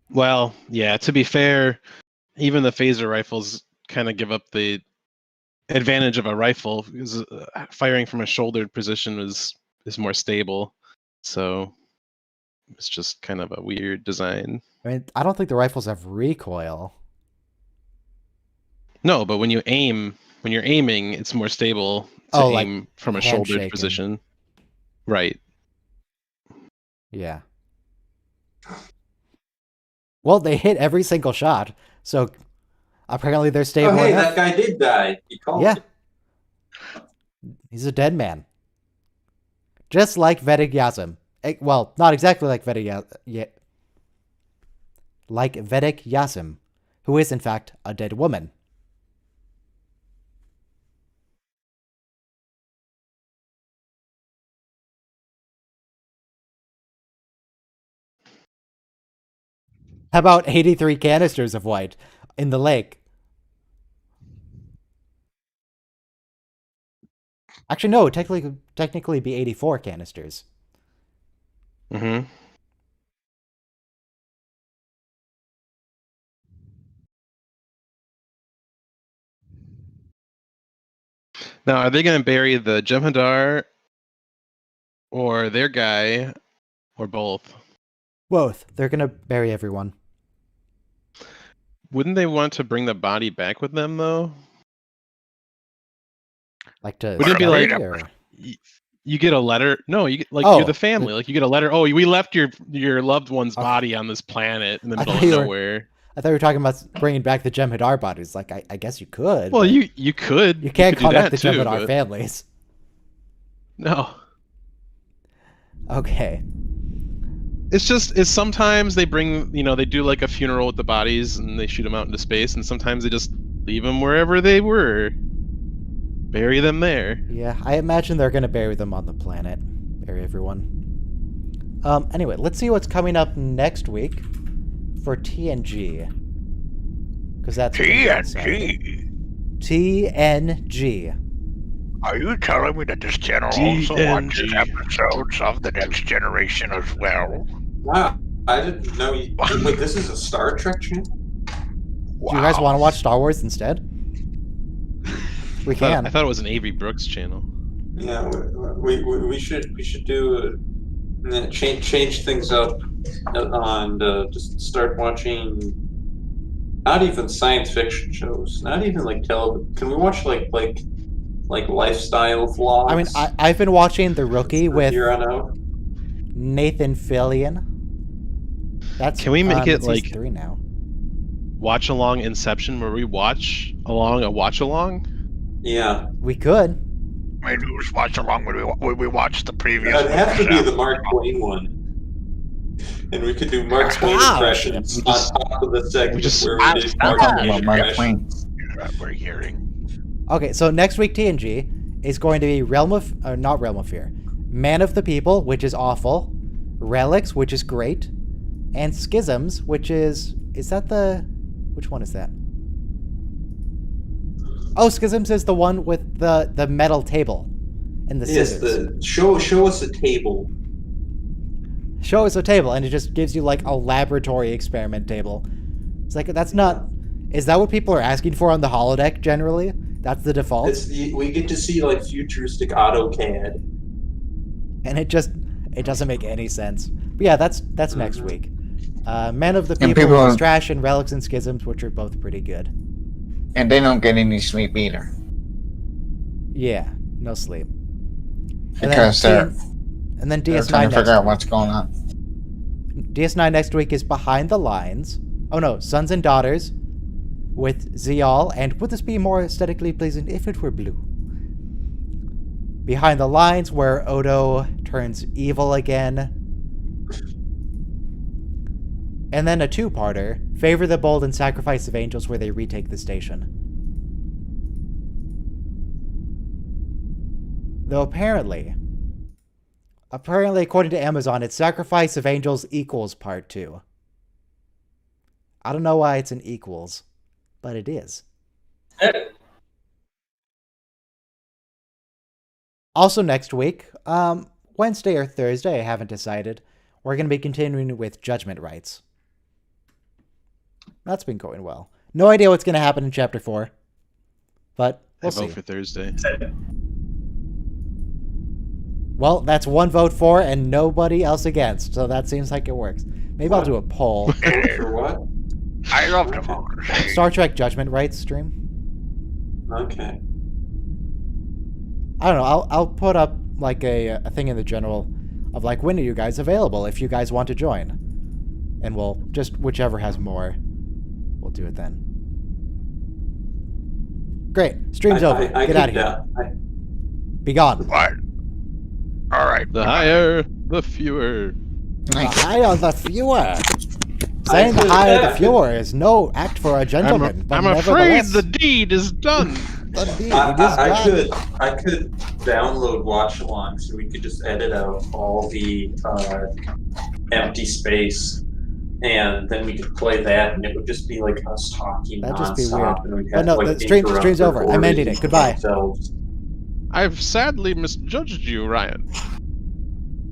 Well, yeah, to be fair, even the phaser rifles kind of give up the advantage of a rifle, because firing from a shouldered position is more stable. So it's just kind of a weird design. I mean, I don't think the rifles have recoil. No, but when you're aiming, it's more stable to aim from a shouldered position. Right. Yeah. Well, they hit every single shot, so apparently they're stable enough. That guy did die. He called it. He's a dead man. Just like Vedic Yasim. Well, not exactly like Vedic Yasim, who is in fact a dead woman. How about 83 canisters of white in the lake? Actually, no, technically be 84 canisters. Mm-hmm. Now, are they going to bury the Jem'Hadar or their guy or both? Both. They're going to bury everyone. Wouldn't they want to bring the body back with them, though? Like to... Wouldn't it be like... You get a letter. No, you get, you're the family. Like you get a letter. Oh, we left your loved one's body on this planet in the middle of nowhere. I thought you were talking about bringing back the Jem'Hadar bodies. Like I guess you could. Well, you could. You can't contact the Jem'Hadar families. No. Okay. It's sometimes they bring, they do like a funeral with the bodies and they shoot them out into space, and sometimes they just leave them wherever they were. Bury them there. Yeah, I imagine they're going to bury them on the planet. Bury everyone. Anyway, let's see what's coming up next week for TNG. Because that's TNG. TNG. Are you telling me that this channel also watches episodes of The Next Generation as well? Wow, I didn't know you... Wait, this is a Star Trek channel? Wow. Do you guys want to watch Star Wars instead? We can. I thought it was an Avery Brooks channel. Yeah, we should do change things up and just start watching not even science fiction shows, not even like television. Can we watch like lifestyle vlogs? I mean, I've been watching The Rookie with Nathan Fillion. Can we make it like 3 now? Watch along Inception, where we watch along a watch along? Yeah, we could. Maybe we just watch along when we watch the previous. It'd have to be the Mark Twain one, and we could do Mark Twain impressions on top of the segment where we did Mark Twain. We're hearing. Okay, so next week TNG is going to be not Realm of Fear, Man of the People, which is awful, Relics, which is great, and Schisms, which is which one is that? Oh, Schisms is the one with the metal table and the scissors. Yes, show us a table. Show us a table, and it just gives you like a laboratory experiment table. It's like, that's not... Is that what people are asking for on the holodeck generally? That's the default? We get to see like futuristic AutoCAD. And it doesn't make any sense. But yeah, that's next week. Men of the And People, people- which is trash, and Relics and Schisms, which are both pretty good. And they don't get any sleep either. Yeah, no sleep. Because and then they're DS9 trying to figure out next what's going on. DS9 next week is Behind the Lines. Oh no, Sons and Daughters with Zial, and would this be more aesthetically pleasing if it were blue? Behind the Lines, where Odo turns evil again. And then a two-parter, Favor the Bold and Sacrifice of Angels, where they retake the station. Though apparently, according to Amazon, it's Sacrifice of Angels equals part 2. I don't know why it's an equals, but it is. Also next week, Wednesday or Thursday, I haven't decided, we're going to be continuing with Judgment Rites. That's been going well. No idea what's going to happen in Chapter 4, but we'll see. Vote for Thursday. Well, that's one vote for and nobody else against, so that seems like it works. Maybe I'll do a poll. For what? I love the phone. Star Trek Judgment Rites stream. Okay. I don't know. I'll put up like a thing in the general of like, when are you guys available if you guys want to join, and we'll just whichever has more, we'll do it then. Great. Stream's over. Get out of here. Be gone. What? All right. The higher, the fewer. The higher the fewer. Saying the higher the fewer is no act for a gentleman. but I'm afraid nevertheless, the deed is done. the deed is I done. could download watch along so we could just edit out all the empty space, and then we could play that, and it would just be like us talking That'd just nonstop, be and we'd But have no, to, like, the stream's interrupt over. I'm ending recordings it. Goodbye. ourselves. I've sadly misjudged you, Ryan.